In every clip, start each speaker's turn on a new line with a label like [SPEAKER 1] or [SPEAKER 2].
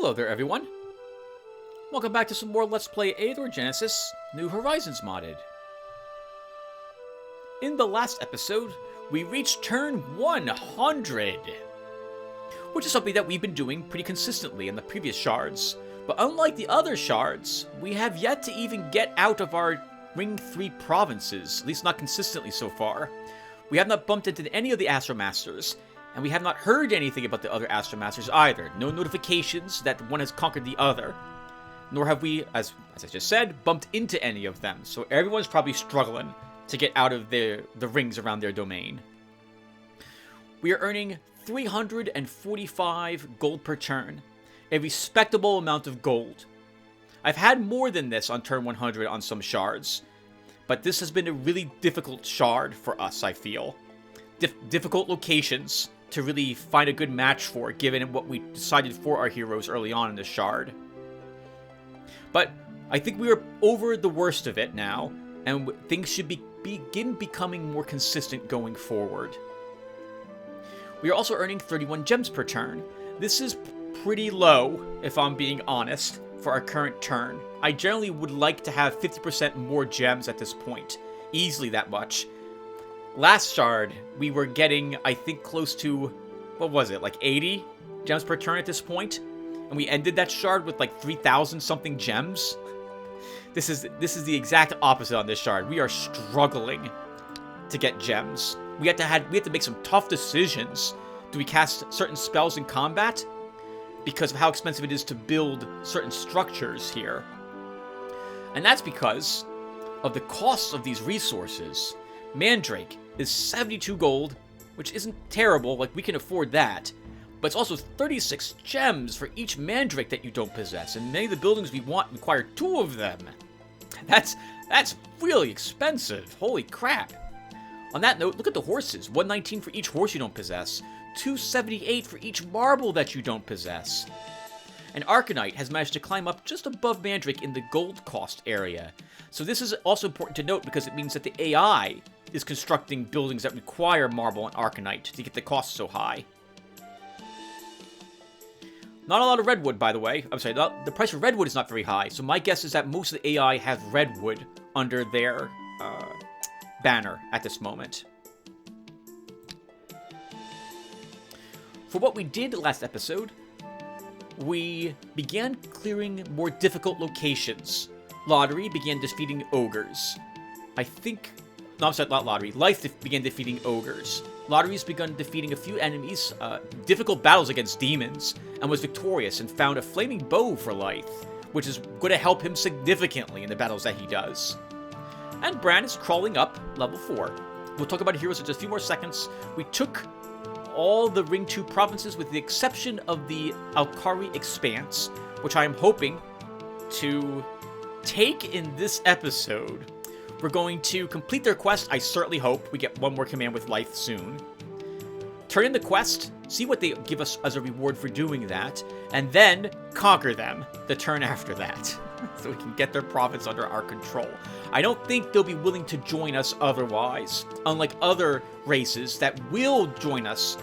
[SPEAKER 1] Hello there, everyone. Welcome back to some more Let's Play Eador Genesis New Horizons modded. In the last episode, we reached turn 100, which is something that we've been doing pretty consistently in the previous shards. But unlike the other shards, we have yet to even get out of our Ring 3 provinces, at least not consistently so far. We have not bumped into any of the Astromasters, and we have not heard anything about the other Astromasters either. No notifications that one has conquered the other. Nor have we, as I just said, bumped into any of them. So everyone's probably struggling to get out of the rings around their domain. We are earning 345 gold per turn. A respectable amount of gold. I've had more than this on turn 100 on some shards. But this has been a really difficult shard for us, I feel. Difficult locations to really find a good match for, given what we decided for our heroes early on in the shard. But I think we are over the worst of it now, and things should begin becoming more consistent going forward. We are also earning 31 gems per turn. This is pretty low, if I'm being honest, for our current turn. I generally would like to have 50% more gems at this point. Easily that much. Last shard, we were getting, I think, close to, what was it, like 80 gems per turn at this point? And we ended that shard with like 3,000 something gems. This is the exact opposite on this shard. We are struggling to get gems. We have to make some tough decisions. Do we cast certain spells in combat? Because of how expensive it is to build certain structures here. And that's because of the costs of these resources. Mandrake is 72 gold, which isn't terrible, like we can afford that. But it's also 36 gems for each mandrake that you don't possess, and many of the buildings we want require 2 of them. That's really expensive, holy crap. On that note, look at the horses, 119 for each horse you don't possess, 278 for each marble that you don't possess. And Arcanite has managed to climb up just above Mandrake in the gold cost area. So this is also important to note because it means that the AI is constructing buildings that require marble and Arcanite to get the cost so high. Not a lot of redwood, by the way. I'm sorry, the price of redwood is not very high, so my guess is that most of the AI have redwood under their banner at this moment. For what we did last episode, we began clearing more difficult locations. Lotaeri began defeating ogres. Life began defeating ogres. Lotaeri's begun defeating a few enemies, difficult battles against demons, and was victorious and found a flaming bow for Life, which is going to help him significantly in the battles that he does. And Bran is crawling up level 4. We'll talk about heroes in just a few more seconds. We took all the Ring 2 provinces with the exception of the Alkari Expanse, which I am hoping to take in this episode. We're going to complete their quest. I certainly hope we get one more command with Life soon. Turn in the quest, see what they give us as a reward for doing that, and then conquer them the turn after that, so we can get their province under our control. I don't think they'll be willing to join us otherwise, unlike other races that will join us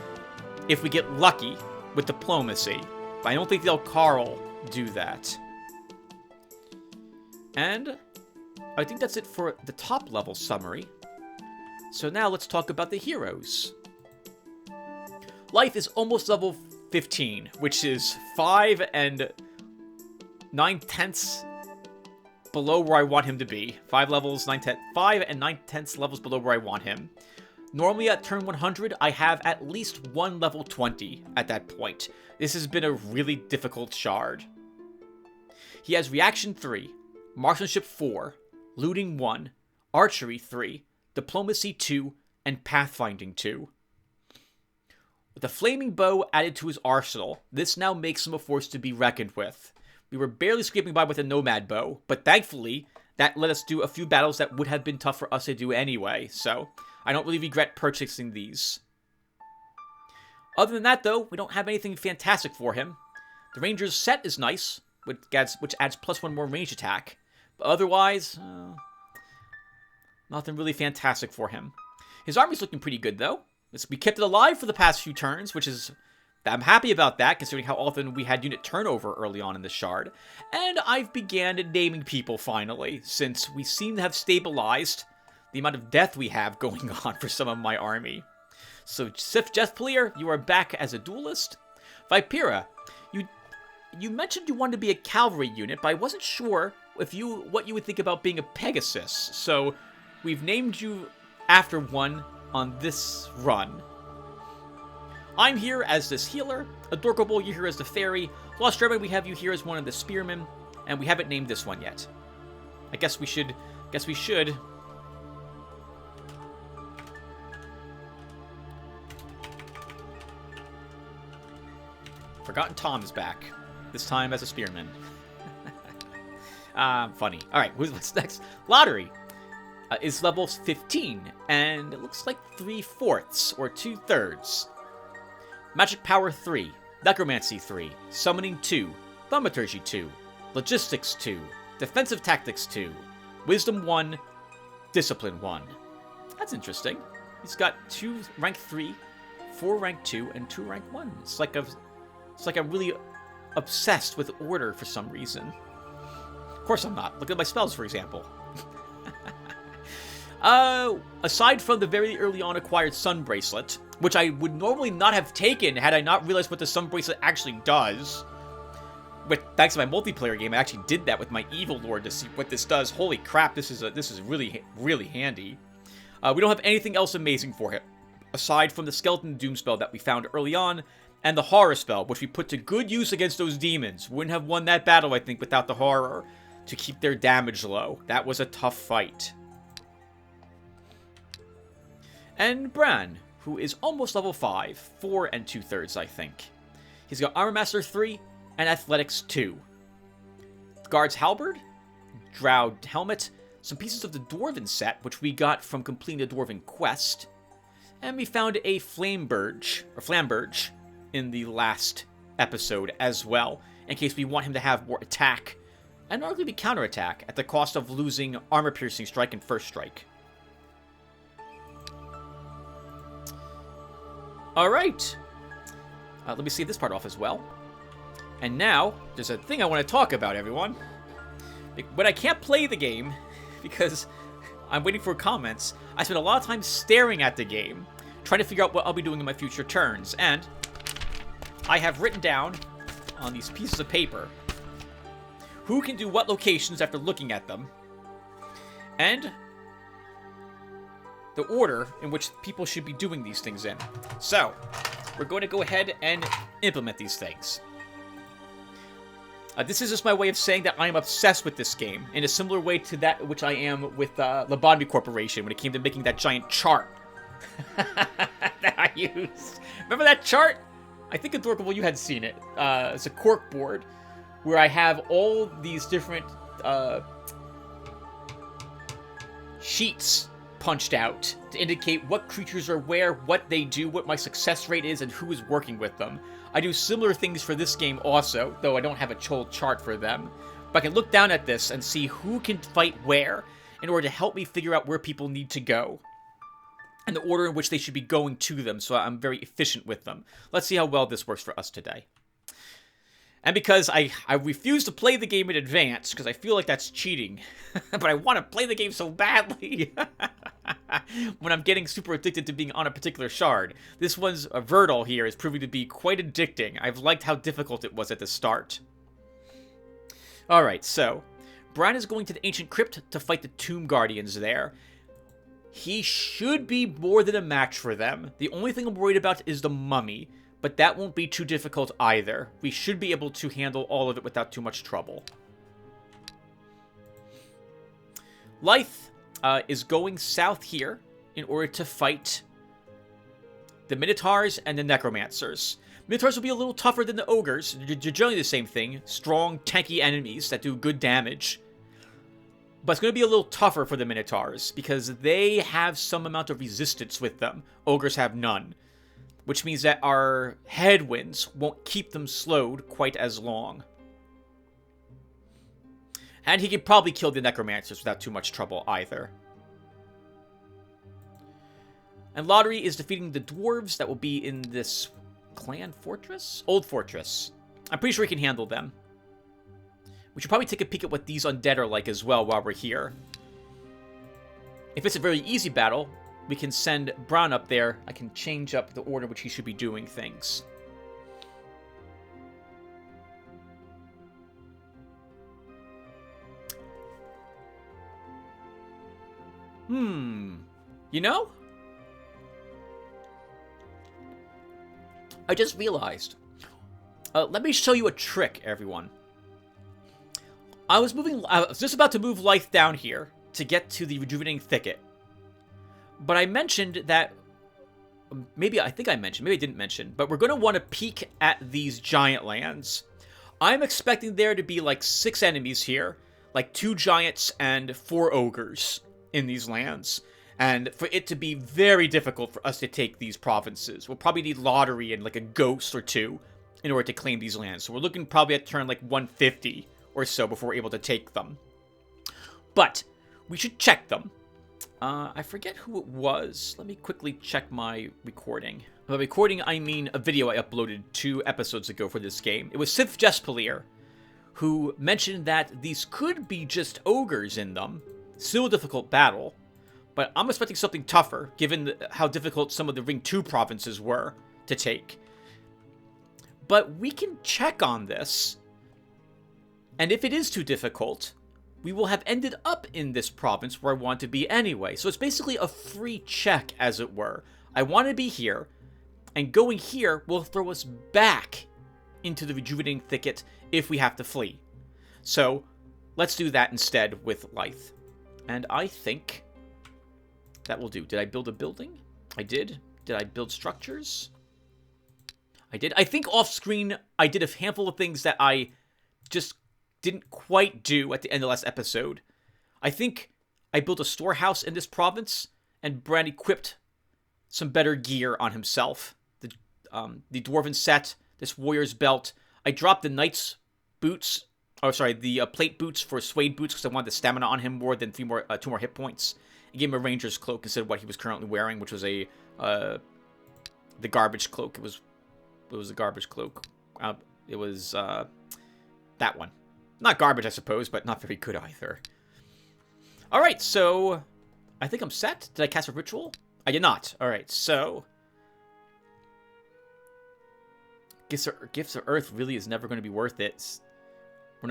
[SPEAKER 1] if we get lucky with diplomacy. But I don't think the Alkari do that. And I think that's it for the top level summary. So now let's talk about the heroes. Life is almost level 15, which is 5 and 9/10 below where I want him to be. 5 and 9/10 levels below where I want him. Normally at turn 100, I have at least one level 20 at that point. This has been a really difficult shard. He has Reaction 3, Marksmanship 4, Looting 1, Archery 3, Diplomacy 2, and Pathfinding 2. With the Flaming Bow added to his arsenal, this now makes him a force to be reckoned with. We were barely scraping by with a Nomad Bow, but thankfully, that let us do a few battles that would have been tough for us to do anyway, so I don't really regret purchasing these. Other than that, though, we don't have anything fantastic for him. The Ranger's set is nice, which adds +1 more range attack. But otherwise, nothing really fantastic for him. His army's looking pretty good, though. We kept it alive for the past few turns, which is I'm happy about that, considering how often we had unit turnover early on in the shard. And I've began naming people, finally, since we seem to have stabilized the amount of death we have going on for some of my army. So, Sif Jethplier, you are back as a duelist. Vipera, you mentioned you wanted to be a cavalry unit, but I wasn't sure what you would think about being a Pegasus. So, we've named you after one on this run. I'm here as this healer. Adorable, you're here as the fairy. Lost German, we have you here as one of the spearmen, and we haven't named this one yet. I guess we should. Forgotten Tom is back. This time as a spearman. Funny. Alright, what's next? Lotaeri is level 15, and it looks like 3/4 or 2/3. Magic Power 3, Necromancy 3, Summoning 2, Thaumaturgy 2, Logistics 2, Defensive Tactics 2, Wisdom 1, Discipline 1. That's interesting. He's got 2 rank 3, 4 rank 2, and 2 rank 1. It's like I'm really obsessed with order for some reason. Of course I'm not. Look at my spells, for example. Aside from the very early on acquired Sun Bracelet, which I would normally not have taken had I not realized what the Sun Bracelet actually does. But thanks to my multiplayer game, I actually did that with my Evil Lord to see what this does. Holy crap, this is really, really handy. We don't have anything else amazing for it, aside from the Skeleton Doom spell that we found early on, and the Horror spell, which we put to good use against those demons. Wouldn't have won that battle, I think, without the Horror to keep their damage low. That was a tough fight. And Bran, who is almost level 5, 4 and 2/3, I think. He's got Armor Master 3 and Athletics 2. Guard's Halberd, Drow Helmet, some pieces of the Dwarven set, which we got from completing the Dwarven quest, and we found a Flamberge in the last episode as well, in case we want him to have more attack, and arguably counterattack at the cost of losing Armor Piercing Strike and First Strike. Alright, let me see this part off as well. And now, there's a thing I want to talk about, everyone. When I can't play the game, because I'm waiting for comments, I spend a lot of time staring at the game, trying to figure out what I'll be doing in my future turns, and I have written down on these pieces of paper who can do what locations after looking at them, and the order in which people should be doing these things in. So, we're going to go ahead and implement these things. This is just my way of saying that I am obsessed with this game, in a similar way to that which I am with Lobotomy Corporation when it came to making that giant chart that I used. Remember that chart? I think, Adorable, you had seen it. It's a cork board where I have all these different sheets punched out to indicate what creatures are where, what they do, what my success rate is, and who is working with them. I do similar things for this game also, though I don't have a whole chart for them. But I can look down at this and see who can fight where in order to help me figure out where people need to go and the order in which they should be going to them, so I'm very efficient with them. Let's see how well this works for us today. And because I refuse to play the game in advance, because I feel like that's cheating, but I want to play the game so badly when I'm getting super addicted to being on a particular shard. This one's Verdal here is proving to be quite addicting. I've liked how difficult it was at the start. Alright, so Bran is going to the Ancient Crypt to fight the Tomb Guardians there. He should be more than a match for them. The only thing I'm worried about is the mummy, but that won't be too difficult either. We should be able to handle all of it without too much trouble. Lythe is going south here in order to fight the Minotaurs and the Necromancers. Minotaurs will be a little tougher than the Ogres. They're generally the same thing. Strong, tanky enemies that do good damage. But it's going to be a little tougher for the Minotaurs because they have some amount of resistance with them. Ogres have none. Which means that our headwinds won't keep them slowed quite as long. And he can probably kill the Necromancers without too much trouble either. And Lotaeri is defeating the Dwarves that will be in this Clan Fortress? Old Fortress. I'm pretty sure we can handle them. We should probably take a peek at what these undead are like as well while we're here. If it's a very easy battle, we can send Brown up there. I can change up the order in which he should be doing things. You know? I just realized. Let me show you a trick, everyone. I was just about to move Life down here to get to the rejuvenating thicket. But I mentioned that, maybe I didn't mention, but we're going to want to peek at these giant lands. I'm expecting there to be like 6 enemies here, like 2 giants and 4 ogres in these lands. And for it to be very difficult for us to take these provinces. We'll probably need Lotaeri and like a ghost or 2 in order to claim these lands. So we're looking probably at turn like 150 or so before we're able to take them. But we should check them. I forget who it was. Let me quickly check my recording. By recording, I mean a video I uploaded 2 episodes ago for this game. It was Sif Jespalier, who mentioned that these could be just ogres in them. Still a difficult battle. But I'm expecting something tougher, given how difficult some of the Ring 2 provinces were to take. But we can check on this. And if it is too difficult, we will have ended up in this province where I want to be anyway. So it's basically a free check, as it were. I want to be here, and going here will throw us back into the rejuvenating thicket if we have to flee. So let's do that instead with Lythe. And I think that will do. Did I build a building? I did. Did I build structures? I did. I think off-screen I did a handful of things that I just didn't quite do at the end of last episode. I think I built a storehouse in this province, and Bran equipped some better gear on himself. The dwarven set, this warrior's belt. I dropped the knight's boots. Oh, sorry, the plate boots for suede boots because I wanted the stamina on him more than 2 more hit points. I gave him a ranger's cloak instead of what he was currently wearing, which was the garbage cloak. It was a garbage cloak. It was that one. Not garbage, I suppose, but not very good either. Alright, so I think I'm set. Did I cast a ritual? I did not. Alright, so Gifts of Earth really is never going to be worth it. We're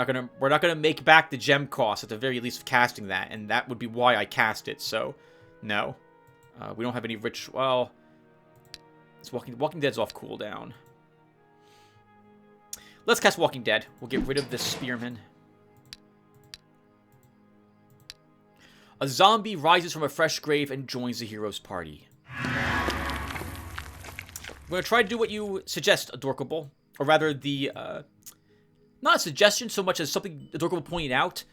[SPEAKER 1] not gonna make back the gem cost at the very least of casting that, and that would be why I cast it. So, no, we don't have any rich. Well, it's Walking Dead's off cooldown. Let's cast Walking Dead. We'll get rid of this spearman. A zombie rises from a fresh grave and joins the hero's party. I'm gonna try to do what you suggest, Adorkable, or rather the. Not a suggestion so much as something Adorkable pointed out,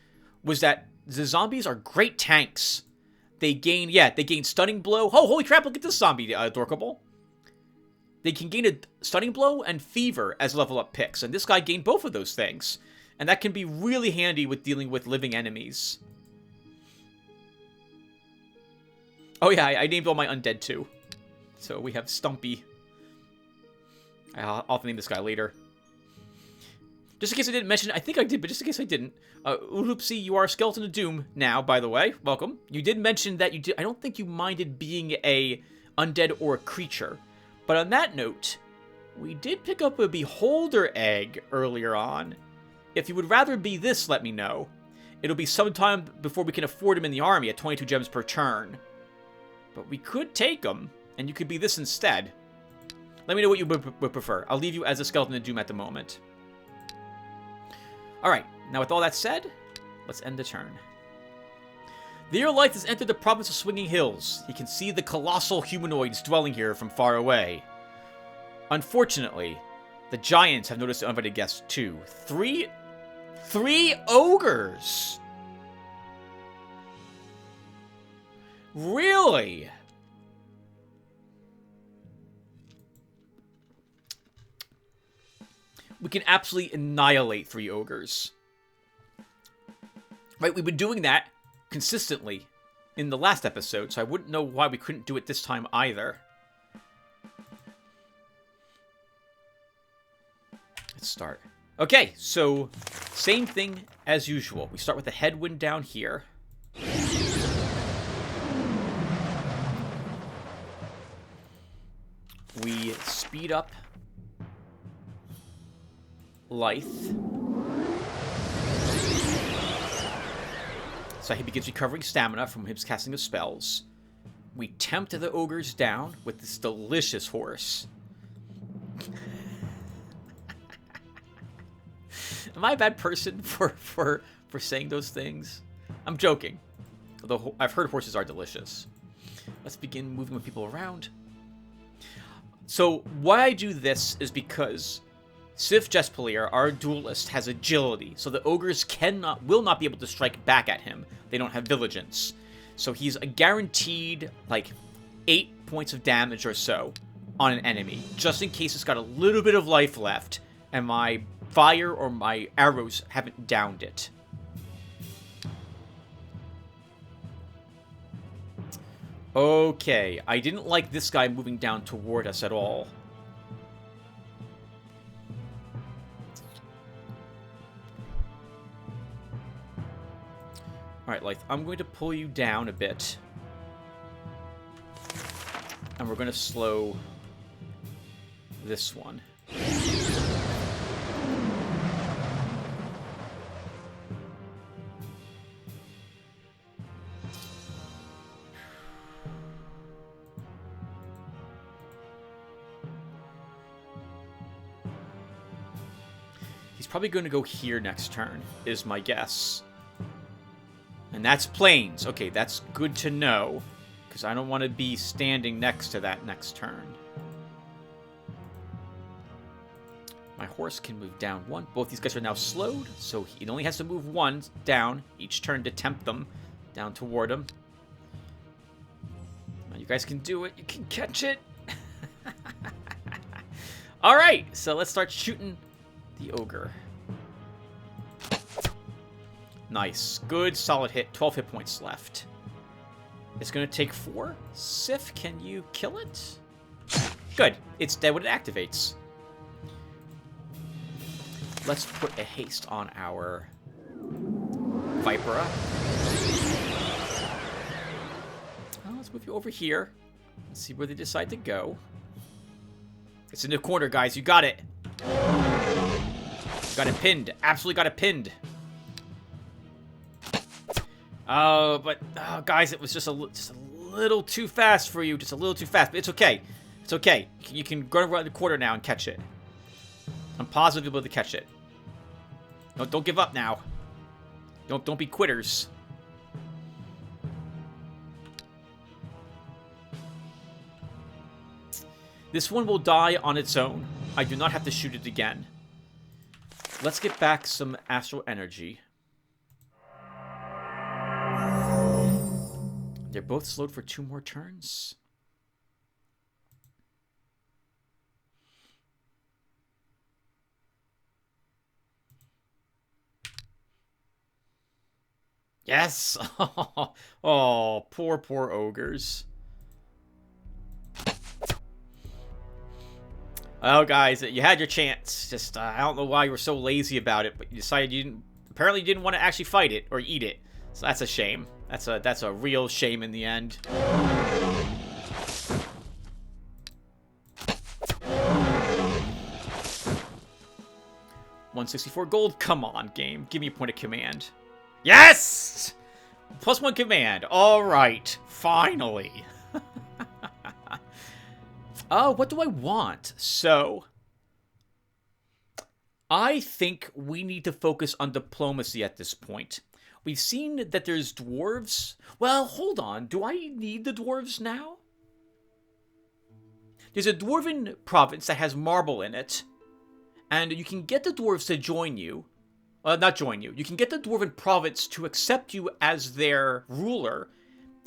[SPEAKER 1] was that the zombies are great tanks. They gain stunning blow. Oh, holy crap, look at this zombie, Adorkable. They can gain a stunning blow and fever as level up picks, and this guy gained both of those things. And that can be really handy with dealing with living enemies. Oh yeah, I named all my undead too. So we have Stumpy. I'll have to name this guy later. Just in case I didn't mention, I think I did, but just in case I didn't. Oopsie, you are a Skeleton of Doom now, by the way. Welcome. You did mention that you did. I don't think you minded being a undead or a creature. But on that note, we did pick up a Beholder egg earlier on. If you would rather be this, let me know. It'll be sometime before we can afford him in the army at 22 gems per turn. But we could take him, and you could be this instead. Let me know what you would prefer. I'll leave you as a Skeleton of Doom at the moment. Alright, now with all that said, let's end the turn. The Earlight has entered the province of Swinging Hills. He can see the colossal humanoids dwelling here from far away. Unfortunately, the giants have noticed the uninvited guests too. Three ogres! Really? We can absolutely annihilate 3 ogres. Right, we've been doing that consistently in the last episode, so I wouldn't know why we couldn't do it this time either. Let's start. Okay, so same thing as usual. We start with the headwind down here. We speed up Lythe. So he begins recovering stamina from his casting of spells. We tempt the ogres down with this delicious horse. Am I a bad person for saying those things? I'm joking. Although I've heard horses are delicious. Let's begin moving with people around. So why I do this is because Sif Jespalier, our duelist, has agility, so the ogres will not be able to strike back at him. They don't have vigilance. So he's a guaranteed, like, 8 points of damage or so on an enemy, just in case it's got a little bit of life left, and my fire or my arrows haven't downed it. Okay, I didn't like this guy moving down toward us at all. Alright, Lythe, I'm going to pull you down a bit. And we're going to slow this one. He's probably going to go here next turn, is my guess. And that's plains. Okay, that's good to know, because I don't want to be standing next to that next turn. My horse can move down one. Both these guys are now slowed, so he only has to move one down each turn to tempt them down toward him. Now you guys can do it. You can catch it. All right, so let's start shooting the ogre. Nice. Good, solid hit. 12 hit points left. It's going to take 4. Sif, can you kill it? Good. It's dead when it activates. Let's put a haste on our Vipera. Well, let's move you over here. Let's see where they decide to go. It's in the corner, guys. You got it. Got it pinned. Absolutely got it pinned. Oh, but guys, it was just a little too fast for you. Just a little too fast. But it's okay. It's okay. You can go around the corner now and catch it. I'm positive you'll be able to catch it. No, don't give up now. Don't be quitters. This one will die on its own. I do not have to shoot it again. Let's get back some astral energy. They're both slowed for 2 more turns. Yes! Oh, poor ogres. Oh, guys, you had your chance. Just, I don't know why you were so lazy about it, but you decided apparently you didn't want to actually fight it or eat it. So that's a shame. That's a real shame in the end. 164 gold. Come on, game. Give me a point of command. Yes! +1 command. All right. Finally. Oh, what do I want? So, I think we need to focus on diplomacy at this point. We've seen that there's dwarves. Well, hold on. Do I need the dwarves now? There's a dwarven province that has marble in it. And you can get the dwarves to join you. Not join you. You can get the dwarven province to accept you as their ruler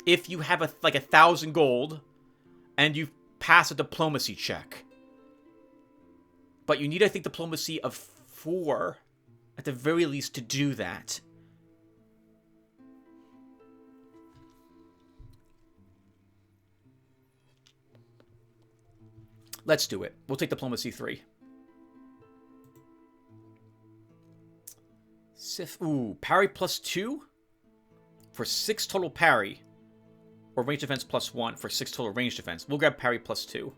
[SPEAKER 1] if you have like 1,000 gold and you pass a diplomacy check. But you need, I think, diplomacy of 4 at the very least to do that. Let's do it. We'll take diplomacy 3. Sif. Ooh, parry +2 for 6 total parry. Or range defense +1 for 6 total range defense. We'll grab parry +2.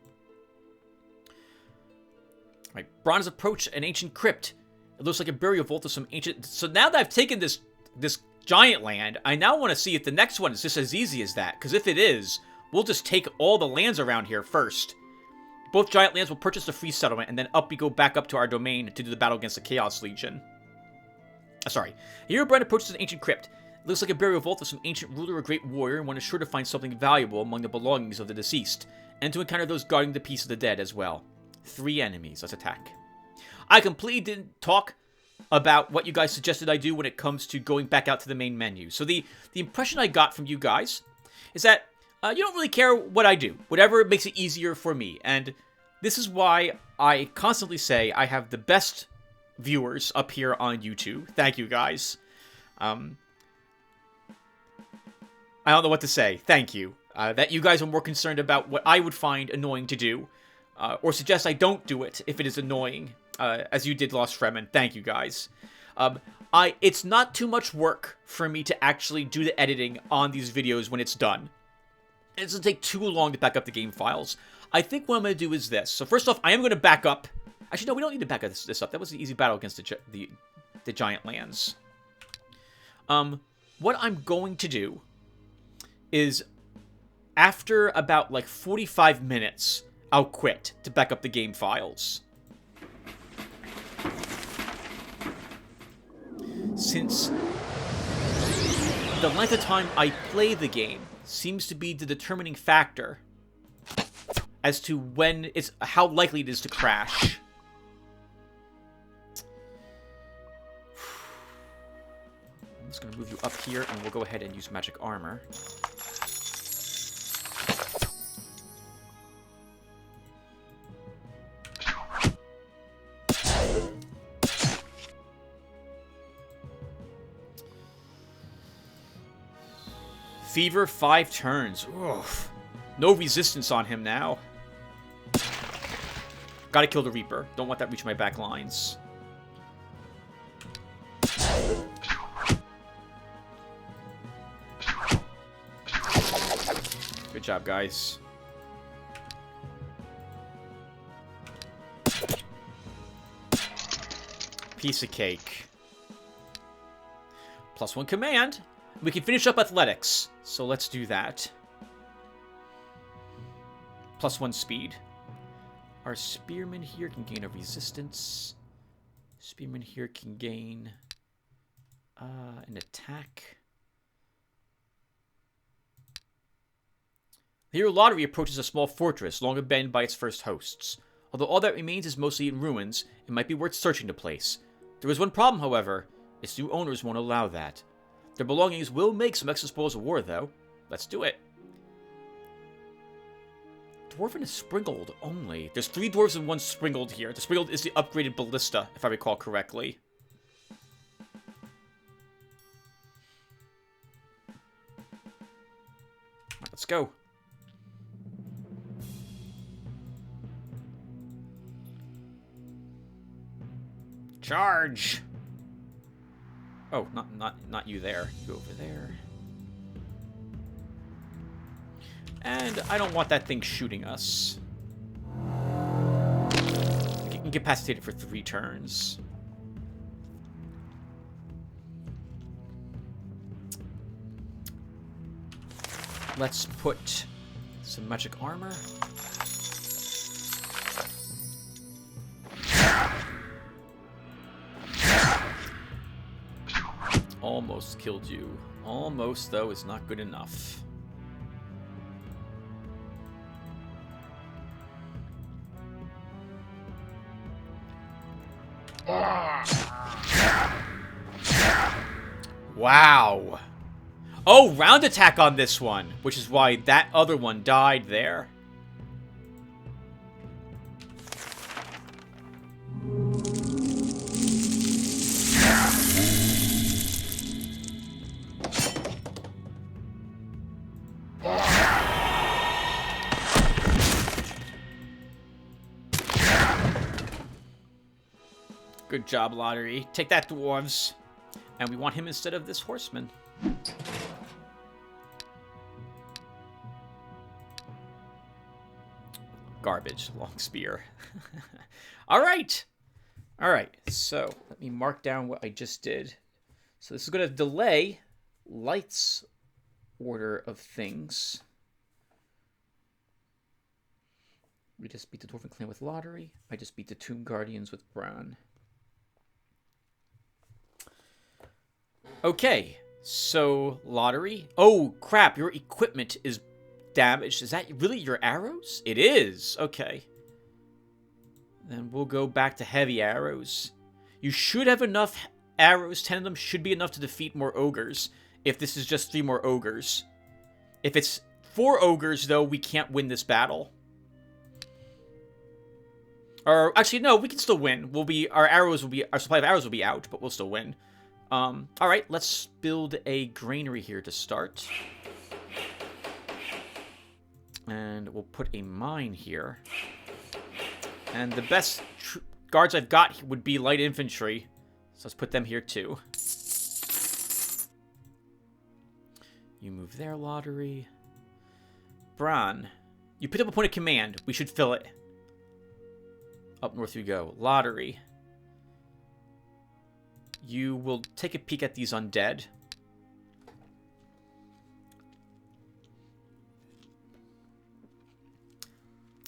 [SPEAKER 1] Alright, Bronze Approach, an ancient crypt. It looks like a burial vault of some ancient... So now that I've taken this giant land, I now want to see if the next one is just as easy as that. Because if it is, we'll just take all the lands around here first. Both giant lands will purchase a free settlement, and then we go back up to our domain to do the battle against the Chaos Legion. Sorry. Here, Brent approaches an ancient crypt. It looks like a burial vault of some ancient ruler or great warrior, and one is sure to find something valuable among the belongings of the deceased, and to encounter those guarding the peace of the dead as well. 3 enemies. Let's attack. I completely didn't talk about what you guys suggested I do when it comes to going back out to the main menu. So the impression I got from you guys is that you don't really care what I do. Whatever makes it easier for me. And this is why I constantly say I have the best viewers up here on YouTube. Thank you, guys. I don't know what to say. Thank you. That you guys are more concerned about what I would find annoying to do. Or suggest I don't do it if it is annoying. As you did Lost Fremen. Thank you, guys. It's not too much work for me to actually do the editing on these videos when it's done. It doesn't take too long to back up the game files. I think what I'm going to do is this. So first off, I am going to back up. Actually, no, we don't need to back this up. That was an easy battle against the giant lands. What I'm going to do is, after about like 45 minutes, I'll quit to back up the game files. Since the length of time I play the game seems to be the determining factor as to how likely it is to crash. I'm just going to move you up here, and we'll go ahead and use magic armor. Fever, 5 turns. Oof. No resistance on him now. Gotta kill the Reaper. Don't want that reaching my back lines. Good job, guys. Piece of cake. +1 command. We can finish up athletics, so let's do that. +1 speed. Our spearman here can gain a resistance. Spearman here can gain an attack. The Hero Lotaeri approaches a small fortress, long abandoned by its first hosts. Although all that remains is mostly in ruins, it might be worth searching the place. There is one problem, however. Its new owners won't allow that. Their belongings will make some extra spoils of war, though. Let's do it. Dwarven is sprinkled only. There's 3 dwarves and 1 sprinkled here. The sprinkled is the upgraded ballista, if I recall correctly. Right, let's go. Charge! Oh, not you there. You over there. And I don't want that thing shooting us. Incapacitated for 3 turns. Let's put some magic armor. Almost killed you. Almost, though, is not good enough. Wow. Oh, round attack on this one, which is why that other one died there. Good job, Lotaeri. Take that, dwarves. And we want him instead of this horseman. Garbage. Long spear. Alright! Alright, so let me mark down what I just did. So this is going to delay Light's order of things. We just beat the Dwarven Clan with Lotaeri. I just beat the Tomb Guardians with Bran. Okay, so Lotaeri. Oh, crap, your equipment is damaged. Is that really your arrows? It is. Okay. Then we'll go back to heavy arrows. You should have enough arrows. 10 of them should be enough to defeat more ogres. If this is just 3 more ogres. If it's 4 ogres, though, we can't win this battle. Or, actually, no, we can still win. Our supply of arrows will be out, but we'll still win. Alright, let's build a granary here to start. And we'll put a mine here. And the best guards I've got would be light infantry. So let's put them here too. You move there, Lotaeri. Bran, you picked up a point of command. We should fill it. Up north you go. Lotaeri. You will take a peek at these undead.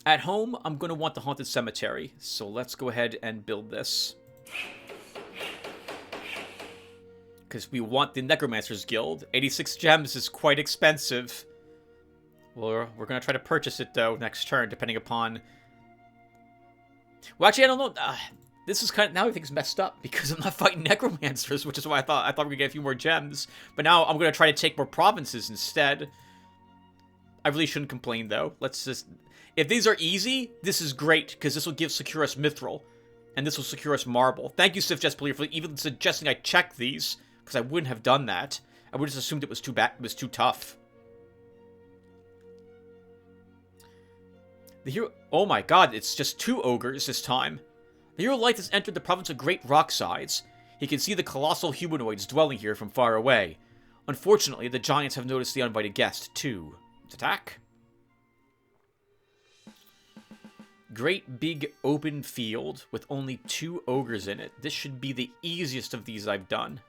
[SPEAKER 1] At home, I'm going to want the Haunted Cemetery, so let's go ahead and build this. Because we want the Necromancers Guild. 86 gems is quite expensive. We're going to try to purchase it, though, next turn, depending upon... Well, actually, I don't know. This is kind of... Now everything's messed up, because I'm not fighting Necromancers, which is why I thought we were going to get a few more gems. But now I'm going to try to take more provinces instead. I really shouldn't complain, though. Let's just... If these are easy, this is great, because this will secure us Mithril. And this will secure us Marble. Thank you, Sif Jespalier, for even suggesting I check these, because I wouldn't have done that. I would have just assumed it was too tough. The hero... Oh my god, it's just 2 ogres this time. The hero Light has entered the province of Great Rocksides. He can see the colossal humanoids dwelling here from far away. Unfortunately, the giants have noticed the uninvited guest, too. Let's attack. Great big open field with only 2 ogres in it. This should be the easiest of these I've done.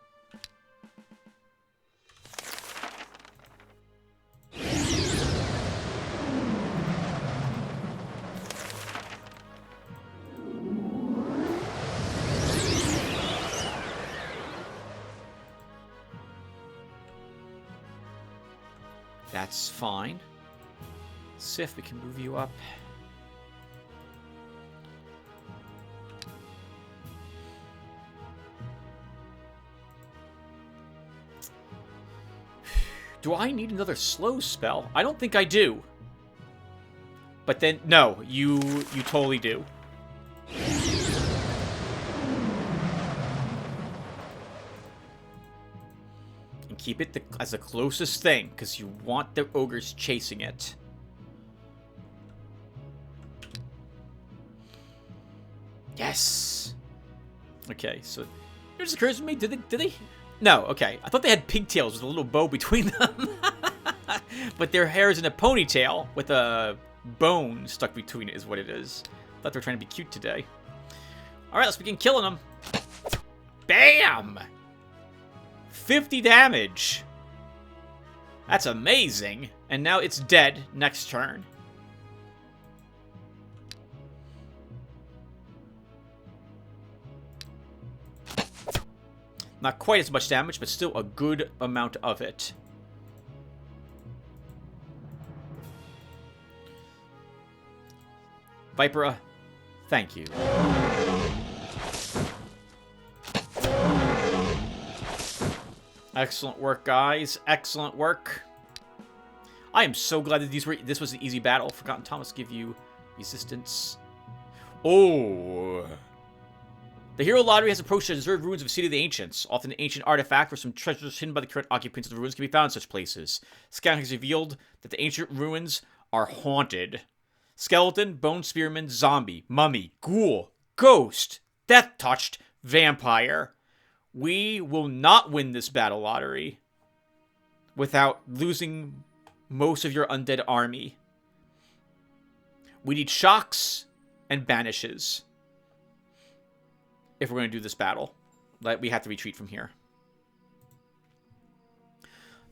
[SPEAKER 1] That's fine. Sif, we can move you up. Do I need another slow spell? I don't think I do. But then, no, you totally do. And keep it as the closest thing, because you want the ogres chasing it. Yes! Okay, so... It just occurs to me, did they... No, okay. I thought they had pigtails with a little bow between them. But their hair is in a ponytail with a bone stuck between it is what it is. I thought they were trying to be cute today. Alright, let's begin killing them. Bam! 50 damage. That's amazing. And now it's dead next turn. Not quite as much damage, but still a good amount of it. Vipera, thank you. Excellent work, guys. Excellent work. I am so glad that this was an easy battle. Forgotten Thomas give you resistance. Oh... The hero Lotaeri has approached the deserted ruins of the City of the Ancients. Often an ancient artifact or some treasures hidden by the current occupants of the ruins can be found in such places. Scouting has revealed that the ancient ruins are haunted. Skeleton, bone spearman, zombie, mummy, ghoul, ghost, death-touched, vampire. We will not win this battle lottery without losing most of your undead army. We need shocks and banishes if we're going to do this battle. We have to retreat from here.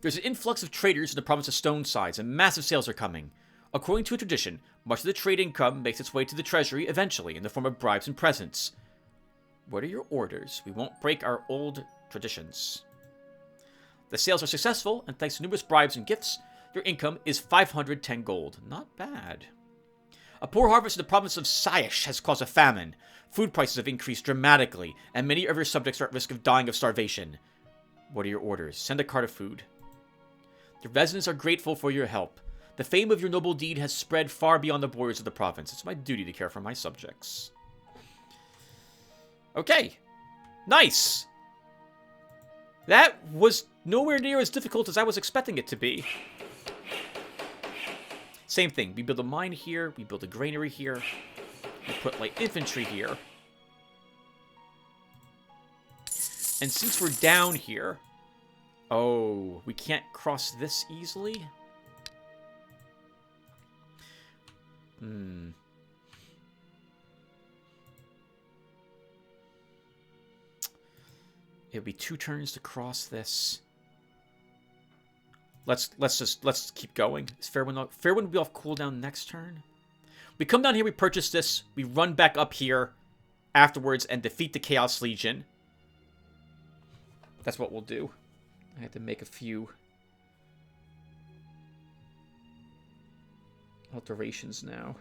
[SPEAKER 1] There's an influx of traders in the province of Stonesides, and massive sales are coming. According to a tradition, much of the trade income makes its way to the treasury eventually in the form of bribes and presents. What are your orders? We won't break our old traditions. The sales are successful, and thanks to numerous bribes and gifts, your income is 510 gold. Not bad. A poor harvest in the province of Saish has caused a famine. Food prices have increased dramatically, and many of your subjects are at risk of dying of starvation. What are your orders? Send a cart of food. The residents are grateful for your help. The fame of your noble deed has spread far beyond the borders of the province. It's my duty to care for my subjects. Okay. Nice. That was nowhere near as difficult as I was expecting it to be. Same thing. We build a mine here. We build a granary here. We put light infantry here. And since we're down here... Oh, we can't cross this easily? It'll be 2 turns to cross this. Let's keep going. Is Fairwind will be off cooldown next turn? We come down here, we purchase this, we run back up here afterwards and defeat the Chaos Legion. That's what we'll do. I had to make a few alterations now.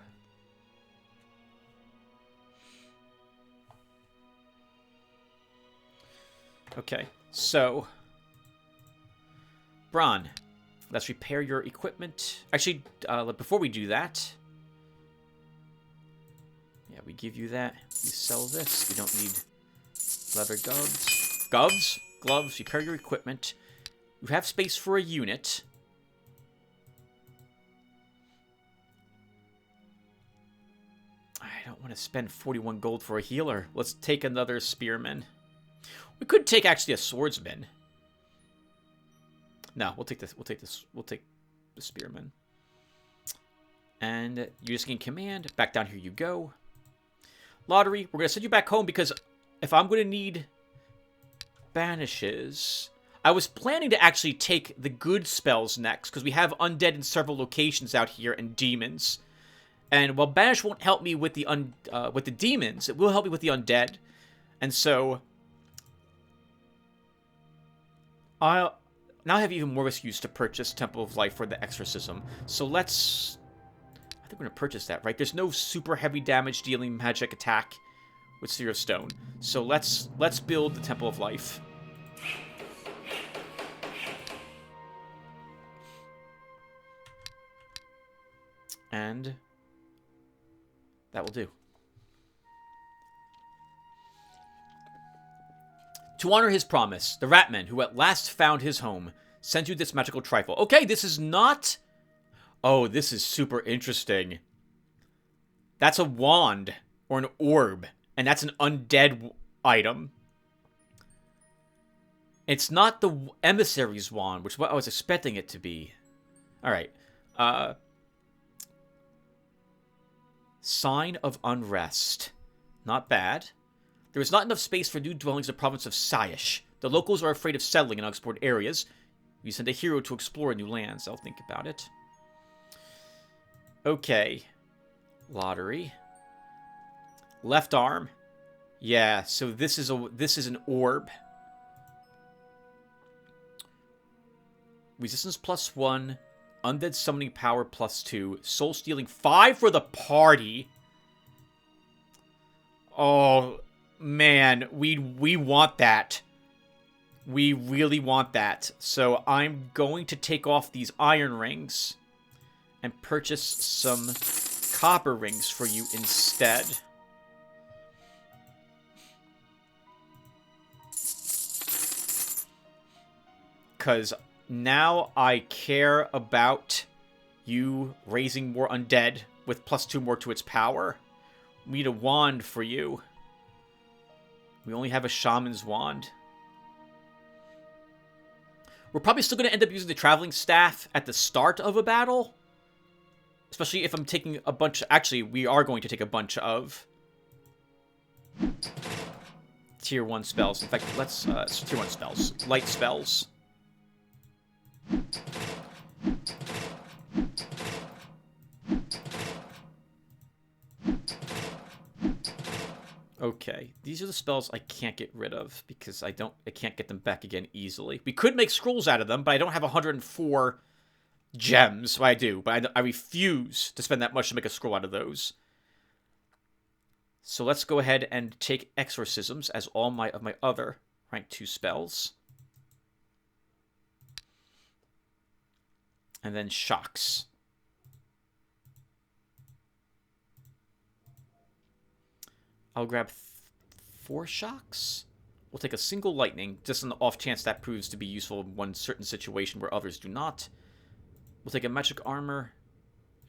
[SPEAKER 1] Okay, so Bron, let's repair your equipment. Actually, before we do that, yeah, we give you that. You sell this. We don't need leather gloves. Gloves. Repair your equipment. You have space for a unit. I don't want to spend 41 gold for a healer. Let's take another spearman. We could take actually a swordsman. No, we'll take this. We'll take the spearman. And you just gain command. Back down here you go. Lottery, we're going to send you back home because if I'm going to need banishes... I was planning to actually take the good spells next because we have undead in several locations out here and demons. And while banish won't help me with the demons, it will help me with the undead. And so I'll now have even more excuse to purchase Temple of Life for the exorcism. So I think we're going to purchase that, right? There's no super heavy damage dealing magic attack with Sphere of Stone. So let's build the Temple of Life. And that will do. To honor his promise, the Ratman, who at last found his home, sends you this magical trifle. Okay, this is not... Oh, this is super interesting. That's a wand, or an orb, and that's an undead item. It's not the emissary's wand, which is what I was expecting it to be. Alright. Sign of Unrest. Not bad. There is not enough space for new dwellings in the province of Saish. The locals are afraid of settling in unexplored areas. You send a hero to explore new lands. I'll think about it. Okay. Lottery. Left arm. Yeah, so this is an orb. Resistance +1. Undead summoning power +2. Soul stealing 5 for the party. Oh, man. We want that. We really want that. So I'm going to take off these iron rings and purchase some copper rings for you instead. Because now I care about you raising more undead with +2 more to its power. We need a wand for you. We only have a shaman's wand. We're probably still going to end up using the traveling staff at the start of a battle. Especially if I'm taking a bunch... Actually, we are going to take a bunch of tier 1 spells. In fact, let's... tier 1 spells. Light spells. Okay, these are the spells I can't get rid of because I can't get them back again easily. We could make scrolls out of them, but I don't have 104 gems. Well, I do, but I refuse to spend that much to make a scroll out of those. So let's go ahead and take exorcisms as all of my other rank 2 spells. And then shocks. I'll grab 4 shocks. We'll take a single lightning, just on the off chance that proves to be useful in one certain situation where others do not. We'll take a magic armor,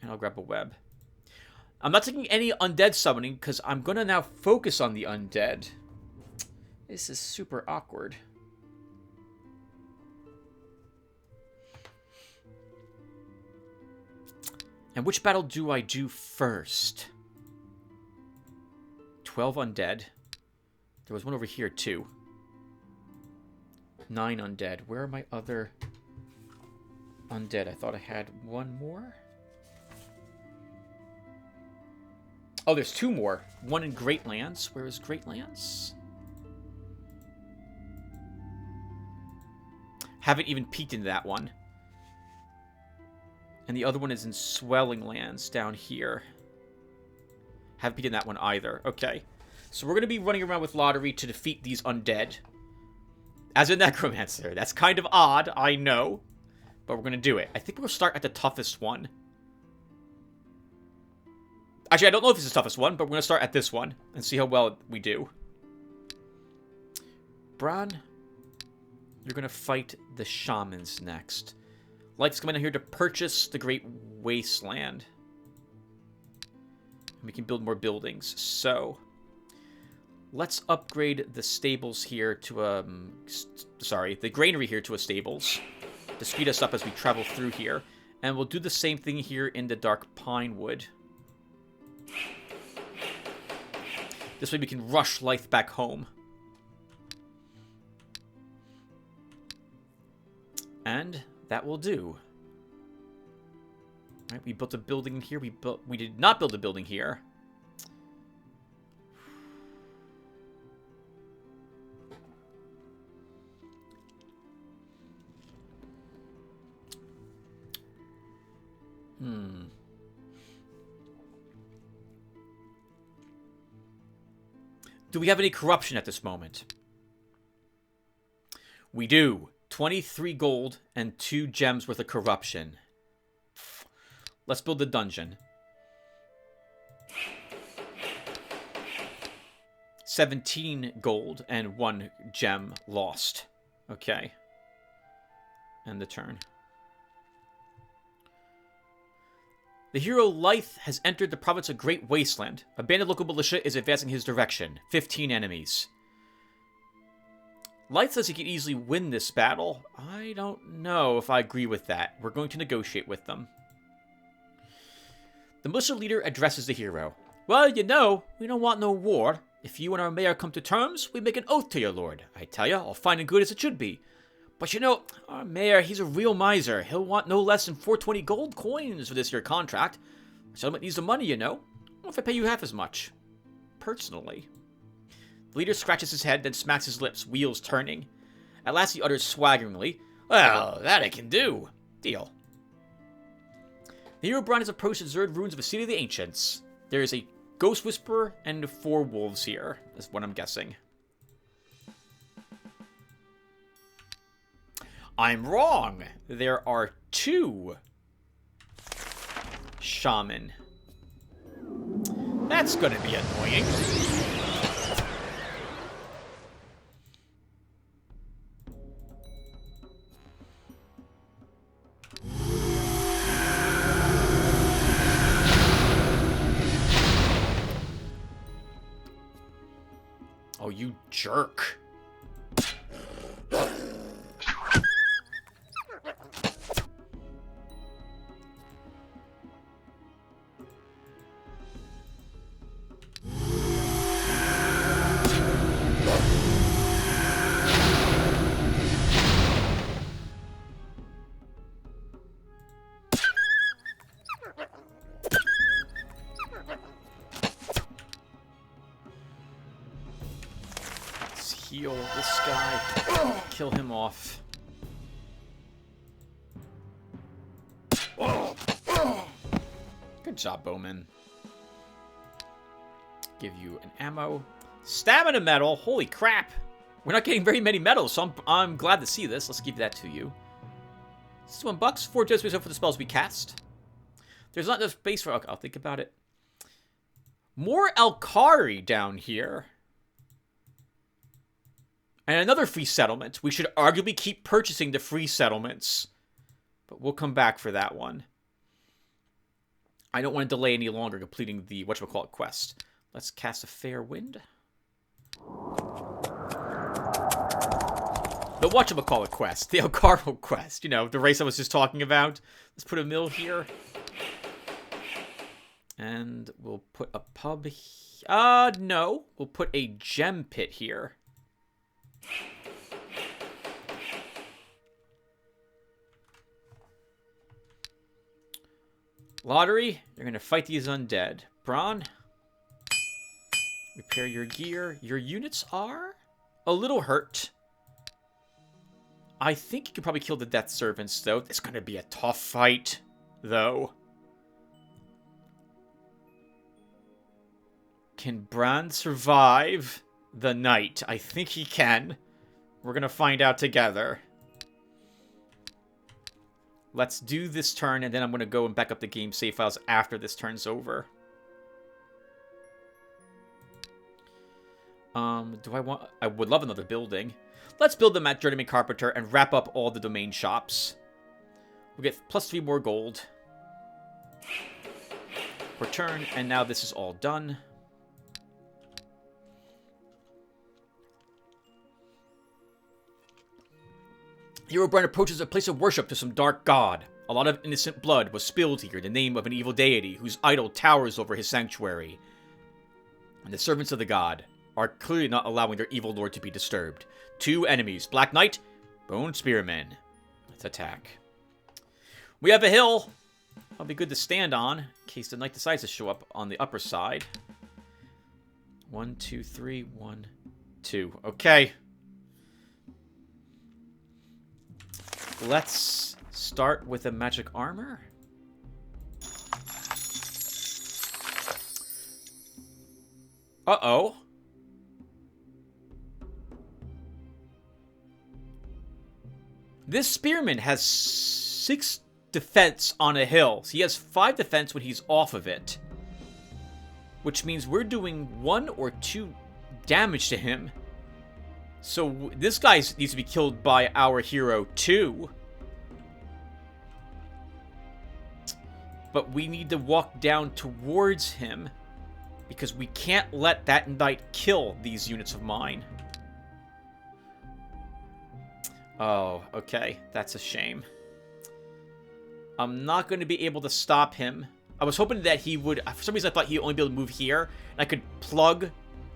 [SPEAKER 1] and I'll grab a web. I'm not taking any undead summoning, because I'm going to now focus on the undead. This is super awkward. And which battle do I do first? 12 undead. There was one over here, too. 9 undead. Where are my other undead? I thought I had one more. Oh, there's 2 more. One in Great Lands. Where is Great Lands? Haven't even peeked into that one. And the other one is in Swelling Lands down here. Haven't peeked in that one either. Okay. So we're going to be running around with Lotaeri to defeat these undead. As a Necromancer. That's kind of odd, I know. But we're going to do it. I think we'll start at the toughest one. Actually, I don't know if it's the toughest one, but we're going to start at this one. And see how well we do. Bran, you're going to fight the Shamans next. Light's coming in here to purchase the Great Wasteland. We can build more buildings. So, let's upgrade the stables here to the granary here to a stables to speed us up as we travel through here. And we'll do the same thing here in the Dark Pinewood. This way we can rush Lythe back home. And that will do. All right, we built a building in here. We did not build a building here. Do we have any corruption at this moment? We do. 23 gold and 2 gems worth of corruption. Let's build the dungeon. 17 gold and 1 gem lost. Okay. End the turn. The hero Lythe has entered the province of Great Wasteland. A band of local militia is advancing his direction. 15 enemies. Lythe says he can easily win this battle. I don't know if I agree with that. We're going to negotiate with them. The militia leader addresses the hero. Well, you know, we don't want no war. If you and our mayor come to terms, we make an oath to your lord. I tell you, all fine and good as it should be. But you know, our mayor, he's a real miser. He'll want no less than 420 gold coins for this here contract. Settlement needs the money, you know. What if I pay you half as much? Personally. The leader scratches his head, then smacks his lips, wheels turning. At last he utters swaggeringly, well, that I can do. Deal. The hero Bran has approached the Zerd ruins of the City of the Ancients. There is a ghost whisperer and 4 wolves here, is what I'm guessing. I'm wrong. There are 2 shaman. That's gonna be annoying. Oh, you jerk. Let's heal this guy. Kill him off. Good job, Bowman. Give you an ammo. Stamina medal. Holy crap. We're not getting very many medals, so I'm glad to see this. Let's give that to you. This is $1. 4 just for the spells we cast. There's not enough space for... Okay, I'll think about it. More Alkari down here. And another free settlement. We should arguably keep purchasing the free settlements. But we'll come back for that one. I don't want to delay any longer completing the whatchamacallit quest. Let's cast a Fair Wind. The whatchamacallit quest. The Alcaro quest. You know, the race I was just talking about. Let's put a mill here. And we'll put a pub... no. We'll put a gem pit here. Lotaeri, you're going to fight these undead. Braun, repair your gear. Your units are a little hurt. I think you can probably kill the Death Servants, though. It's going to be a tough fight, though. Can Bran survive the night? I think he can. We're going to find out together. Let's do this turn, and then I'm going to go and back up the game save files after this turn's over. Do I want... I would love another building. Let's build them at Journeyman Carpenter and wrap up all the domain shops. We'll get plus 3 more gold. Per turn, and now this is all done. Herobrine approaches a place of worship to some dark god. A lot of innocent blood was spilled here in the name of an evil deity whose idol towers over his sanctuary. And the servants of the god are clearly not allowing their evil lord to be disturbed. 2 enemies, Black Knight, Bone Spearman. Let's attack. We have a hill. That'll be good to stand on in case the knight decides to show up on the upper side. 1, 2, 3, 1, 2. Okay. Let's start with a magic armor. Uh-oh. This spearman has 6 defense on a hill. So he has 5 defense when he's off of it. Which means we're doing 1 or 2 damage to him. So this guy needs to be killed by our hero too. But we need to walk down towards him. Because we can't let that knight kill these units of mine. Oh, okay. That's a shame. I'm not going to be able to stop him. I was hoping that he would... For some reason, I thought he'd only be able to move here. And I could plug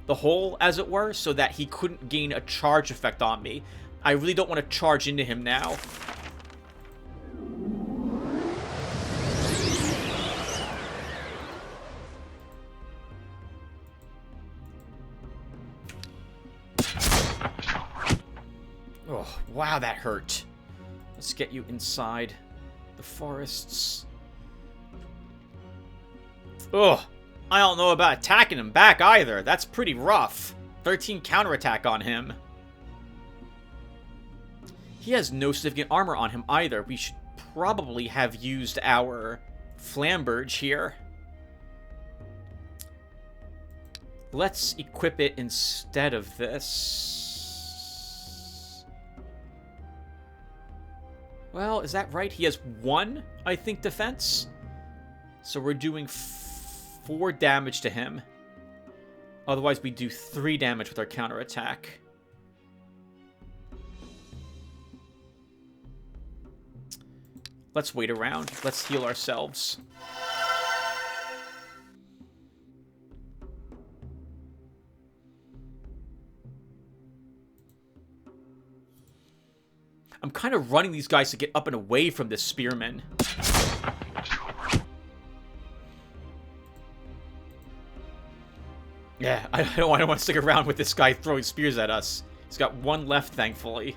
[SPEAKER 1] the hole, as it were, so that he couldn't gain a charge effect on me. I really don't want to charge into him now. Oh, wow, that hurt. Let's get you inside the forests. Ugh. I don't know about attacking him back either. That's pretty rough. 13 counterattack on him. He has no significant armor on him either. We should probably have used our Flamberge here. Let's equip it instead of this. Well, is that right? He has 1, I think, defense. So we're doing 4 damage to him. Otherwise, we do 3 damage with our counterattack. Let's wait around. Let's heal ourselves. I'm kind of running these guys to get up and away from this spearman. Yeah, I don't want to stick around with this guy throwing spears at us. He's got one left, thankfully.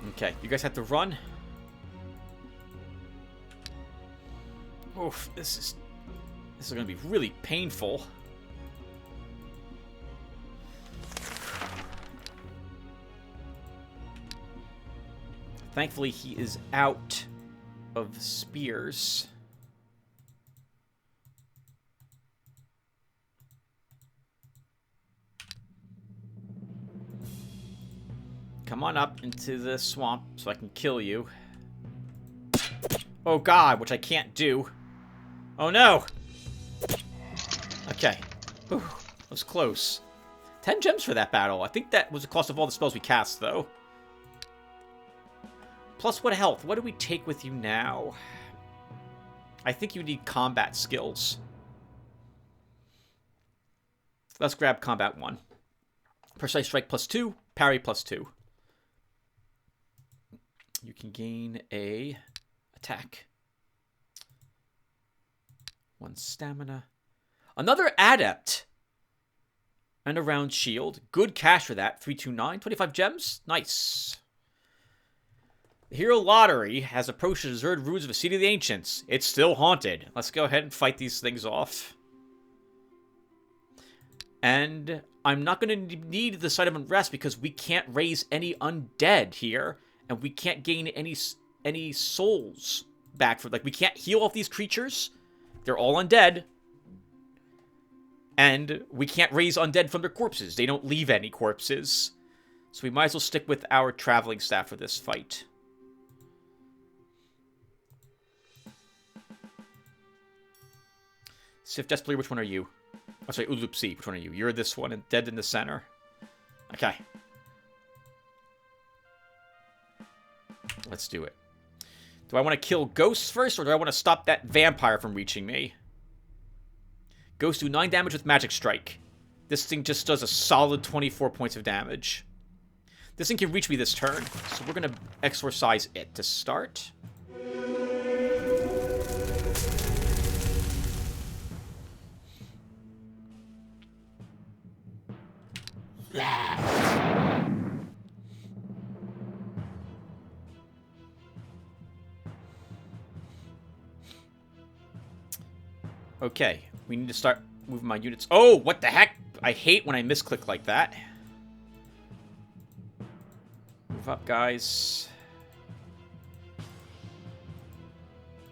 [SPEAKER 1] Okay, you guys have to run. Oof, this is gonna be really painful. Thankfully, he is out of spears. Come on up into the swamp so I can kill you. Oh god, which I can't do. Oh no! Okay. Whew, that was close. 10 gems for that battle. I think that was the cost of all the spells we cast, though. Plus, what health? What do we take with you now? I think you need combat skills. Let's grab combat 1. Precise strike +2, parry +2. You can gain a attack. 1 stamina. Another adept. And a round shield. Good cash for that. 329. 25 gems. Nice. The Hero Lotaeri has approached the deserted ruins of the City of the Ancients. It's still haunted. Let's go ahead and fight these things off. And I'm not going to need the Site of Unrest because we can't raise any undead here. And we can't gain any souls back for... Like, we can't heal off these creatures. They're all undead. And we can't raise undead from their corpses. They don't leave any corpses. So we might as well stick with our traveling staff for this fight. Sif Despler, which one are you? Oh, sorry, Ulupsi, which one are you? You're this one, and dead in the center. Okay. Let's do it. Do I want to kill ghosts first, or do I want to stop that vampire from reaching me? Ghosts do 9 damage with Magic Strike. This thing just does a solid 24 points of damage. This thing can reach me this turn, so we're going to exorcise it to start. Okay, we need to start moving my units. Oh, what the heck? I hate when I misclick like that. Move up, guys.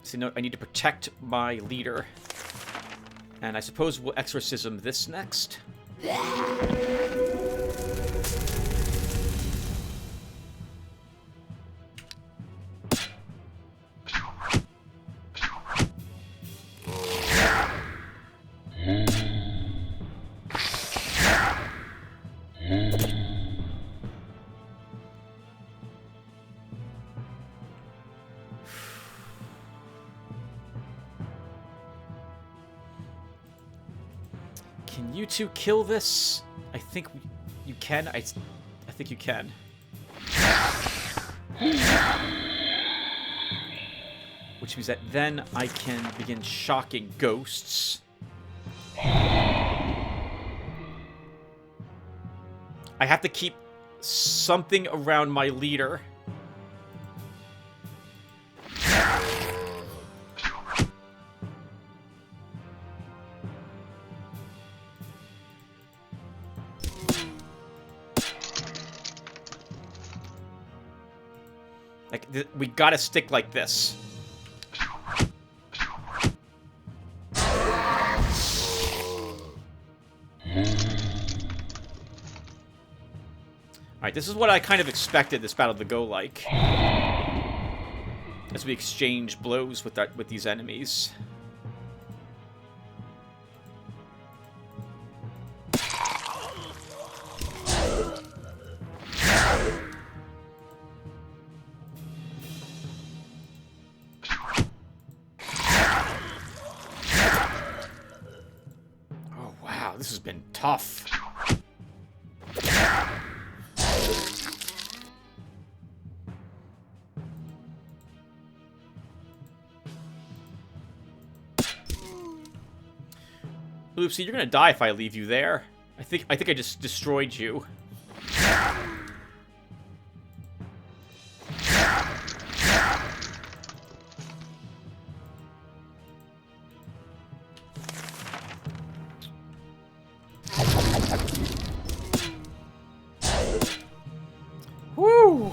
[SPEAKER 1] See, no, I need to protect my leader. And I suppose we'll exorcism this next. Can you two kill this? I think you can. I think you can. Which means that then I can begin shocking ghosts. I have to keep something around my leader. Like, we gotta stick like this. Alright, this is what I kind of expected this battle to go like. As we exchange blows with these enemies. Oh wow, this has been tough. Oopsie, you're gonna die if I leave you there. I think I just destroyed you. Woo!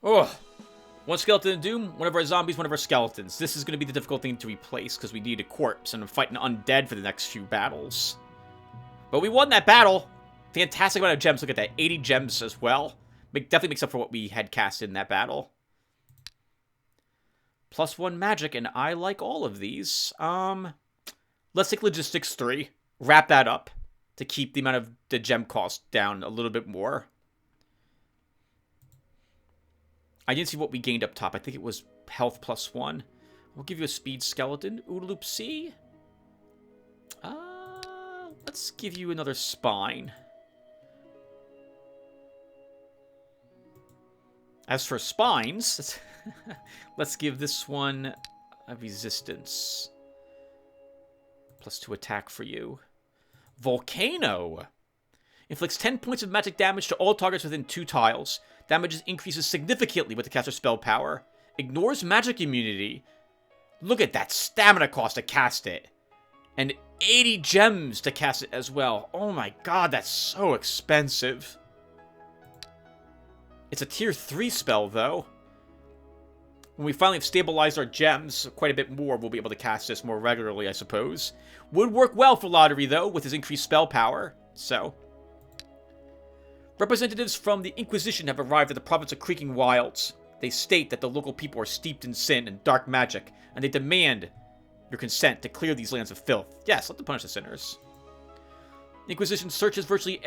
[SPEAKER 1] Oh, one skeleton in Doom, one of our zombies, one of our skeletons. This is going to be the difficult thing to replace because we need a corpse and I'm fighting undead for the next few battles. But we won that battle. Fantastic amount of gems. Look at that, 80 gems as well. Definitely makes up for what we had cast in that battle. +1 magic, and I like all of these. Let's take logistics 3. Wrap that up to keep the amount of the gem cost down a little bit more. I didn't see what we gained up top. I think it was health +1. We'll give you a speed skeleton. Oodaloopsie. Let's give you another spine. As for spines, let's give this one a resistance. +2 attack for you. Volcano. Inflicts 10 points of magic damage to all targets within 2 tiles. Damage increases significantly with the caster's spell power. Ignores magic immunity. Look at that stamina cost to cast it. And 80 gems to cast it as well. Oh my god, that's so expensive. It's a tier 3 spell, though. When we finally have stabilized our gems quite a bit more, we'll be able to cast this more regularly, I suppose. Would work well for Lotaeri, though, with his increased spell power. So, representatives from the Inquisition have arrived at the province of Creaking Wilds. They state that the local people are steeped in sin and dark magic, and they demand your consent to clear these lands of filth. Yes, let them punish the sinners. The Inquisition searches virtually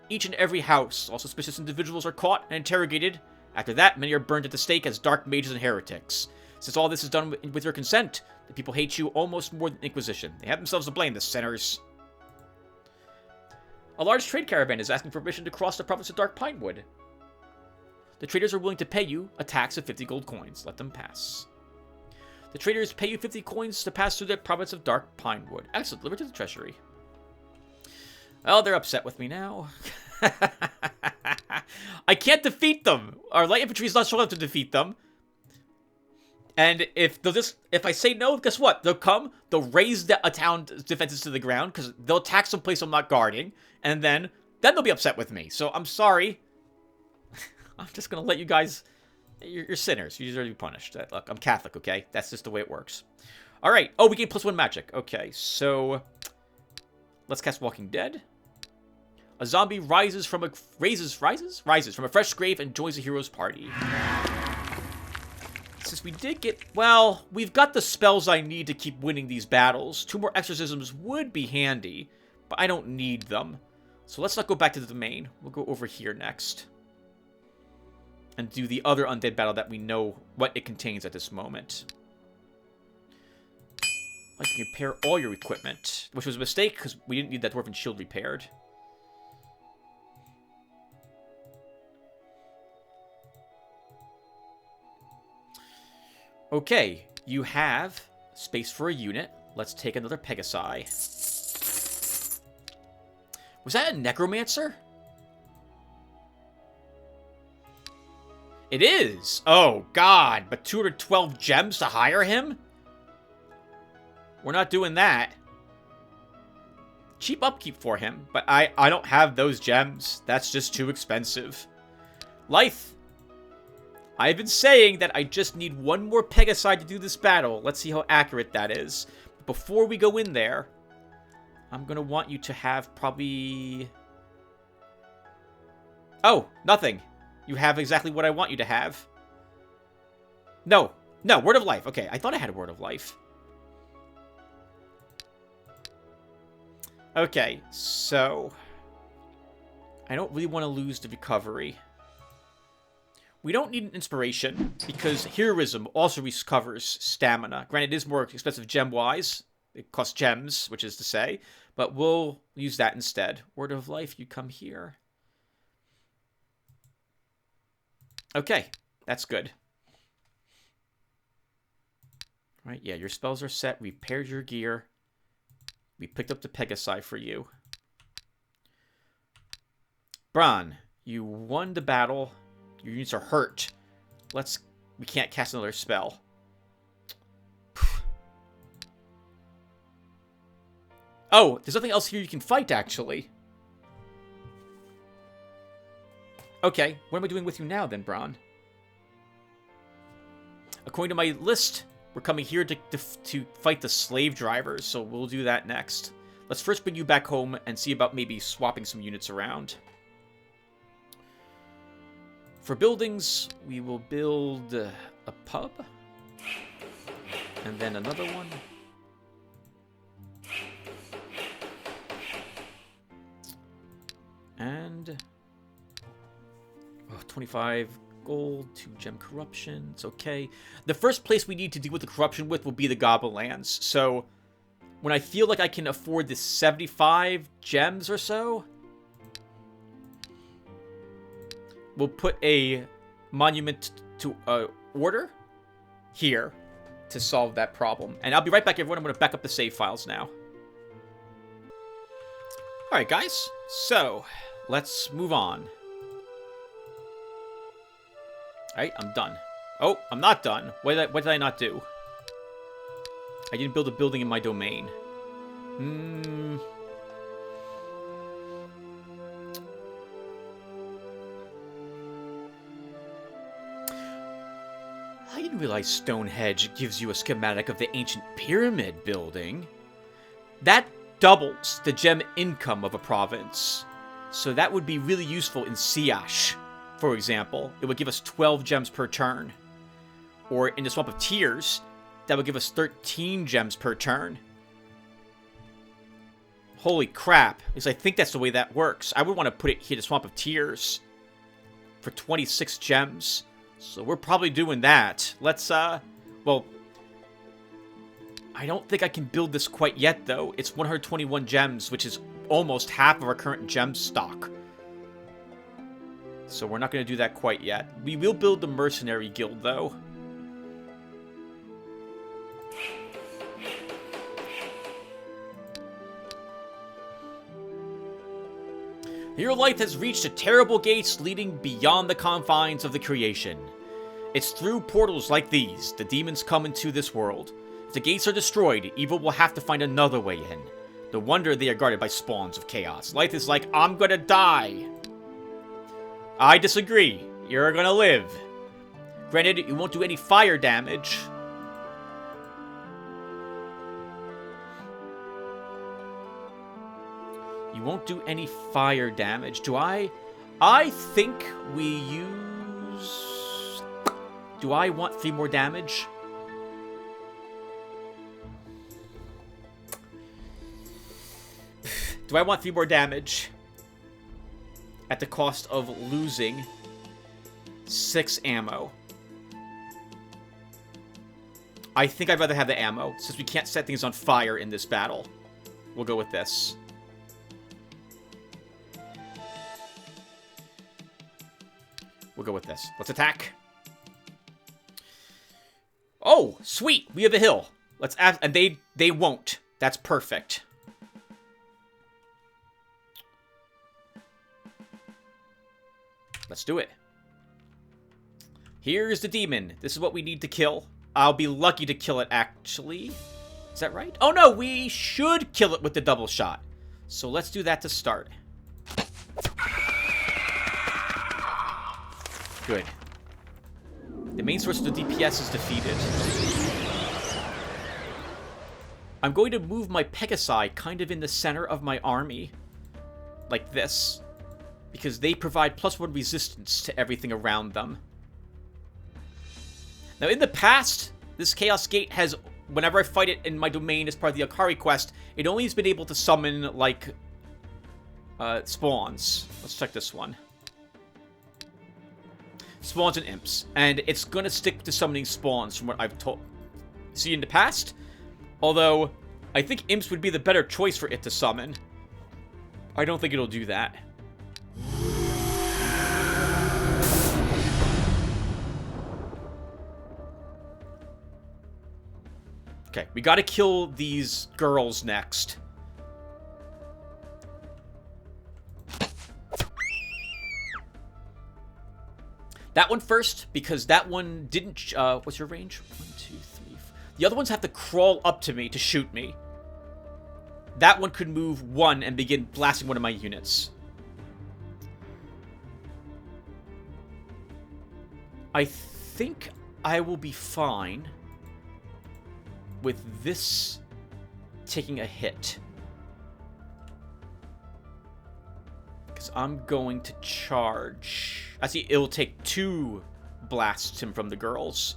[SPEAKER 1] each and every house. All suspicious individuals are caught and interrogated. After that, many are burned at the stake as dark mages and heretics. Since all this is done with your consent, the people hate you almost more than the Inquisition. They have themselves to blame, the sinners. A large trade caravan is asking for permission to cross the province of Dark Pinewood. The traders are willing to pay you a tax of 50 gold coins. Let them pass. The traders pay you 50 coins to pass through the province of Dark Pinewood. Excellent. Deliver to the treasury. Well, they're upset with me now. I can't defeat them. Our light infantry is not strong enough to defeat them. And if I say no, guess what? They'll come, they'll raise a town's defenses to the ground, because they'll attack some place I'm not guarding, and then they'll be upset with me. So I'm sorry. I'm just gonna let you guys, you're sinners. You deserve to be punished. Look, I'm Catholic, okay? That's just the way it works. Alright, oh, we gain +1 magic. Okay, so let's cast Walking Dead. A zombie rises from a fresh grave and joins the hero's party. Since we did get, well, we've got the spells I need to keep winning these battles. 2 more exorcisms would be handy, but I don't need them. So let's not go back to the domain. We'll go over here next. And do the other undead battle that we know what it contains at this moment. I can repair all your equipment, which was a mistake because we didn't need that dwarven shield repaired. Okay, you have space for a unit. Let's take another Pegasi. Was that a Necromancer? It is! Oh, God. But 212 gems to hire him? We're not doing that. Cheap upkeep for him, but I don't have those gems. That's just too expensive. Life. I've been saying that I just need one more Pegasi to do this battle. Let's see how accurate that is. Before we go in there, I'm going to want you to have probably... Oh, nothing. You have exactly what I want you to have. No. No, Word of Life. Okay, I thought I had a Word of Life. Okay, so... I don't really want to lose the recovery. We don't need an inspiration, because heroism also recovers stamina. Granted, it is more expensive gem-wise. It costs gems, which is to say. But we'll use that instead. Word of Life, you come here. Okay, that's good. Right, yeah, your spells are set. We paired your gear. We picked up the Pegasi for you. Bron, you won the battle. Your units are hurt. We can't cast another spell. Oh, there's nothing else here you can fight, actually. Okay, what am I doing with you now, then, Bron? According to my list, we're coming here to fight the slave drivers, so we'll do that next. Let's first bring you back home and see about maybe swapping some units around. For buildings, we will build a pub. And then another one. And 25 gold, 2 gem corruption. It's okay. The first place we need to deal with the corruption with will be the Goblin Lands. So when I feel like I can afford this 75 gems or so, we'll put a monument to order here to solve that problem. And I'll be right back, everyone. I'm going to back up the save files now. Alright, guys. So, let's move on. Alright, I'm done. Oh, I'm not done. What did I not do? I didn't build a building in my domain. I didn't realize Stonehenge gives you a schematic of the ancient pyramid building. That doubles the gem income of a province. So that would be really useful in Siash, for example. It would give us 12 gems per turn. Or in the Swamp of Tears, that would give us 13 gems per turn. Holy crap. Because I think that's the way that works. I would want to put it here, the Swamp of Tears, for 26 gems. So we're probably doing that. Let's, well, I don't think I can build this quite yet, though. It's 121 gems, which is almost half of our current gem stock. So we're not going to do that quite yet. We will build the Mercenary Guild, though. Your life has reached the terrible gates leading beyond the confines of the creation. It's through portals like these the demons come into this world. If the gates are destroyed, evil will have to find another way in. No wonder they are guarded by spawns of chaos. Life is like, I'm gonna die. I disagree. You're gonna live. Granted, you won't do any fire damage. You won't do any fire damage. I think we use... Do I want 3 more damage? Do I want 3 more damage? At the cost of losing 6 ammo. I think I'd rather have the ammo, since we can't set things on fire in this battle. We'll go with this. We'll go with this. Let's attack. Oh, sweet. We have a hill. Let's add, and they won't. That's perfect. Let's do it. Here's the demon. This is what we need to kill. I'll be lucky to kill it, actually. Is that right? Oh, no. We should kill it with the double shot. So let's do that to start. Good. The main source of the DPS is defeated. I'm going to move my Pegasi kind of in the center of my army. Like this. Because they provide +1 resistance to everything around them. Now, in the past, this Chaos Gate has... Whenever I fight it in my domain as part of the Akari quest, it only has been able to summon, like... spawns. Let's check this one. Spawns and imps. And it's gonna stick to summoning spawns from what I've seen in the past. Although, I think imps would be the better choice for it to summon. I don't think it'll do that. Okay, we gotta kill these girls next. That one first, because that one didn't... what's your range? 1, 2, 3, 4. The other ones have to crawl up to me to shoot me. That one could move 1 and begin blasting one of my units. I think I will be fine with this taking a hit. Because I'm going to charge. I see it'll take 2 blasts him from the girls.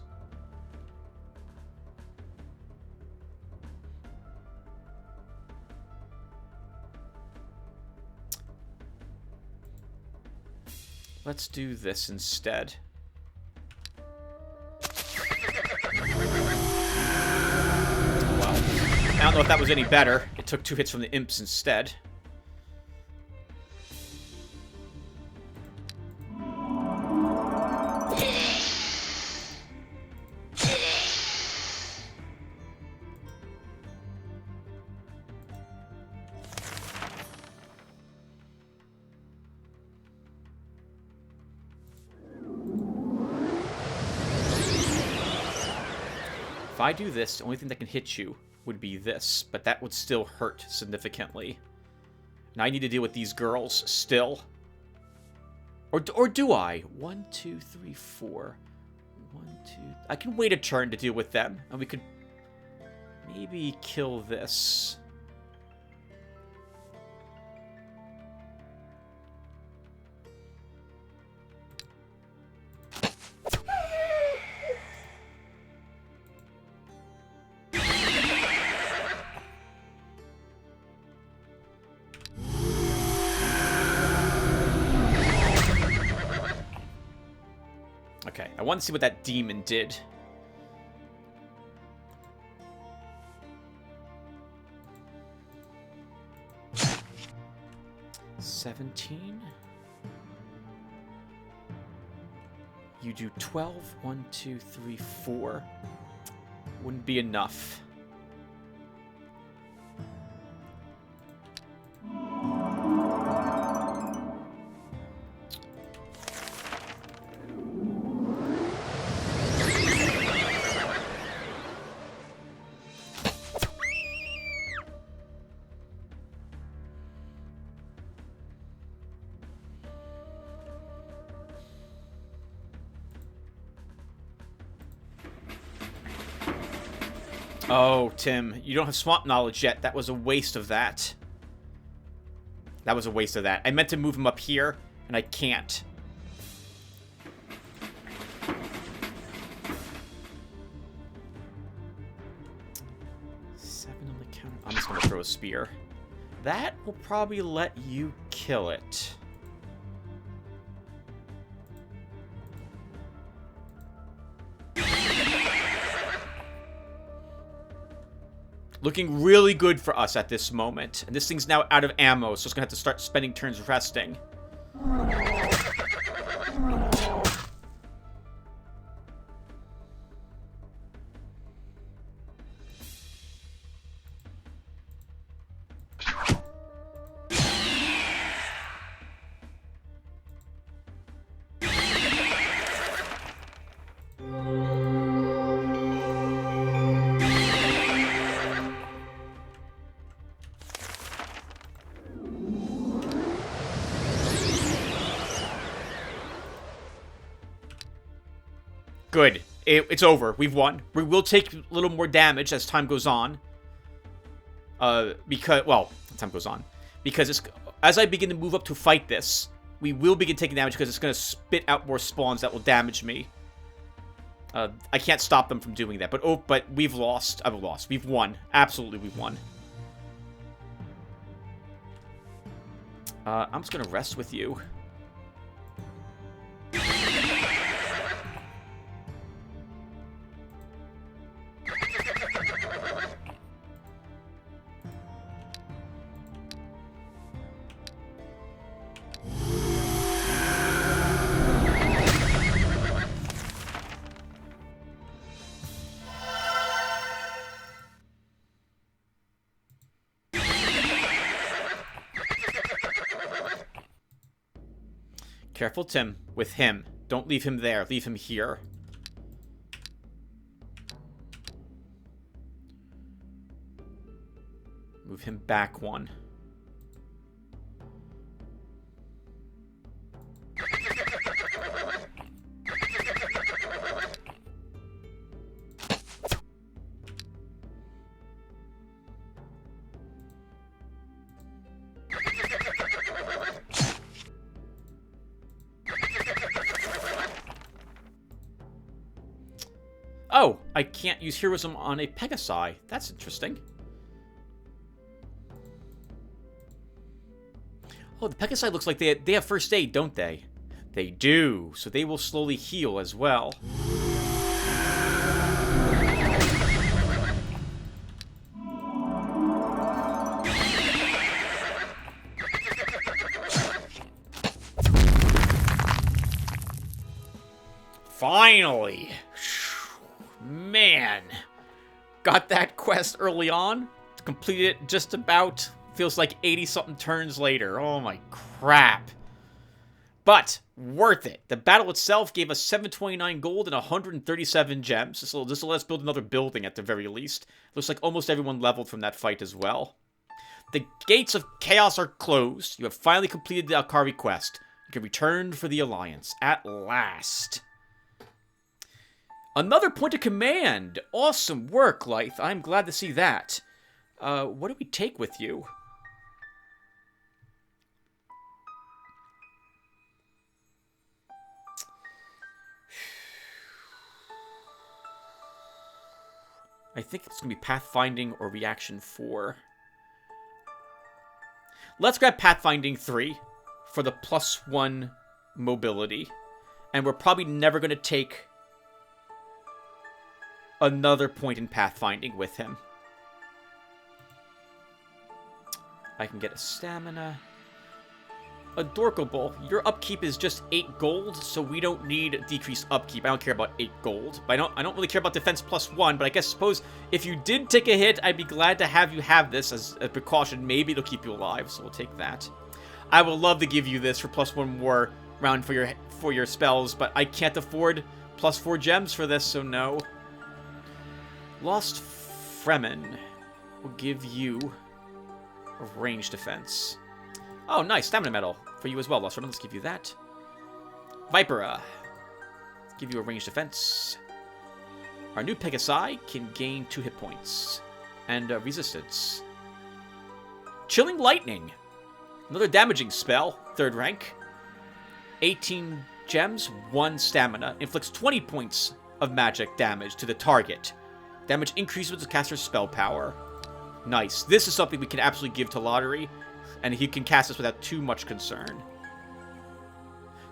[SPEAKER 1] Let's do this instead. Well, I don't know if that was any better. It took 2 hits from the imps instead. If I do this, the only thing that can hit you would be this, but that would still hurt significantly. Now I need to deal with these girls still. Or do I? 1, 2, 3, 4. 1, 2... I can wait a turn to deal with them, and we could maybe kill this. Okay, I want to see what that demon did. $17. You do 12. 1, 2, 3, 4. Wouldn't be enough. Oh, Tim, you don't have swamp knowledge yet. That was a waste of that. That was a waste of that. I meant to move him up here, and I can't. Seven on the counter. I'm just going to throw a spear. That will probably let you kill it. Looking really good for us at this moment. And this thing's now out of ammo, so it's gonna have to start spending turns resting. Good. It's over. We've won. We will take a little more damage as time goes on. Well, time goes on. Because as I begin to move up to fight this, we will begin taking damage because it's going to spit out more spawns that will damage me. I can't stop them from doing that. But we've lost. I've lost. We've won. Absolutely, we've won. I'm just going to rest with you. Careful, Tim. With him. Don't leave him there. Leave him here. Move him back one. Oh, I can't use heroism on a Pegasi. That's interesting. Oh, the Pegasi looks like they have first aid, don't they? They do, so they will slowly heal as well. Finally! Man! Got that quest early on. Completed it just about. Feels like 80-something turns later. Oh my crap. But, worth it. The battle itself gave us 729 gold and 137 gems. This will let us build another building at the very least. Looks like almost everyone leveled from that fight as well. The gates of chaos are closed. You have finally completed the Akari quest. You can return for the Alliance. At last. Another point of command. Awesome work, Lythe. I'm glad to see that. What do we take with you? I think it's going to be Pathfinding or Reaction 4. Let's grab Pathfinding 3 for the +1 mobility. And we're probably never going to take another point in Pathfinding with him. I can get a stamina. Adorkable. Your upkeep is just 8 gold, so we don't need decreased upkeep. I don't care about 8 gold. But I don't really care about defense +1, but I guess suppose if you did take a hit, I'd be glad to have you have this as a precaution. Maybe it'll keep you alive, so we'll take that. I would love to give you this for +1 more round for your spells, but I can't afford +4 gems for this, so no. Lost Fremen will give you a ranged defense. Oh, nice. Stamina medal for you as well, Lost Fremen. Let's give you that. Vipera. Give you a ranged defense. Our new Pegasi can gain 2 hit points. And resistance. Chilling Lightning. Another damaging spell. 3rd rank. 18 gems, 1 stamina. Inflicts 20 points of magic damage to the target. Damage increases with the caster's spell power. Nice. This is something we can absolutely give to Lotaeri, and he can cast this without too much concern.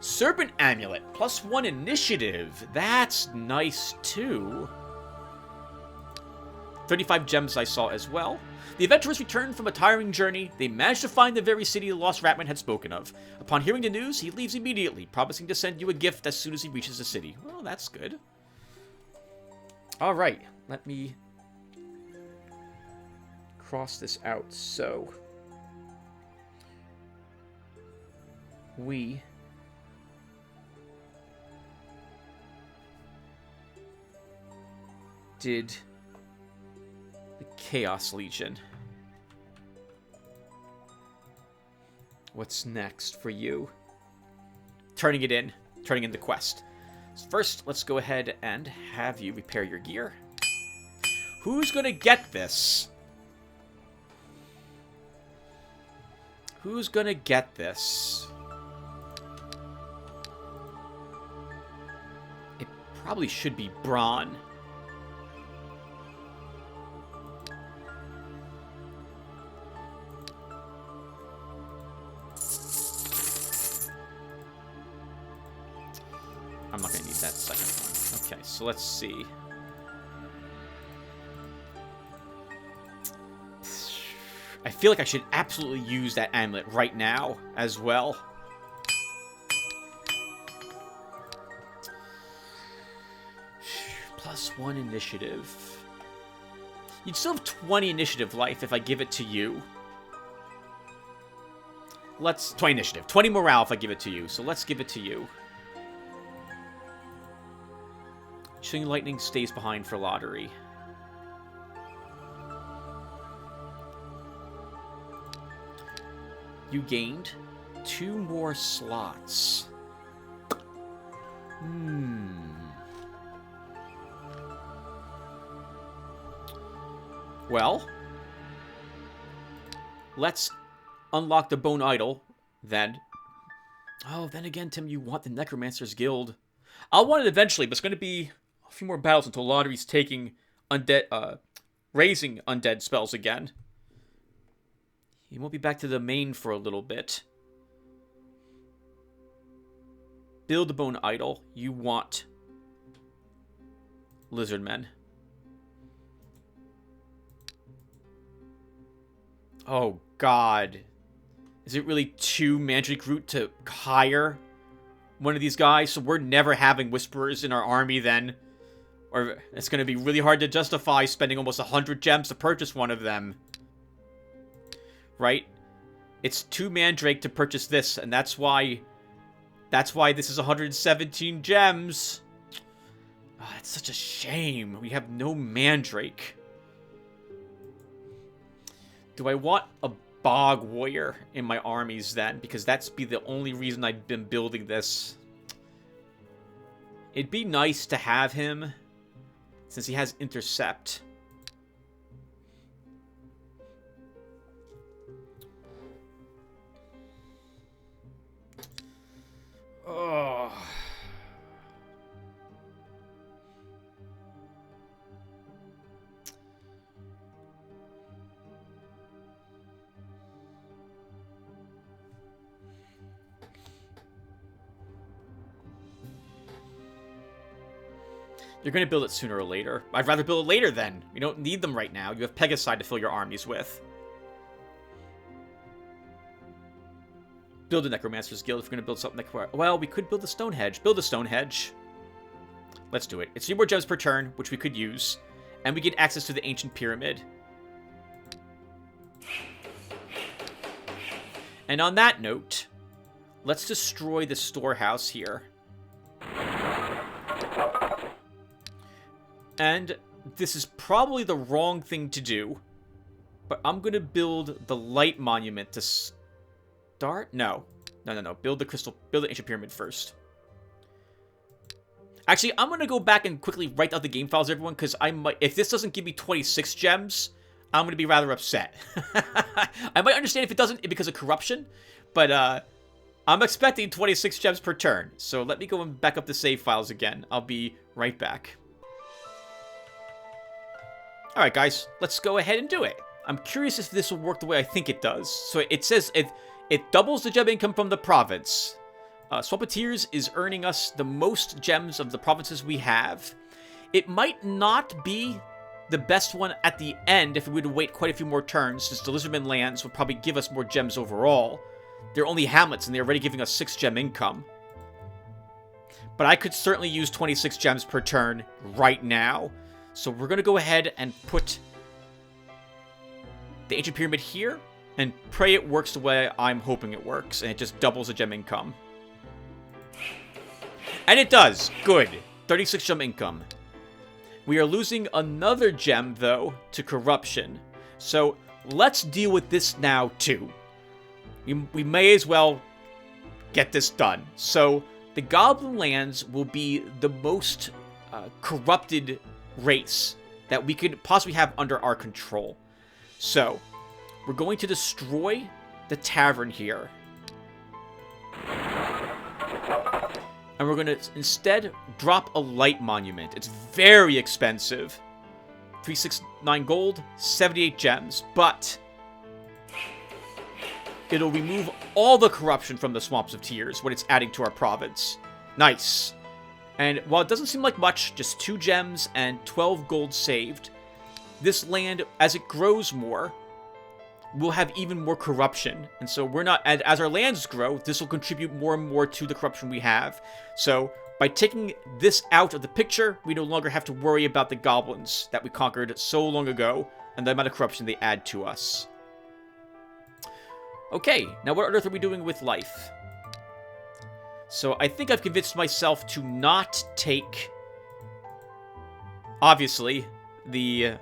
[SPEAKER 1] Serpent Amulet, +1 initiative. That's nice too. 35 gems I saw as well. The adventurers returned from a tiring journey. They managed to find the very city the lost Ratman had spoken of. Upon hearing the news, he leaves immediately, promising to send you a gift as soon as he reaches the city. Well, that's good. Alright, let me cross this out. So we did the Chaos Legion. What's next for you? Turning in the quest. So first, let's go ahead and have you repair your gear. Who's gonna get this? Who's gonna get this? It probably should be Braun. I'm not gonna need that second one. Okay, so let's see. I feel like I should absolutely use that amulet right now as well. +1 initiative. You'd still have 20 initiative life if I give it to you. Let's... 20 initiative. 20 morale if I give it to you. So let's give it to you. Chilling Lightning stays behind for Lotaeri. You gained 2 more slots. Well, let's unlock the Bone Idol, then. Oh, then again, Tim, you want the Necromancers Guild. I'll want it eventually, but it's going to be a few more battles until Lotaeri's taking undead, raising undead spells again. He won't be back to the main for a little bit. Build the Bone Idol. You want Lizardmen. Oh, God. Is it really too Mandrake Root to hire one of these guys? So we're never having Whisperers in our army then. Or it's going to be really hard to justify spending almost 100 gems to purchase one of them. Right? It's 2 Mandrake to purchase this, and that's why this is 117 gems. Oh, it's such a shame. We have no Mandrake. Do I want a Bog Warrior in my armies then? Because that's be the only reason I've been building this. It'd be nice to have him, since he has Intercept. Oh. You're going to build it sooner or later. I'd rather build it later then. You don't need them right now. You have Pegasi to fill your armies with. Build a Necromancer's Guild if we're going to build something like... Well, we could build a Stonehenge. Build a Stonehenge. Let's do it. It's 3 more gems per turn, which we could use. And we get access to the Ancient Pyramid. And on that note, let's destroy the storehouse here. And this is probably the wrong thing to do, but I'm going to build the Light Monument to start? No. Build the Ancient Pyramid first. Actually, I'm going to go back and quickly write out the game files, everyone, because if this doesn't give me 26 gems, I'm going to be rather upset. I might understand if it doesn't because of corruption, but I'm expecting 26 gems per turn. So let me go and back up the save files again. I'll be right back. Alright guys, let's go ahead and do it. I'm curious if this will work the way I think it does. So it says it doubles the gem income from the province. Swampeteers is earning us the most gems of the provinces we have. It might not be the best one at the end if we were to wait quite a few more turns, since the Lizardman lands would probably give us more gems overall. They're only hamlets and they're already giving us 6 gem income. But I could certainly use 26 gems per turn right now. So we're going to go ahead and put the Ancient Pyramid here and pray it works the way I'm hoping it works. And it just doubles the gem income. And it does. Good. 36 gem income. We are losing another gem, though, to corruption. So let's deal with this now, too. We may as well get this done. So the Goblin lands will be the most corrupted race that we could possibly have under our control. So, we're going to destroy the tavern here. And we're going to instead drop a light monument. It's very expensive. 369 gold, 78 gems, but it'll remove all the corruption from the Swamps of Tears when it's adding to our province. Nice. And while it doesn't seem like much, just 2 gems and 12 gold saved, this land, as it grows more, will have even more corruption. And so we're not, as our lands grow, this will contribute more and more to the corruption we have. So by taking this out of the picture, we no longer have to worry about the goblins that we conquered so long ago and the amount of corruption they add to us. Okay, now what on earth are we doing with life? So I think I've convinced myself to not take, obviously, the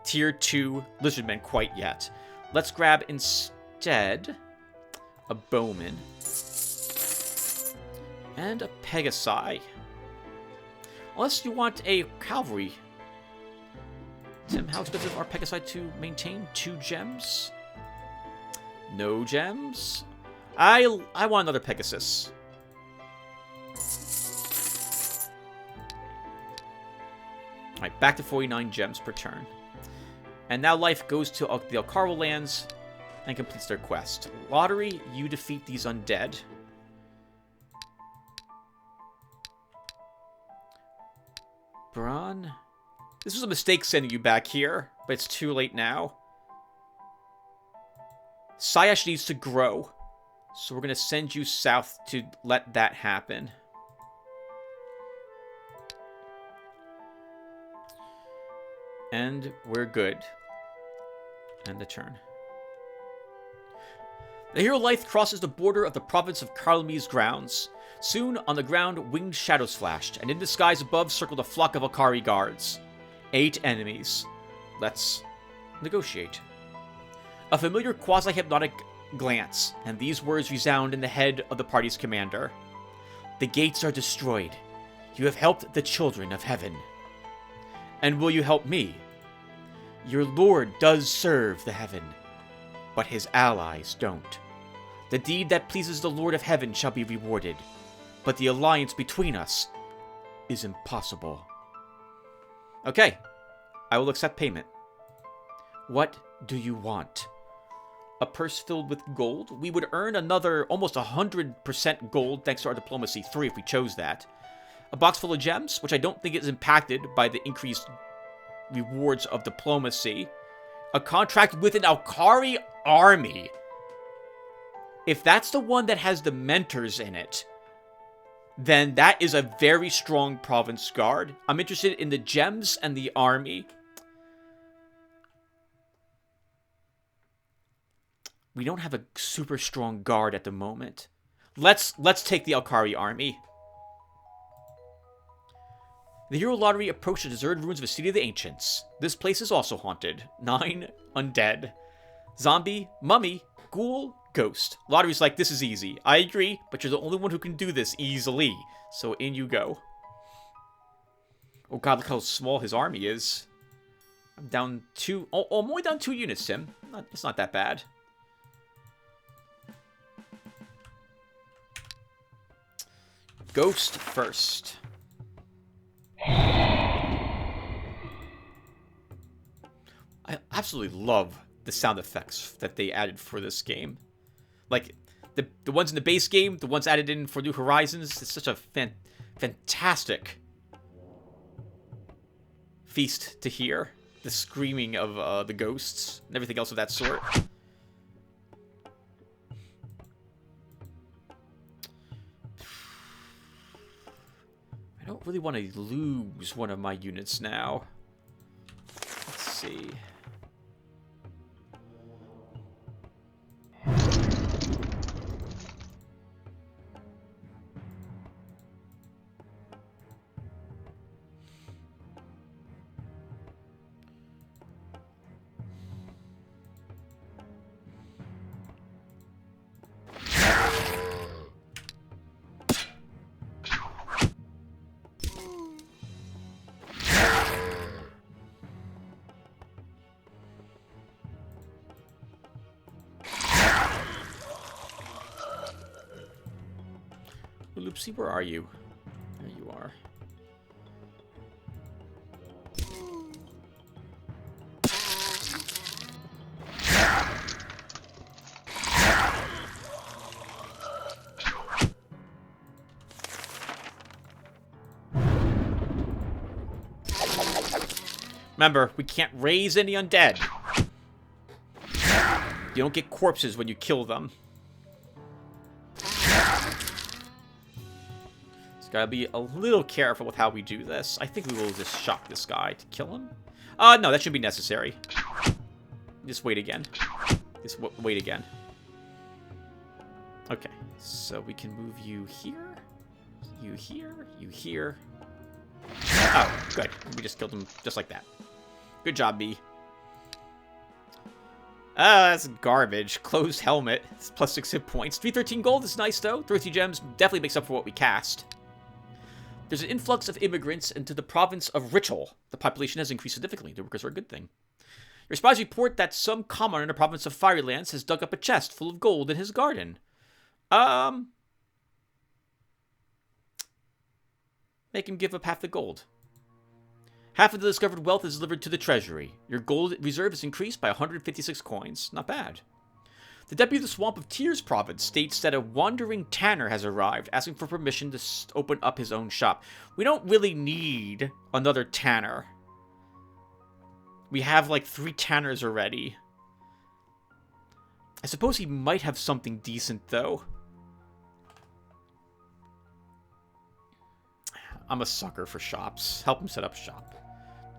[SPEAKER 1] Tier 2 Lizardmen quite yet. Let's grab instead a Bowman and a Pegasi. Unless you want a Cavalry. Tim, how expensive are Pegasi to maintain? 2 gems? No gems? I want another Pegasus. Alright, back to 49 gems per turn. And now life goes to the Alcarvo lands and completes their quest. Lotaeri, you defeat these undead. Bron, this was a mistake sending you back here, but it's too late now. Sayash needs to grow, so we're going to send you south to let that happen. And we're good. End the turn. The hero Lythe crosses the border of the province of Carlami's grounds. Soon, on the ground, winged shadows flashed, and in the skies above circled a flock of Alkari guards. 8 enemies. Let's negotiate. A familiar quasi-hypnotic glance, and these words resound in the head of the party's commander. The gates are destroyed. You have helped the children of heaven. And will you help me? Your lord does serve the heaven, but his allies don't. The deed that pleases the Lord of Heaven shall be rewarded, but the alliance between us is impossible. Okay, I will accept payment. What do you want? A purse filled with gold? We would earn another almost 100% gold thanks to our Diplomacy 3 if we chose that. A box full of gems, which I don't think is impacted by the increased rewards of Diplomacy. A contract with an Alkari army. If that's the one that has the mentors in it, then that is a very strong province guard. I'm interested in the gems and the army. We don't have a super strong guard at the moment. Let's take the Alkari army. The hero Lotaeri approached the deserted ruins of the City of the Ancients. This place is also haunted. 9 undead. Zombie, mummy, ghoul, ghost. Lotaeri's like, this is easy. I agree, but you're the only one who can do this easily. So in you go. Oh god, look how small his army is. I'm down 2... Oh, I'm only down 2 units, Tim. It's not that bad. Ghost first. I absolutely love the sound effects that they added for this game. Like, the ones in the base game, the ones added in for New Horizons. It's such a fantastic feast to hear. The screaming of the ghosts and everything else of that sort. I don't really want to lose one of my units now. Let's see. Loopsy, where are you? There you are. Remember, we can't raise any undead. You don't get corpses when you kill them. Gotta be a little careful with how we do this. I think we will just shock this guy to kill him. No, that shouldn't be necessary. Just wait again. Just wait again. Okay, so we can move you here, you here, you here. Oh, good. We just killed him just like that. Good job, B. That's garbage. Closed helmet. It's plus 6 hit points. 313 gold is nice, though. 30 gems definitely makes up for what we cast. There's an influx of immigrants into the province of Ritual. The population has increased significantly. The workers are a good thing. Your spies report that some commoner in the province of Firelands has dug up a chest full of gold in his garden. Make him give up half the gold. Half of the discovered wealth is delivered to the treasury. Your gold reserve is increased by 156 coins. Not bad. The deputy of the Swamp of Tears province states that a wandering tanner has arrived, asking for permission to open up his own shop. We don't really need another tanner. We have like 3 tanners already. I suppose he might have something decent, though. I'm a sucker for shops. Help him set up shop.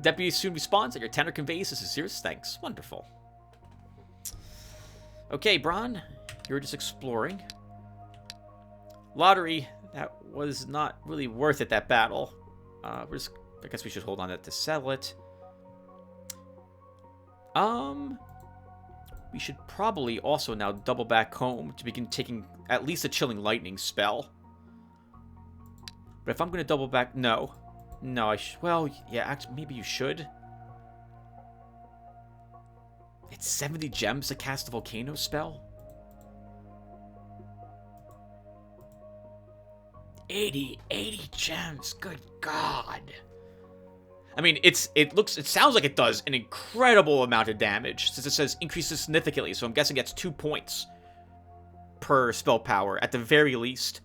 [SPEAKER 1] Deputy soon responds that your tanner conveys his sincerest thanks. Wonderful. Okay, Bron, you're just exploring. Lotaeri, that was not really worth it, that battle. I guess we should hold on to that to sell it. We should probably also now double back home to begin taking at least a Chilling Lightning spell. But if I'm going to double back... No. No, well, yeah, actually, maybe you should. It's 70 gems to cast a volcano spell? 80 gems. Good God. I mean, it sounds like it does an incredible amount of damage, since it says increases significantly, so I'm guessing that's 2 points per spell power, at the very least.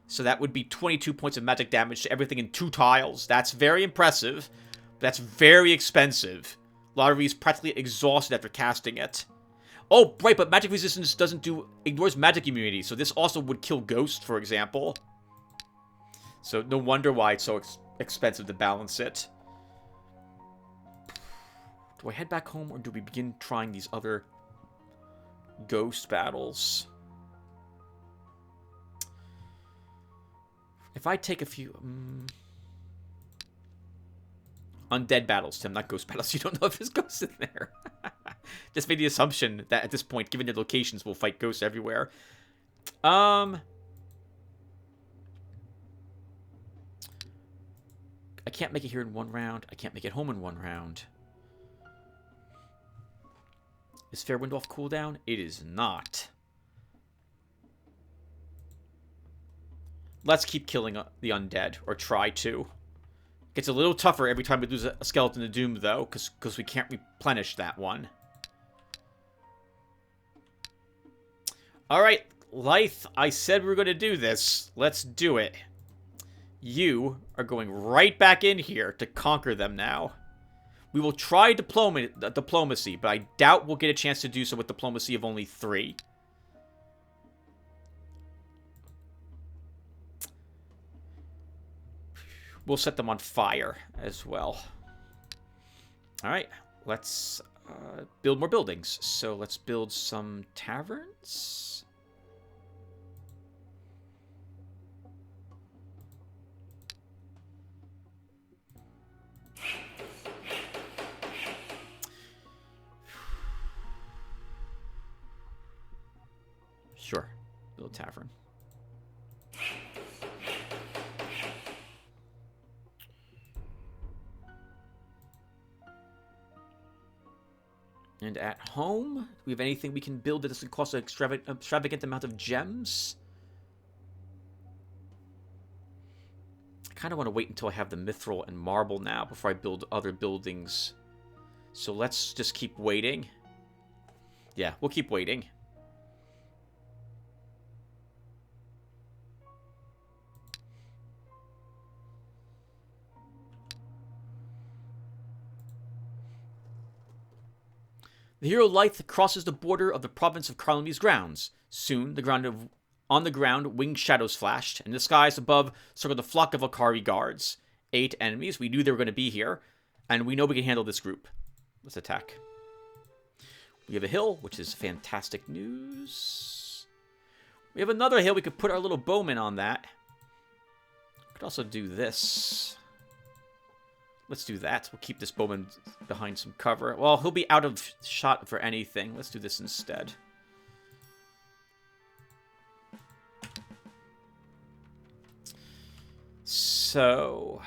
[SPEAKER 1] So that would be 22 points of magic damage to everything in 2 tiles. That's very impressive. But that's very expensive. Lotaeri is practically exhausted after casting it. Oh, right, but magic resistance ignores magic immunity, so this also would kill Ghost, for example. So no wonder why it's so expensive to balance it. Do I head back home, or do we begin trying these other Ghost battles? If I take a few... Undead battles, Tim, not ghost battles. You don't know if there's ghosts in there. Just made the assumption that at this point, given their locations, we'll fight ghosts everywhere. I can't make it here in 1 round. I can't make it home in 1 round. Is Fairwind off cooldown? It is not. Let's keep killing the undead, or try to. Gets a little tougher every time we lose a Skeleton of Doom, though, because we can't replenish that one. Alright, Lythe, I said we were going to do this. Let's do it. You are going right back in here to conquer them now. We will try diplomacy, but I doubt we'll get a chance to do so with diplomacy of only 3. We'll set them on fire as well. Alright, let's build more buildings. So let's build some taverns. Sure, build a tavern. And at home, do we have anything we can build that doesn't cost an extravagant amount of gems? I kind of want to wait until I have the mithril and marble now before I build other buildings. So let's just keep waiting. Yeah, we'll keep waiting. The hero Lythe crosses the border of the province of Carlami's grounds. Soon, on the ground, winged shadows flashed, and in the skies above circled a flock of Valkyrie guards. 8 enemies. We knew they were going to be here, and we know we can handle this group. Let's attack. We have a hill, which is fantastic news. We have another hill. We could put our little bowman on that. We could also do this. Let's do that. We'll keep this bowman behind some cover. Well, he'll be out of shot for anything. Let's do this instead. So,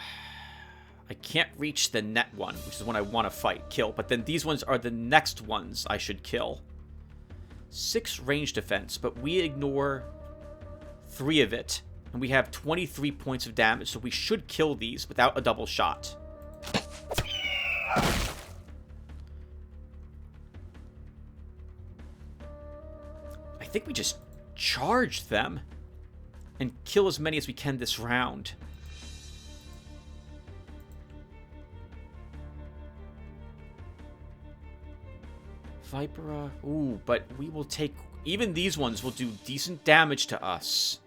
[SPEAKER 1] I can't reach the net one, which is one I want to kill. But then these ones are the next ones I should kill. 6 range defense, but we ignore 3 of it. And we have 23 points of damage, so we should kill these without a double shot. I think we just charge them and kill as many as we can this round. Vipera. Ooh, but we will take... Even these ones will do decent damage to us.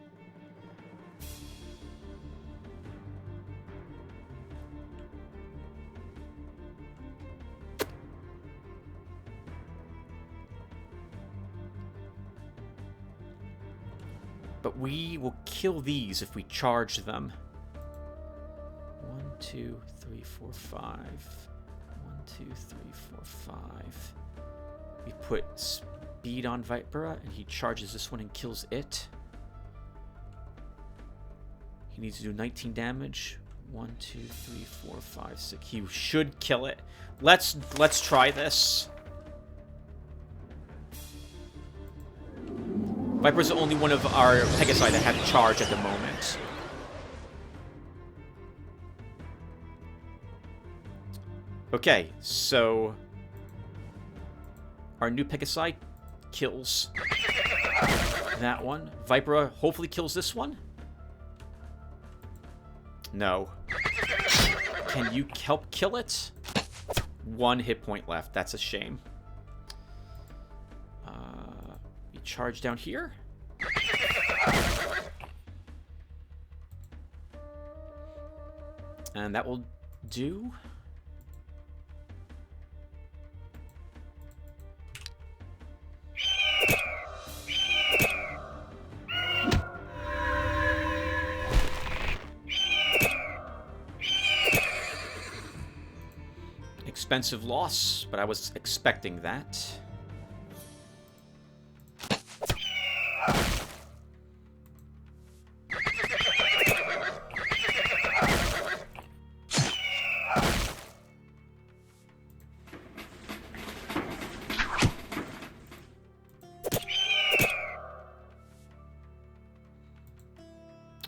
[SPEAKER 1] But we will kill these if we charge them. 1, 2, 3, 4, 5. 1, 2, 3, 4, 5. We put speed on Vipera, and he charges this one and kills it. He needs to do 19 damage. 1, 2, 3, 4, 5, 6. He should kill it. Let's try this. Viper's the only one of our Pegasi that have charge at the moment. Okay, so our new Pegasi kills that one. Vipera hopefully kills this one. No. Can you help kill it? 1 hit point left. That's a shame. We charge down here. And that will do. Expensive loss, but I was expecting that.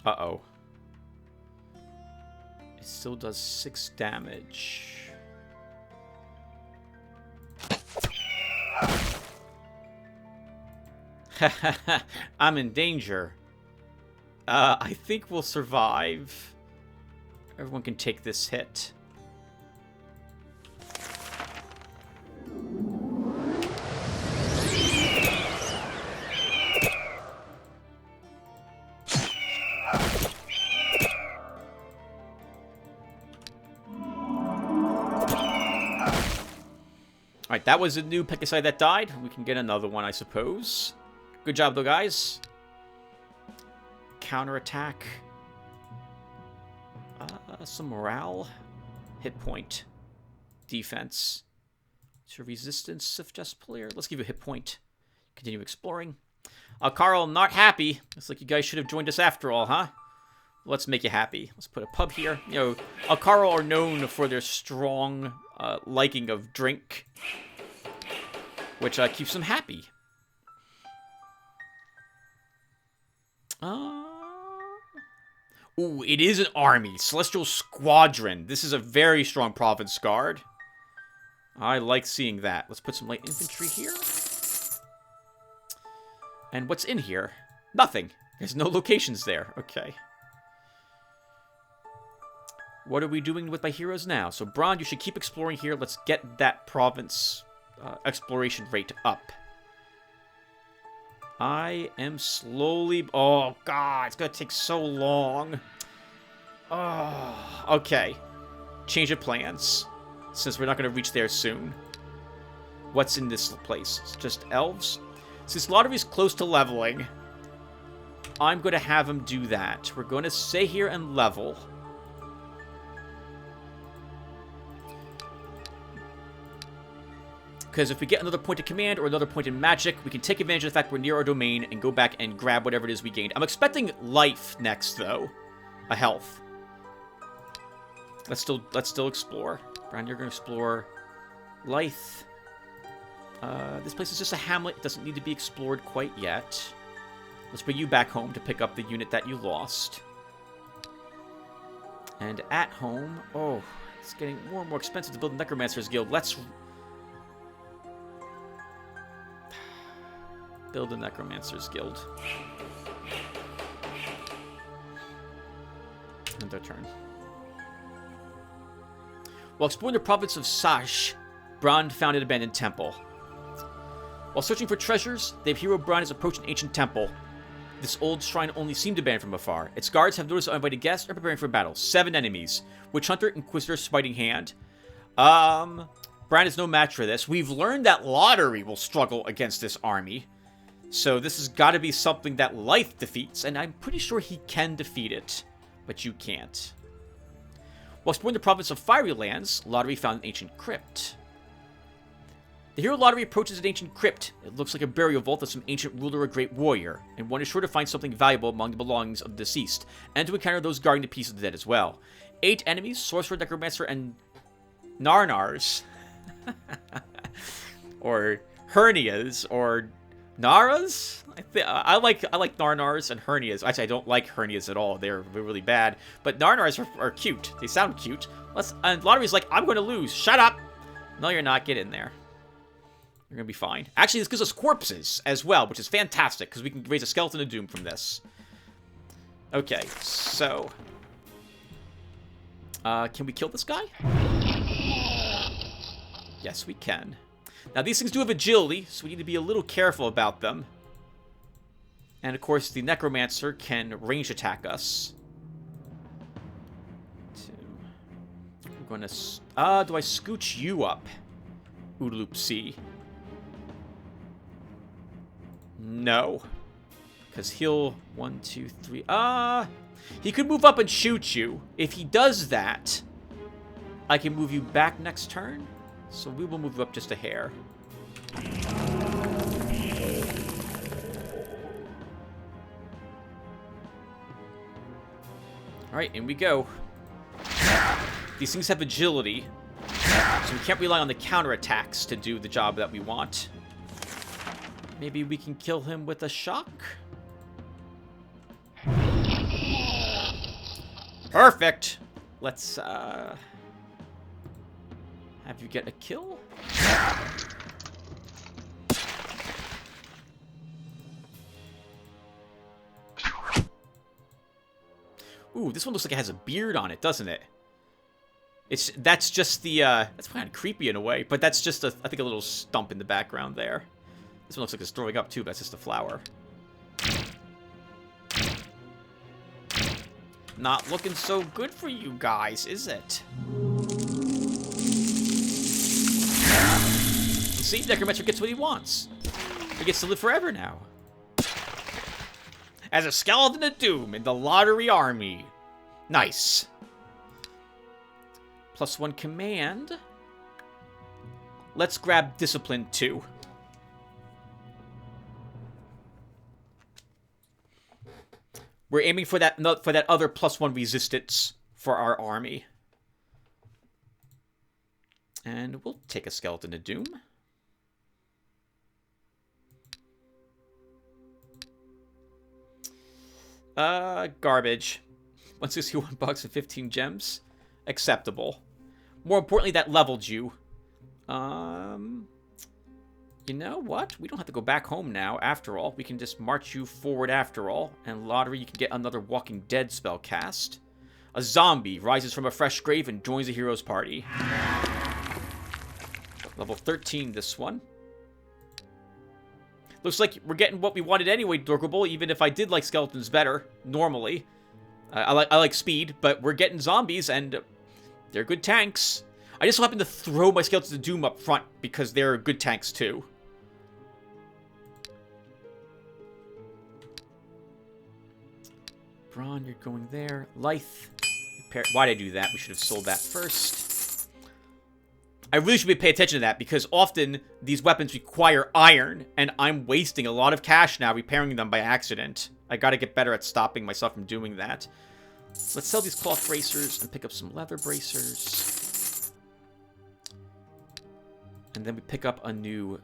[SPEAKER 1] Uh-oh. It still does 6 damage. I'm in danger. I think we'll survive. Everyone can take this hit. Alright, that was a new Pegasi that died. We can get another one, I suppose. Good job, though, guys. Counterattack. Some morale. Hit point. Defense. To resistance of just player. Let's give you a hit point. Continue exploring. Carl, not happy. Looks like you guys should have joined us after all, huh? Let's make you happy. Let's put a pub here. You know, Alcaro are known for their strong liking of drink, which keeps them happy. Ooh, it is an army. Celestial Squadron. This is a very strong province guard. I like seeing that. Let's put some light infantry here. And what's in here? Nothing. There's no locations there. Okay. What are we doing with my heroes now? So, Braun, you should keep exploring here. Let's get that province exploration rate up. I am slowly... Oh, God. It's going to take so long. Oh, okay. Change of plans. Since we're not going to reach there soon. What's in this place? It's just elves? Since Lotaeri's close to leveling, I'm going to have him do that. We're going to stay here and level. Because if we get another point of command or another point in magic, we can take advantage of the fact we're near our domain and go back and grab whatever it is we gained. I'm expecting life next, though. A health. Let's still explore. Brian, you're going to explore life. This place is just a hamlet. It doesn't need to be explored quite yet. Let's bring you back home to pick up the unit that you lost. And at home... Oh, it's getting more and more expensive to build a Necromancers Guild. Let's... build a Necromancers Guild. And their turn. While exploring the province of Sash, Brand found an abandoned temple. While searching for treasures, the hero Brand has approached an ancient temple. This old shrine only seemed abandoned from afar. Its guards have noticed uninvited guests are preparing for battle. 7 enemies. Witch Hunter, Inquisitor, Smiting Hand. Brand is no match for this. We've learned that Lotaeri will struggle against this army. So this has got to be something that Life defeats, and I'm pretty sure he can defeat it, but you can't. While exploring the province of Fiery Lands, Lotaeri found an ancient crypt. The hero Lotaeri approaches an ancient crypt. It looks like a burial vault of some ancient ruler or great warrior, and one is sure to find something valuable among the belongings of the deceased, and to encounter those guarding the peace of the dead as well. 8 enemies, Sorcerer, Necromancer, and Narnars. Or Hernias, or... Naras? I like Narnars and Hernias. Actually, I don't like Hernias at all. They're really bad. But Narnars are cute. They sound cute. And Lotaeri's like, I'm going to lose. Shut up. No, you're not. Get in there. You're going to be fine. Actually, this gives us corpses as well, which is fantastic, because we can raise a Skeleton of Doom from this. Okay, so... can we kill this guy? Yes, we can. Now, these things do have agility, so we need to be a little careful about them. And, of course, the Necromancer can range attack us. I'm going to... do I scooch you up? Oodloop-C. No. Because he'll... 1, 2, 3... he could move up and shoot you. If he does that, I can move you back next turn. So we will move up just a hair. Alright, in we go. These things have agility, so we can't rely on the counterattacks to do the job that we want. Maybe we can kill him with a shock? Perfect! Let's, have you get a kill? Ooh, this one looks like it has a beard on it, doesn't it? That's just the, that's kind of creepy in a way, but that's just, I think, a little stump in the background there. This one looks like it's throwing up, too, but that's just a flower. Not looking so good for you guys, is it? See, Necromancer gets what he wants. He gets to live forever now. As a Skeleton of Doom in the Lotaeri army. Nice. +1 command. Let's grab Discipline 2. We're aiming for that other +1 resistance for our army. And we'll take a Skeleton of Doom. Garbage. 161 bucks and 15 gems. Acceptable. More importantly, that leveled you. You know what? We don't have to go back home now, after all. We can just march you forward after all. And Lotaeri, you can get another Walking Dead spell cast. A zombie rises from a fresh grave and joins the hero's party. Level 13, this one. Looks like we're getting what we wanted anyway, Dorkable, even if I did like skeletons better, normally. I like speed, but we're getting zombies, and they're good tanks. I just so happen to throw my Skeletons of Doom up front, because they're good tanks, too. Braun, you're going there. Lithe. Why did I do that? We should have sold that first. I really should be paying attention to that, because often these weapons require iron, and I'm wasting a lot of cash now repairing them by accident. I gotta get better at stopping myself from doing that. Let's sell these cloth bracers and pick up some leather bracers. And then we pick up a new...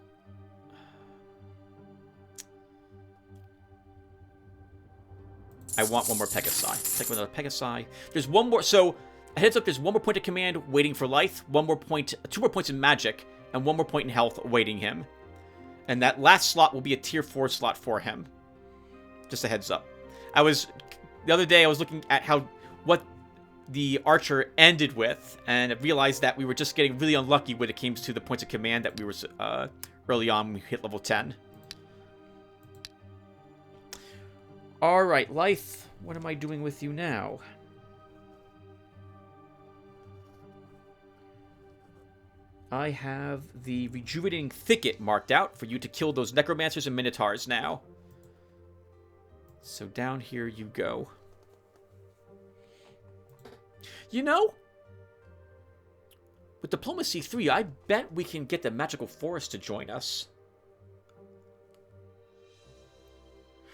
[SPEAKER 1] I want one more Pegasi. Take another Pegasi. There's one more... So, a heads up, there's one more point of command waiting for Lithe, one more point... 2 more points in magic, and 1 more point in health awaiting him. And that last slot will be a tier 4 slot for him. Just a heads up. The other day, I was looking at what the archer ended with, and I realized that we were just getting really unlucky when it came to the points of command that we were early on when we hit level 10. Alright, Lithe, what am I doing with you now? I have the Rejuvenating Thicket marked out for you to kill those Necromancers and Minotaurs now. So down here you go. You know, with Diplomacy 3, I bet we can get the Magical Forest to join us.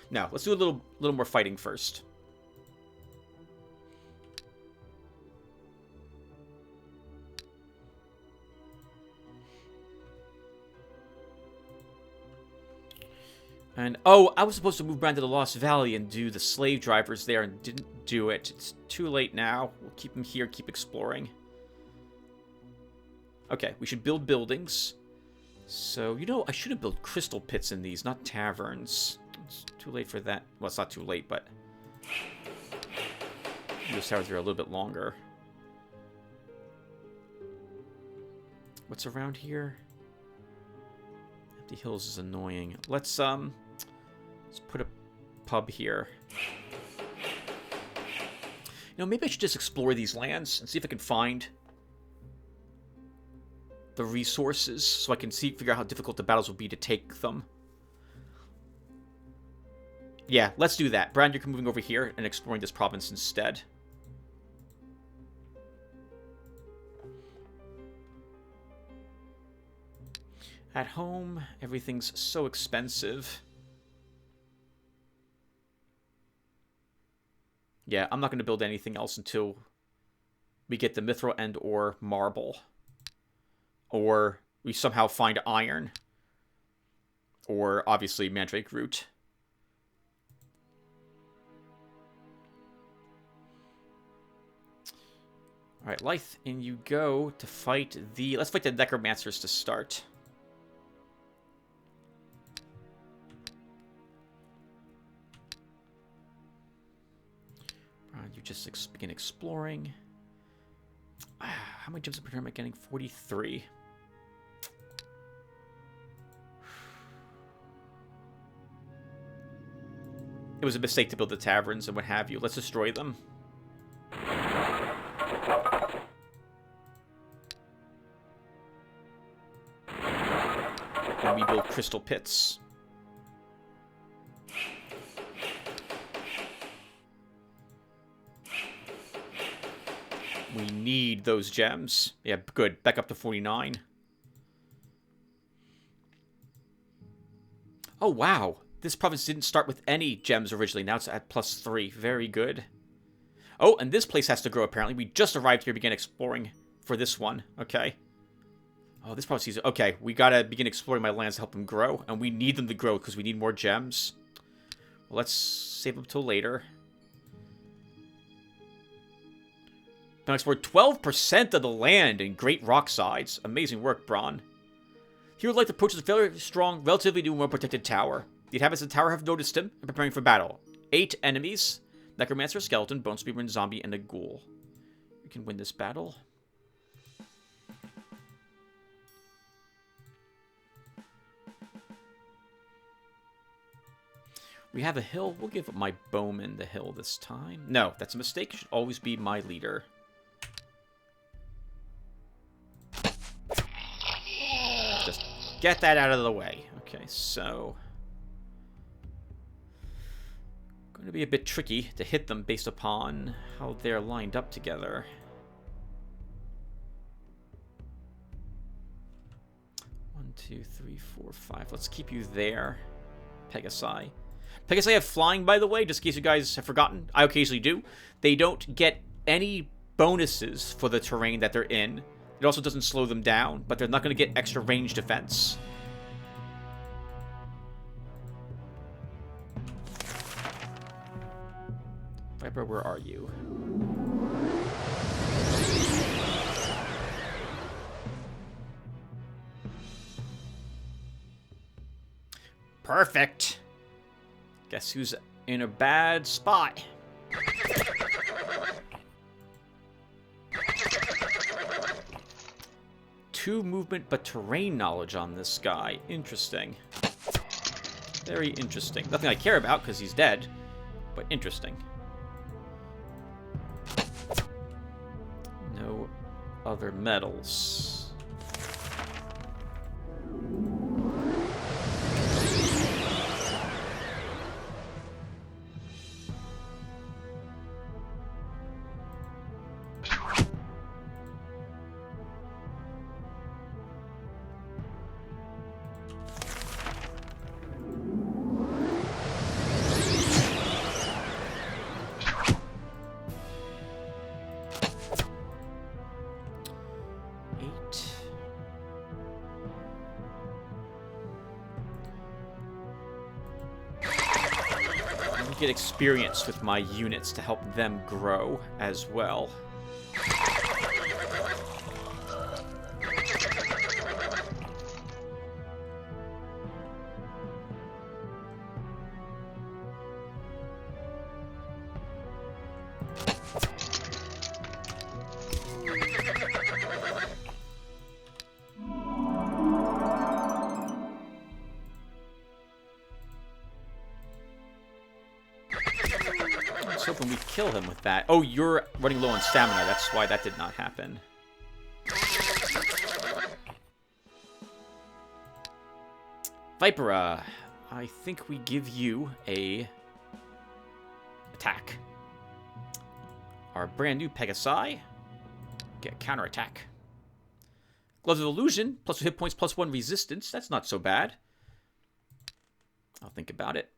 [SPEAKER 1] No, let's do a little more fighting first. And, oh, I was supposed to move Brand to the Lost Valley and do the slave drivers there and didn't do it. It's too late now. We'll keep them here, keep exploring. Okay, we should build buildings. So, you know, I should have built crystal pits in these, not taverns. It's too late for that. Well, it's not too late, but... those towers are a little bit longer. What's around here? Empty Hills is annoying. Let's put a pub here. You know, maybe I should just explore these lands and see if I can find the resources so I can figure out how difficult the battles will be to take them. Yeah, let's do that. Brand, you're moving over here and exploring this province instead. At home, everything's so expensive. Yeah, I'm not going to build anything else until we get the mithril and or marble. Or we somehow find iron. Or, obviously, mandrake root. Alright, Lithe, in you go to fight the... Let's fight the Necromancers to start. You just begin exploring. How many gems per turn am I getting? 43. It was a mistake to build the taverns and what have you. Let's destroy them. And we build crystal pits. We need those gems. Yeah, good. Back up to 49. Oh, wow. This province didn't start with any gems originally. Now it's at +3. Very good. Oh, and this place has to grow, apparently. We just arrived here, began exploring for this one. Okay. Oh, this province is... Okay, we gotta begin exploring my lands to help them grow. And we need them to grow because we need more gems. Well, let's save them till later. Now explore 12% of the land in Great Rock Sides. Amazing work, Braun. Here, Lithe approaches a fairly strong, relatively new and well-protected tower. The inhabitants of the tower have noticed him and preparing for battle. 8 enemies. Necromancer, Skeleton, Bone Spearman, Zombie, and a Ghoul. We can win this battle. We have a hill. We'll give my bowman the hill this time. No, that's a mistake. Should always be my leader. Just get that out of the way. Okay, so... going to be a bit tricky to hit them based upon how they're lined up together. 1, 2, 3, 4, 5. Let's keep you there, Pegasi. Pegasi have flying, by the way, just in case you guys have forgotten. I occasionally do. They don't get any bonuses for the terrain that they're in. It also doesn't slow them down, but they're not going to get extra range defense. Viper, where are you? Perfect. Guess who's in a bad spot? Two movement but terrain knowledge on this guy. Interesting. Very interesting. Nothing I care about because he's dead, but interesting. No other medals. Get experience with my units to help them grow as well. Hoping we kill him with that. Oh, you're running low on stamina. That's why that did not happen. Viper, I think we give you a attack. Our brand new Pegasi get counterattack. Gloves of Illusion, plus 2 hit points, plus 1 resistance. That's not so bad. I'll think about it.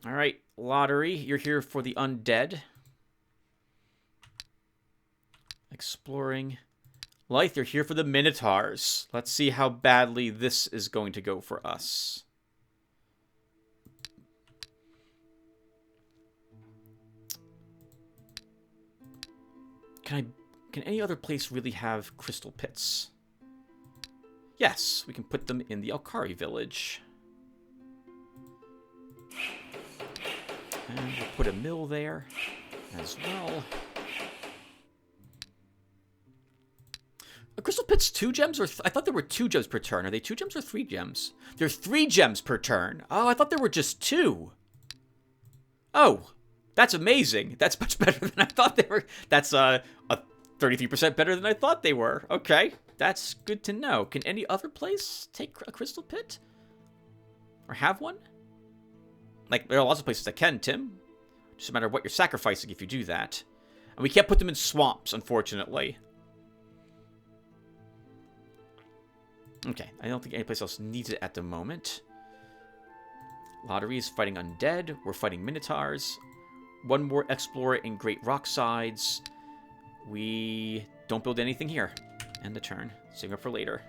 [SPEAKER 1] All right, Lotaeri, you're here for the Undead. Exploring. Lythe, you're here for the Minotaurs. Let's see how badly this is going to go for us. Can any other place really have crystal pits? Yes, we can put them in the Alkari village. And we'll put a mill there as well. Are crystal pits 2 gems? Or I thought there were 2 gems per turn. Are they 2 gems or 3 gems? They're 3 gems per turn. Oh, I thought there were just 2. Oh, that's amazing. That's much better than I thought they were. That's a 33% better than I thought they were. Okay, that's good to know. Can any other place take a crystal pit? Or have one? Like, there are lots of places that can, Tim. Just a matter of what you're sacrificing if you do that. And we can't put them in swamps, unfortunately. Okay, I don't think any place else needs it at the moment. Lotaeri is fighting Undead. We're fighting Minotaurs. One more Explorer in Great Rock Sides. We don't build anything here. End the turn. Save up for later.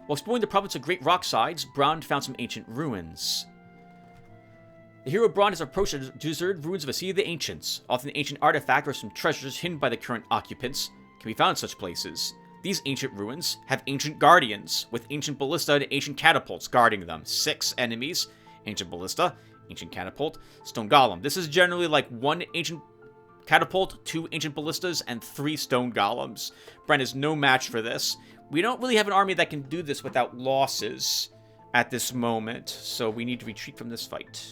[SPEAKER 1] While exploring the province of Great Rock Sides, Braun found some ancient ruins. The hero Braun has approached the deserted ruins of a City of the Ancients. Often an ancient artifact or some treasures hidden by the current occupants can be found in such places. These ancient ruins have ancient guardians, with ancient ballista and ancient catapults guarding them. 6 enemies, ancient ballista, ancient catapult, stone golem. This is generally like 1 ancient catapult, 2 ancient ballistas, and 3 stone golems. Brent is no match for this. We don't really have an army that can do this without losses at this moment, so we need to retreat from this fight.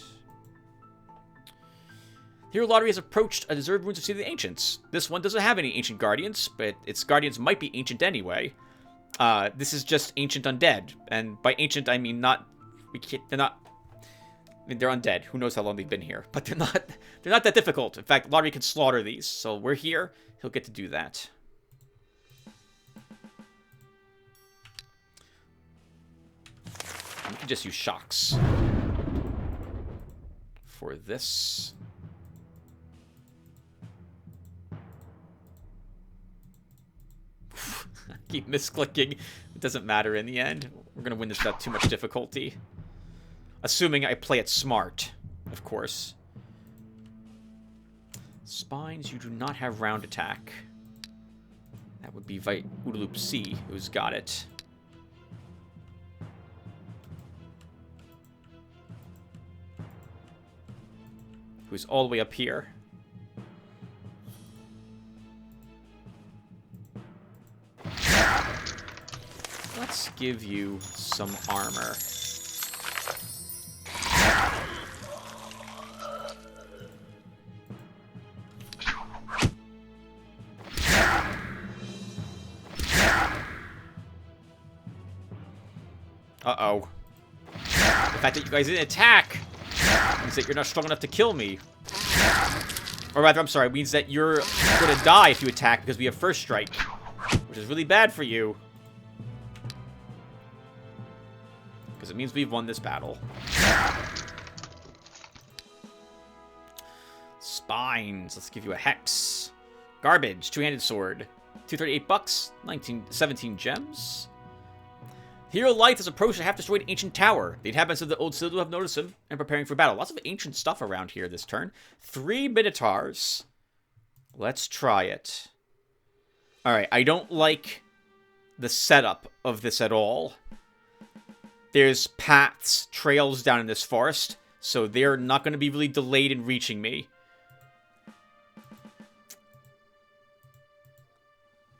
[SPEAKER 1] Here, Lotaeri has approached a deserted ruins of City of the Ancients. This one doesn't have any ancient guardians, but its guardians might be ancient anyway. This is just ancient undead, and by ancient I mean they're not I mean, they're undead. Who knows how long they've been here? But they're not that difficult. In fact, Lotaeri can slaughter these. So we're here. He'll get to do that. We can just use shocks for this. I keep misclicking. It doesn't matter in the end. We're going to win this without too much difficulty. Assuming I play it smart, of course. Spines, you do not have round attack. That would be Udaloop C, who's got it. Who's all the way up here. Let's give you some armor. Uh-oh. The fact that you guys didn't attack means that you're not strong enough to kill me. Or rather, I'm sorry, it means that you're going to die if you attack because we have first strike. Which is really bad for you. Because it means we've won this battle. Spines. Let's give you a hex. Garbage. Two-handed sword. 238 bucks. 17 gems. Hero Light has approached a half-destroyed ancient tower. The inhabitants of the old citadel have noticed him and preparing for battle. Lots of ancient stuff around here this turn. 3 Minotaurs. Let's try it. Alright, I don't like the setup of this at all. There's paths, trails down in this forest, so they're not going to be really delayed in reaching me.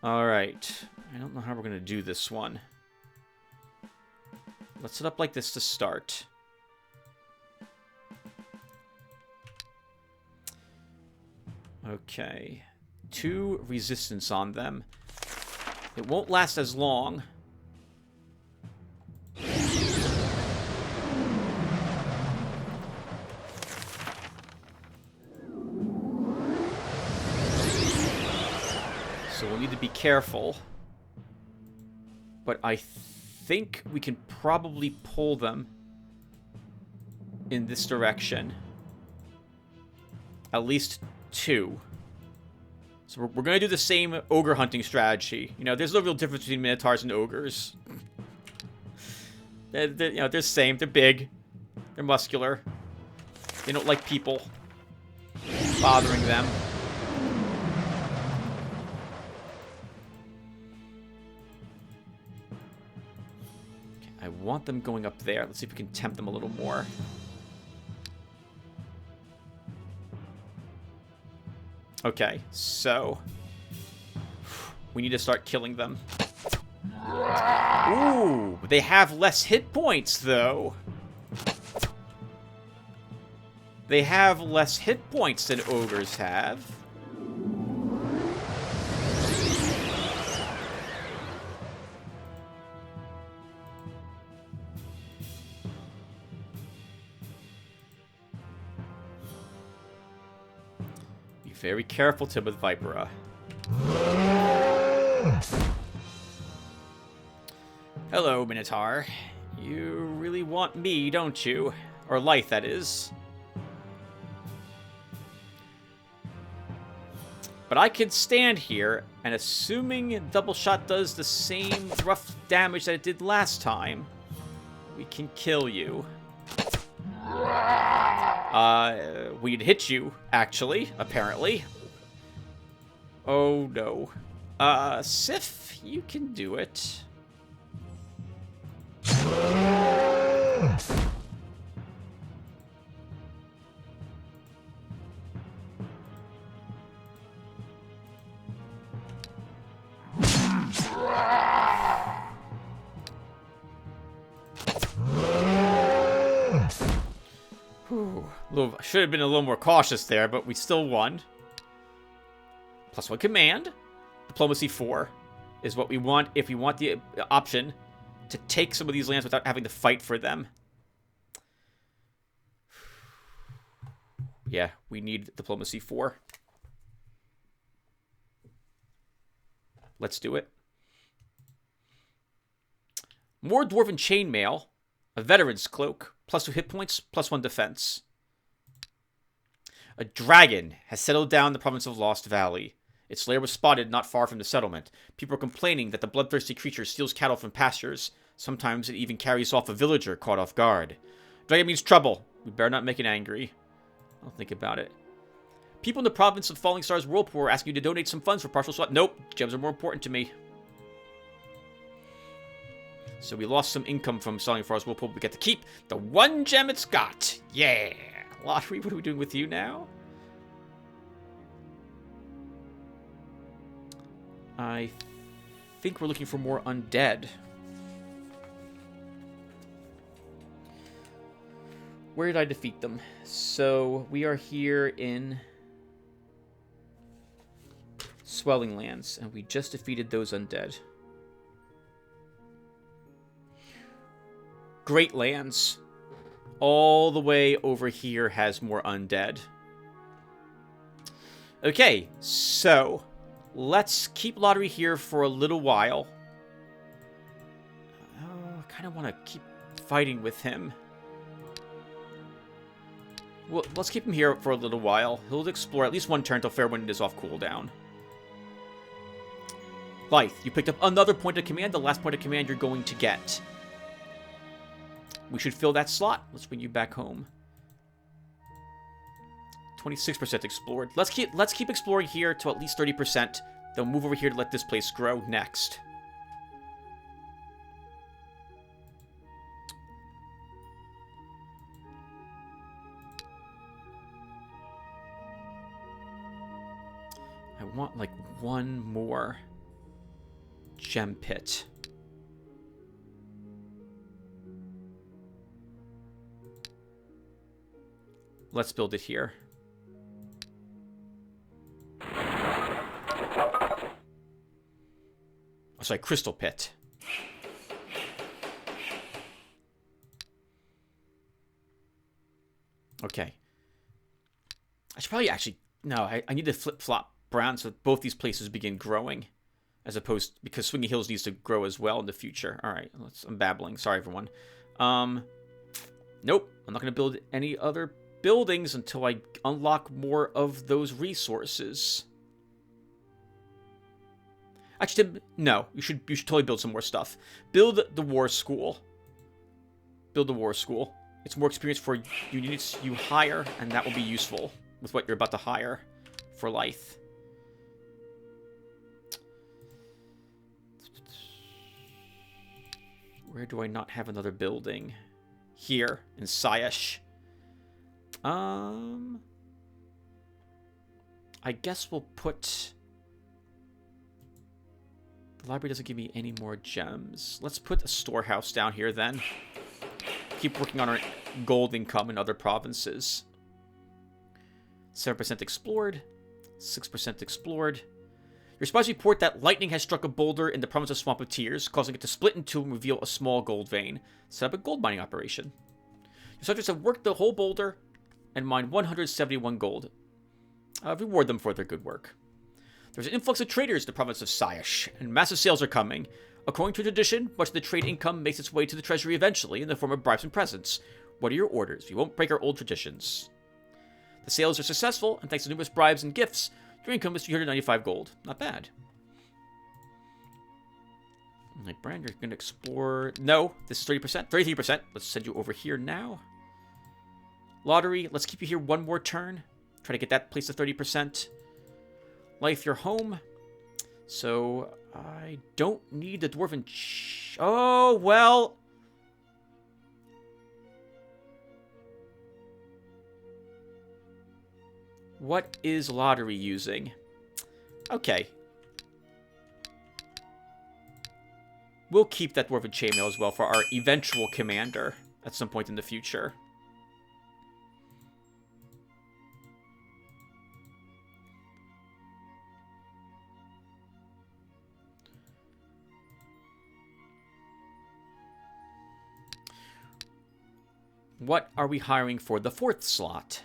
[SPEAKER 1] Alright, I don't know how we're going to do this one. Let's set up like this to start. Okay. 2 resistance on them. It won't last as long. So we'll need to be careful. But I think we can probably pull them in this direction. At least 2. So we're going to do the same ogre hunting strategy. You know, there's no real difference between minotaurs and ogres. They're the same. They're big. They're muscular. They don't like people bothering them. Okay, I want them going up there. Let's see if we can tempt them a little more. Okay, so we need to start killing them. Ooh, they have less hit points, though. They have less hit points than ogres have. Very careful, Timid Vipera. Hello, Minotaur. You really want me, don't you? Or life, that is. But I can stand here, and assuming Double Shot does the same rough damage that it did last time, we can kill you. We'd hit you, actually, apparently. Oh, no. Sif, you can do it. Should have been a little more cautious there, but we still won. +1 command. Diplomacy 4 is what we want if we want the option to take some of these lands without having to fight for them. Yeah, we need Diplomacy 4. Let's do it. More Dwarven Chainmail. A Veteran's Cloak. +2 hit points, +1 defense. A dragon has settled down in the province of Lost Valley. Its lair was spotted not far from the settlement. People are complaining that the bloodthirsty creature steals cattle from pastures. Sometimes it even carries off a villager caught off guard. Dragon means trouble. We better not make it angry. I'll think about it. People in the province of Falling Stars Whirlpool are asking you to donate some funds for partial swap. Nope, gems are more important to me. So we lost some income from selling Stars Whirlpool. We get to keep the 1 gem it's got. Yeah. Lottery, what are we doing with you now? I think we're looking for more undead. Where did I defeat them? So we are here in Swelling Lands, and we just defeated those undead. Great Lands. All the way over here has more undead. Okay, so let's keep Lottery here for a little while. I kind of want to keep fighting with him. Well, let's keep him here for a little while. He'll explore at least 1 turn until Fairwind is off cooldown. Lythe, you picked up another point of command, the last point of command you're going to get. We should fill that slot. Let's bring you back home. 26% explored. Let's keep exploring here to at least 30%. Then move over here to let this place grow next. I want like 1 more gem pit. Let's build it here. Oh, sorry, crystal pit. Okay. I should probably actually... No, I need to flip-flop brown so that both these places begin growing. As opposed... Because Swinging Hills needs to grow as well in the future. Alright, I'm babbling. Sorry, everyone. Nope. I'm not going to build any other buildings until I unlock more of those resources. Actually, Tim, no. You should totally build some more stuff. Build the War School. Build the War School. It's more experience for units you hire, and that will be useful with what you're about to hire for Lythe. Where do I not have another building? Here, in Sayash. I guess we'll put... The library doesn't give me any more gems. Let's put a storehouse down here then. Keep working on our gold income in other provinces. 7% explored. 6% explored. Your spies report that lightning has struck a boulder in the province of Swamp of Tears, causing it to split in two and reveal a small gold vein. Set up a gold mining operation. Your subjects have worked the whole boulder and mined 171 gold. Reward them for their good work. There's an influx of traders in the province of Sayash, and massive sales are coming. According to tradition, much of the trade income makes its way to the treasury eventually in the form of bribes and presents. What are your orders? We won't break our old traditions. The sales are successful, and thanks to numerous bribes and gifts, your income is 395 gold. Not bad. Alright, Brian, you're going to explore... No, this is 30%. 33%. Let's send you over here now. Lottery, let's keep you here one more turn. Try to get that place to 30%. Life, you're home. So, I don't need the Dwarven... Oh, well... What is Lottery using? Okay. We'll keep that Dwarven Chainmail as well for our eventual commander at some point in the future. What are we hiring for the fourth slot?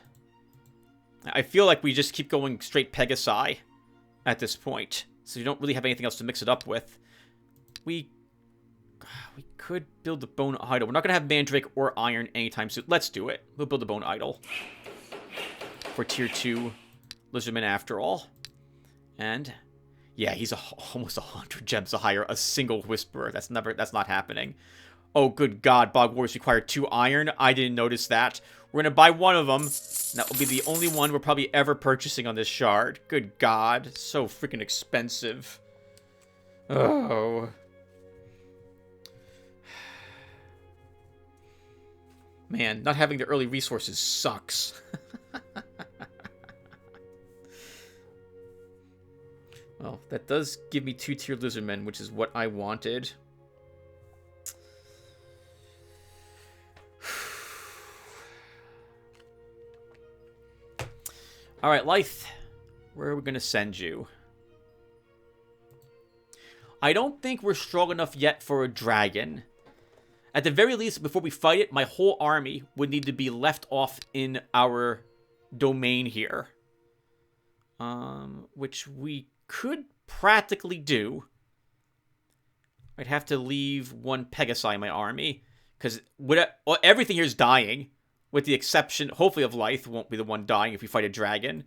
[SPEAKER 1] I feel like we just keep going straight Pegasi at this point. So you don't really have anything else to mix it up with. We could build the Bone Idol. We're not going to have Mandrake or Iron anytime soon. Let's do it. We'll build the Bone Idol. For tier 2 Lizardman after all. And yeah, he's almost 100 gems to hire a single Whisperer. That's not happening. Oh, good God. Bog Warriors require 2 iron. I didn't notice that. We're going to buy one of them. That will be the only one we're probably ever purchasing on this shard. Good God. So freaking expensive. Oh. Man, not having the early resources sucks. Well, that does give me 2-tier Lizardmen, which is what I wanted. Alright, Lyth. Where are we going to send you? I don't think we're strong enough yet for a dragon. At the very least, before we fight it, my whole army would need to be left off in our domain here. Which we could practically do. I'd have to leave 1 Pegasi in my army. Because everything here is dying. With the exception, hopefully, of Lyth won't be the one dying if we fight a dragon.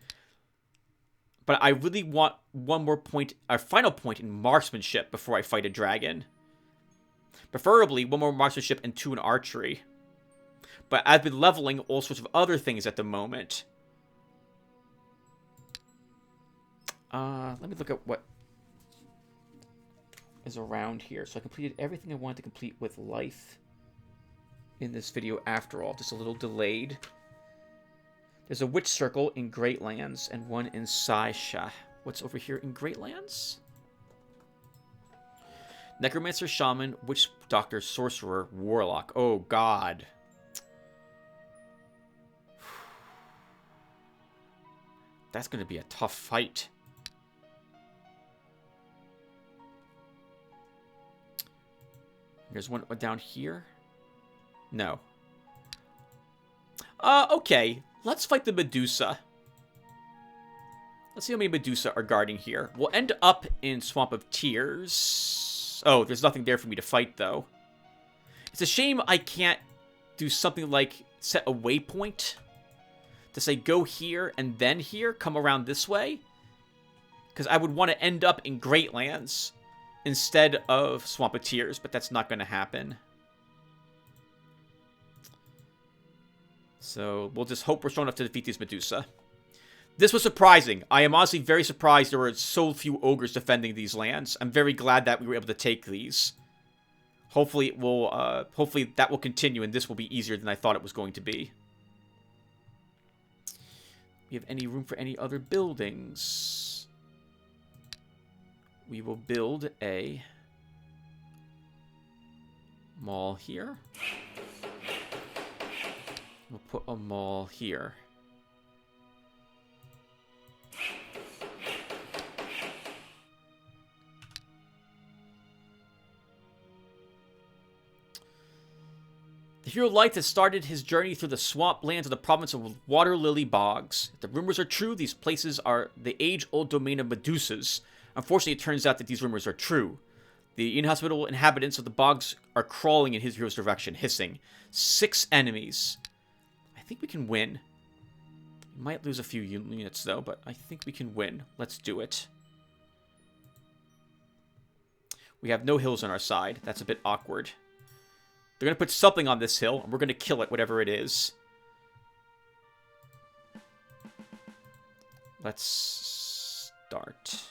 [SPEAKER 1] But I really want one more point, our final point in marksmanship before I fight a dragon. Preferably 1 more marksmanship and 2 in archery. But I've been leveling all sorts of other things at the moment. Let me look at what is around here. So I completed everything I wanted to complete with Lyth in this video after all. Just a little delayed. There's a witch circle in Greatlands and 1 in Saisha. What's over here in Greatlands? Necromancer, Shaman, Witch Doctor, Sorcerer, Warlock. Oh, God. That's going to be a tough fight. There's one down here. No. Okay. Let's fight the Medusa. Let's see how many Medusa are guarding here. We'll end up in Swamp of Tears. Oh, there's nothing there for me to fight, though. It's a shame I can't do something like set a waypoint to say go here and then here, come around this way. Because I would want to end up in Greatlands instead of Swamp of Tears, but that's not going to happen. So we'll just hope we're strong enough to defeat these Medusa. This was surprising. I am honestly very surprised there were so few ogres defending these lands. I'm very glad that we were able to take these. Hopefully it will. Hopefully that will continue, and this will be easier than I thought it was going to be. We have any room for any other buildings? We will build a mall here. We'll put a mall here. The hero Lyth has started his journey through the swamp lands of the province of Water Lily Bogs. If the rumors are true, these places are the age-old domain of Medusas. Unfortunately, it turns out that these rumors are true. The inhospitable inhabitants of the bogs are crawling in his hero's direction, hissing. 6 enemies. I think we can win. We might lose a few units, though, but I think we can win. Let's do it. We have no hills on our side. That's a bit awkward. They're going to put something on this hill, and we're going to kill it, whatever it is. Let's start.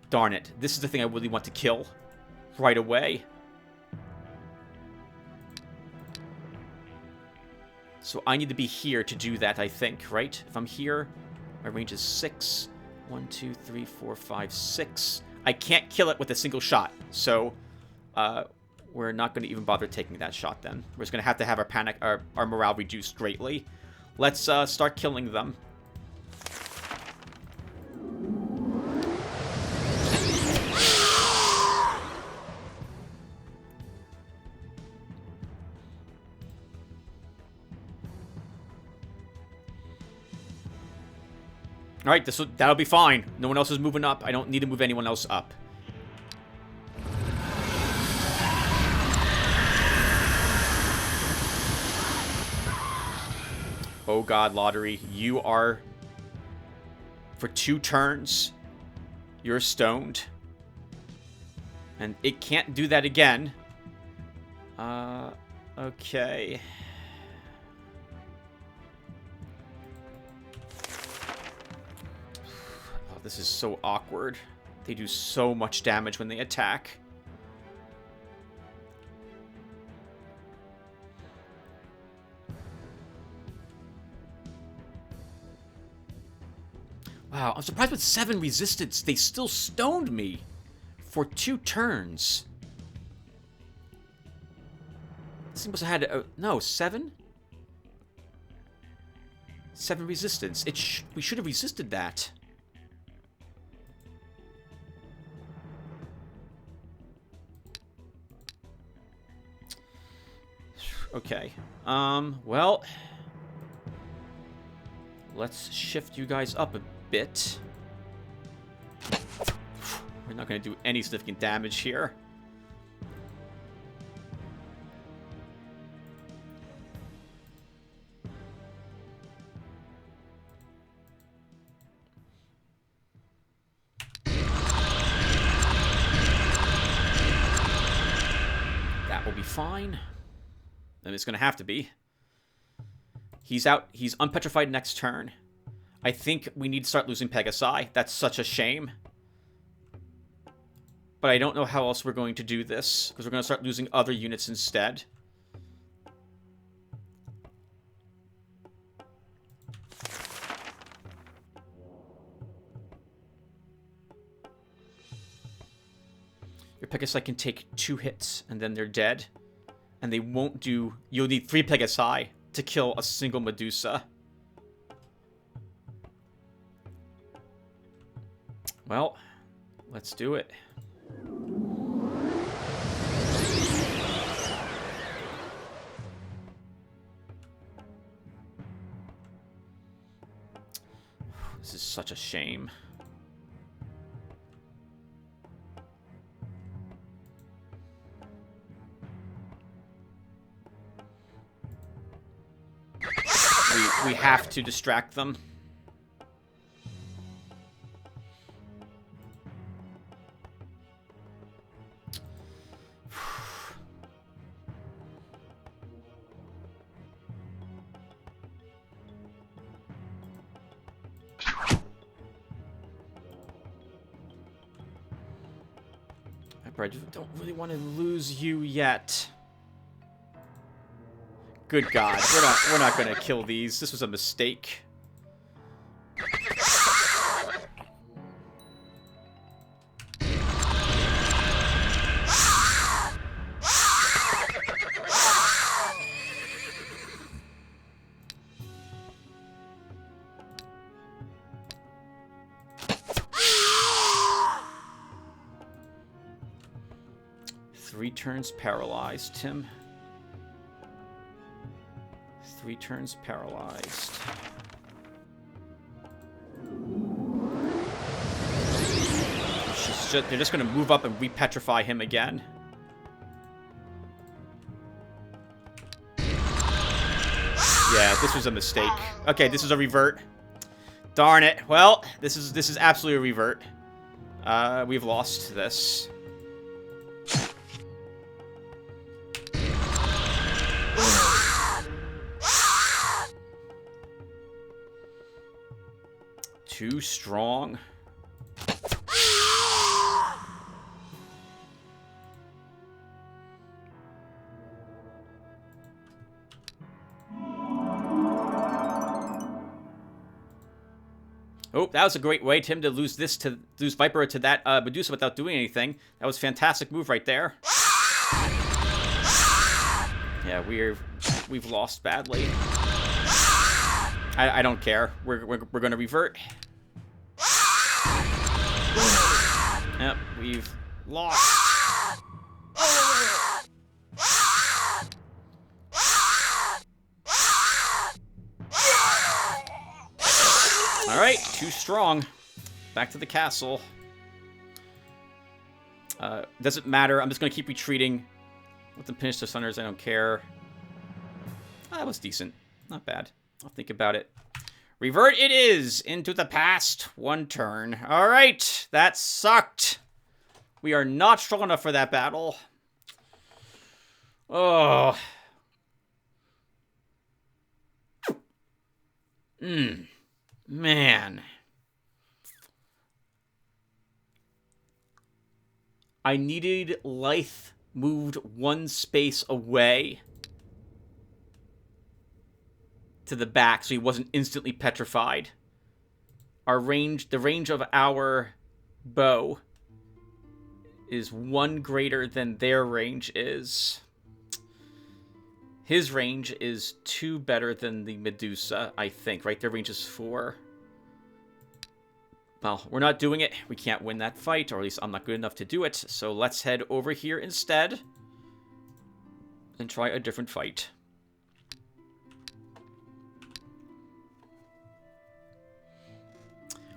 [SPEAKER 1] Darn it. This is the thing I really want to kill right away. So I need to be here to do that, I think, right? If I'm here, my range is 6. 1, 2, 3, 4, 5, 6. I can't kill it with a single shot. So, we're not going to even bother taking that shot then. We're just going to have our morale reduced greatly. Let's start killing them. Alright, that'll be fine. No one else is moving up. I don't need to move anyone else up. Oh god, Lotaeri, you are... For 2 turns, you're stoned. And it can't do that again. Okay. Oh, this is so awkward. They do so much damage when they attack. Wow, I'm surprised with 7 resistance, they still stoned me for 2 turns. This must have had no, 7? 7 resistance. We should have resisted that. Okay. Well, let's shift you guys up a bit. We're not going to do any significant damage here. That will be fine. And it's going to have to be. He's out. He's unpetrified next turn. I think we need to start losing Pegasi. That's such a shame. But I don't know how else we're going to do this, because we're going to start losing other units instead. Your Pegasi can take 2 hits, and then they're dead. And they won't do... You'll need 3 Pegasi to kill a single Medusa. Well, let's do it. This is such a shame. We have to distract them. I don't really want to lose you yet. Good God, we're not going to kill these. This was a mistake. Three turns paralyzed, Tim. 3 turns paralyzed. They're just going to move up and repetrify him again. Yeah, this was a mistake. Okay, this is a revert. Darn it. Well, this is absolutely a revert. We've lost this. Too strong. Oh, that was a great way, Tim, to lose Viper to that Medusa without doing anything. That was a fantastic move right there. Yeah, we've lost badly. I don't care. We're gonna revert. Yep, we've lost. Alright, too strong. Back to the castle. Doesn't matter. I'm just going to keep retreating. Let them finish their Sunners. I don't care. That was decent. Not bad. I'll think about it. Revert it is into the past. 1 turn. Alright, that sucked. We are not strong enough for that battle. Oh. Man. I needed Lythe moved 1 space away to the back so he wasn't instantly petrified. The range of our bow is 1 greater than their range is. His range is 2 better than the Medusa, I think, right? Their range is 4. Well, we're not doing it. We can't win that fight, or at least I'm not good enough to do it. So let's head over here instead and try a different fight.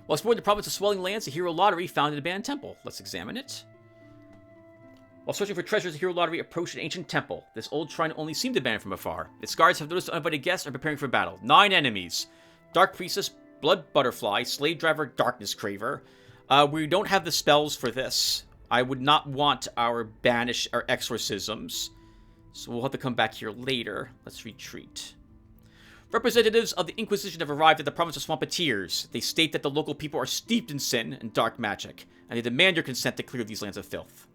[SPEAKER 1] While exploring the province of Swelling Lands, a hero Lotaeri found an abandoned temple. Let's examine it. While searching for treasures, the hero Lotaeri approached an ancient temple. This old shrine only seemed abandoned from afar. Its guards have noticed uninvited guests are preparing for battle. 9 enemies. Dark Priestess, Blood Butterfly, Slave Driver, Darkness Craver. We don't have the spells for this. I would not want our banish or exorcisms. So we'll have to come back here later. Let's retreat. Representatives of the Inquisition have arrived at the province of Swampeteers. They state that the local people are steeped in sin and dark magic, and they demand your consent to clear these lands of filth.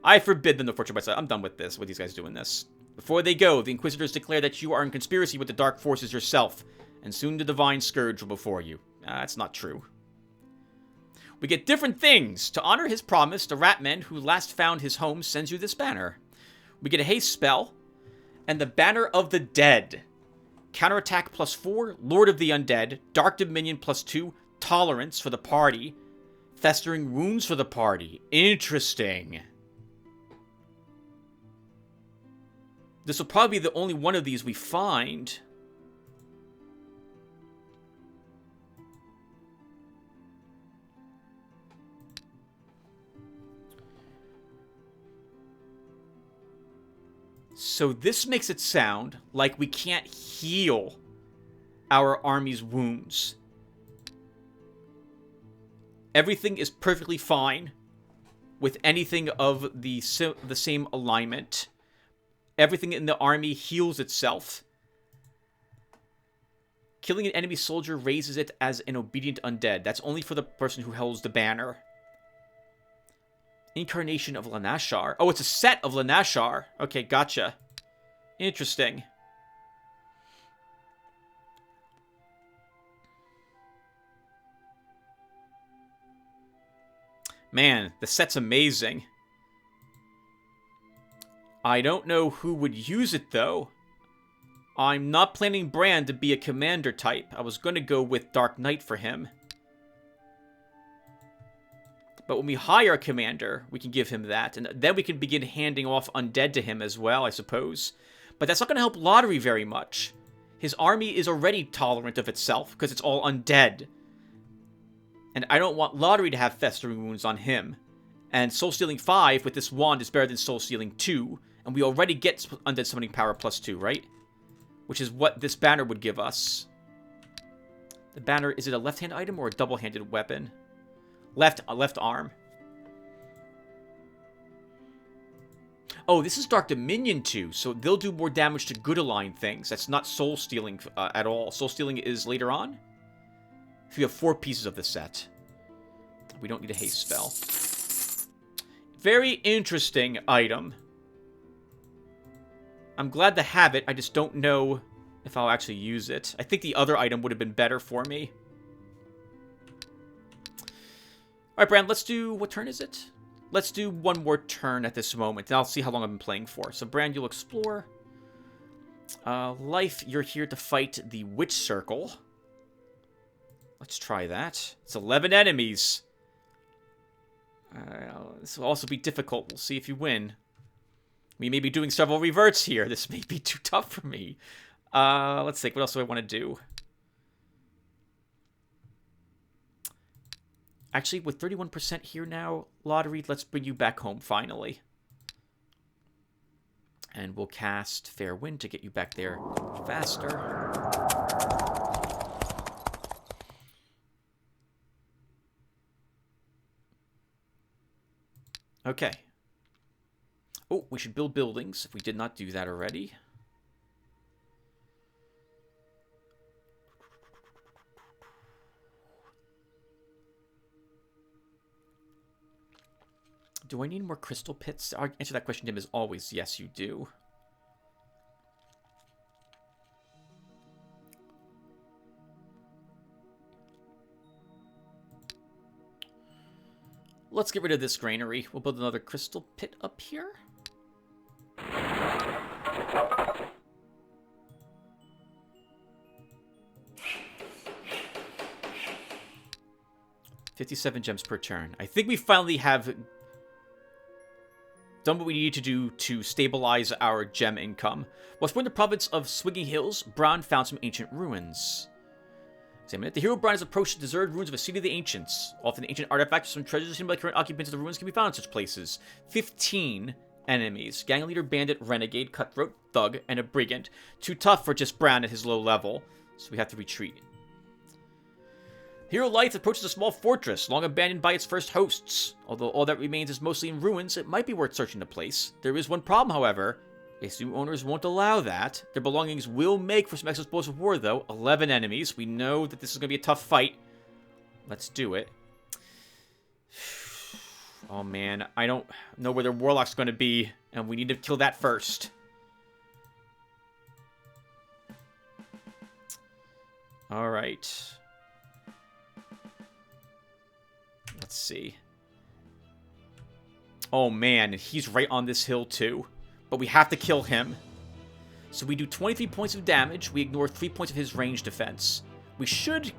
[SPEAKER 1] I forbid them to torture myself. I'm done with this, with these guys doing this. Before they go, the Inquisitors declare that you are in conspiracy with the dark forces yourself, and soon the Divine Scourge will before you. That's not true. We get different things. To honor his promise, the Ratman who last found his home sends you this banner. We get a haste spell, and the Banner of the Dead. Counterattack +4, Lord of the Undead, Dark Dominion +2, Tolerance for the party, Festering Wounds for the party. Interesting. This will probably be the only one of these we find. So this makes it sound like we can't heal our army's wounds. Everything is perfectly fine with anything of the same alignment. Everything in the army heals itself. Killing an enemy soldier raises it as an obedient undead. That's only for the person who holds the banner. Incarnation of Lanashar. Oh, it's a set of Lanashar. Okay, gotcha. Interesting. Man, the set's amazing. I don't know who would use it, though. I'm not planning Bran to be a commander type. I was going to go with Dark Knight for him. But when we hire a commander, we can give him that. And then we can begin handing off undead to him as well, I suppose. But that's not going to help Lotaeri very much. His army is already tolerant of itself because it's all undead. And I don't want Lotaeri to have festering wounds on him. And Soul Stealing 5 with this wand is better than Soul Stealing 2. And we already get Undead Summoning Power +2, right? Which is what this banner would give us. The banner, is it a left-hand item or a double-handed weapon? Left arm. Oh, this is Dark Dominion 2, so they'll do more damage to good aligned things. That's not Soul Stealing at all. Soul Stealing is later on. If you have 4 pieces of the set. We don't need a haste spell. Very interesting item. I'm glad to have it, I just don't know if I'll actually use it. I think the other item would have been better for me. Alright, Bran, let's do... What turn is it? Let's do one more turn at this moment, and I'll see how long I've been playing for. So, Bran, you'll explore. Life, you're here to fight the Witch Circle. Let's try that. It's 11 enemies. This will also be difficult. We'll see if you win. We may be doing several reverts here. This may be too tough for me. Let's think. What else do I want to do? Actually, with 31% here now, Lotaeri, let's bring you back home finally. And we'll cast Fair Wind to get you back there faster. Okay. Oh, we should build buildings if we did not do that already. Do I need more crystal pits? Our answer to that question, Tim, is always yes, you do. Let's get rid of this granary. We'll build another crystal pit up here. $57 gems per turn. I think we finally have done what we need to do to stabilize our gem income. While exploring the province of Swinging Hills, Brown found some ancient ruins. Examine it. The hero Brown has approached the deserted ruins of a city of the ancients. Often ancient artifacts or some treasures seen by the current occupants of the ruins can be found in such places. 15 enemies. Gang leader, bandit, renegade, cutthroat, thug, and a brigand. Too tough for just Brown at his low level, so we have to retreat. Hero Life approaches a small fortress, long abandoned by its first hosts. Although all that remains is mostly in ruins, it might be worth searching the place. There is one problem, however. Its new owners won't allow that. Their belongings will make for some explosive war, though. 11 enemies. We know that this is going to be a tough fight. Let's do it. Oh, man. I don't know where their warlock's going to be, and we need to kill that first. All right. Let's see. Oh, man. He's right on this hill, too. But we have to kill him. So we do 23 points of damage. We ignore 3 points of his range defense. We should...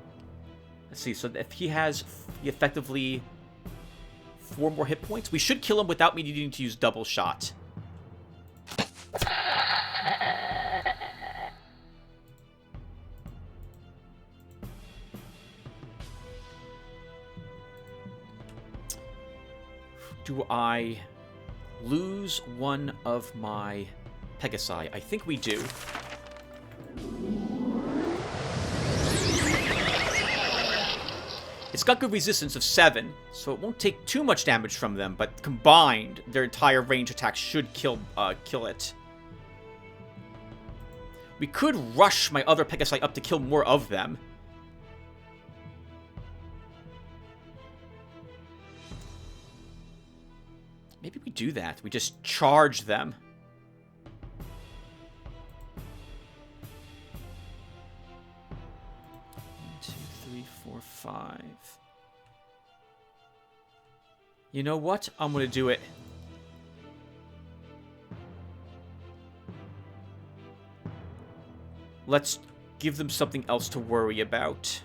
[SPEAKER 1] Let's see. So if he has effectively 4 more hit points, we should kill him without me needing to use double shot. Do I lose one of my Pegasi? I think we do. It's got good resistance of 7, so it won't take too much damage from them, but combined, their entire range attack should kill it. We could rush my other Pegasi up to kill more of them. Maybe we do that. We just charge them. 1, 2, 3, 4, 5. You know what? I'm going to do it. Let's give them something else to worry about.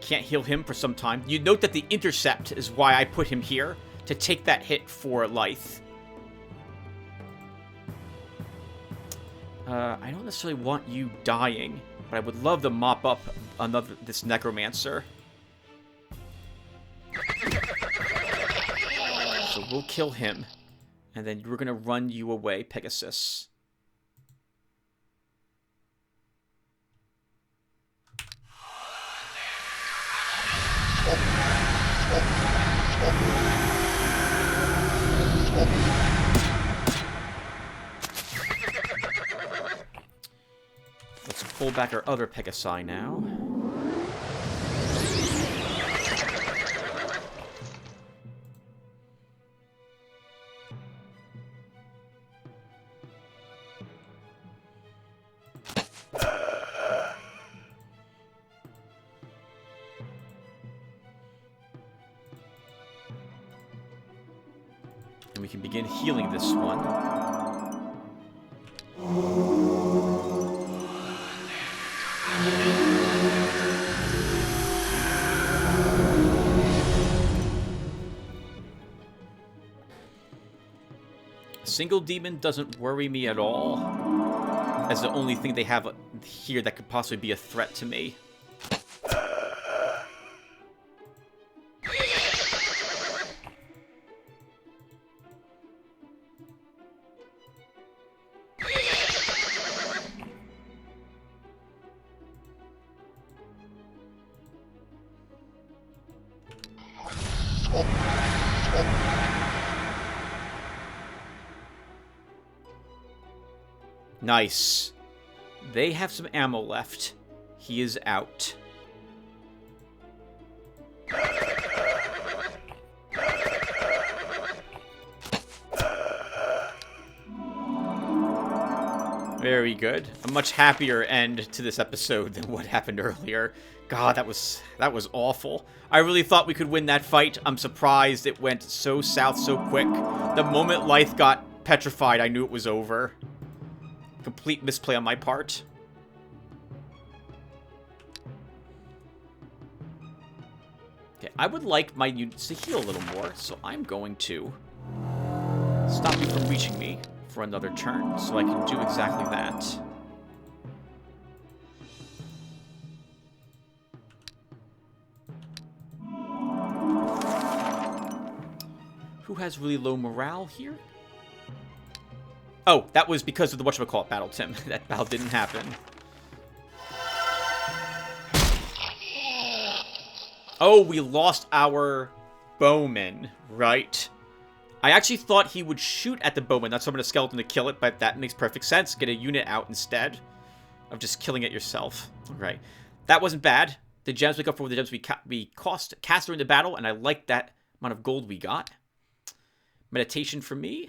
[SPEAKER 1] Can't heal him for some time. You note that the intercept is why I put him here, to take that hit for life. I don't necessarily want you dying, but I would love to mop up this Necromancer. So we'll kill him, and then we're gonna run you away, Pegasus. Let's pull back our other Pegasi now. we can begin healing this one. A single demon doesn't worry me at all, as the only thing they have here that could possibly be a threat to me. Nice. They have some ammo left. He is out. Very good. A much happier end to this episode than what happened earlier. God, that was awful. I really thought we could win that fight. I'm surprised it went so south so quick. The moment Lythe got petrified, I knew it was over. Complete misplay on my part. Okay, I would like my units to heal a little more, so I'm going to stop you from reaching me for another turn, so I can do exactly that. Who has really low morale here? Oh, that was because of the whatchamacallit battle, Tim. That battle didn't happen. Oh, we lost our bowman, right? I actually thought he would shoot at the bowman, not summon a skeleton to kill it, but that makes perfect sense. Get a unit out instead of just killing it yourself. Right. That wasn't bad. The gems make up for the gems we cast during the battle, and I like that amount of gold we got. Meditation for me.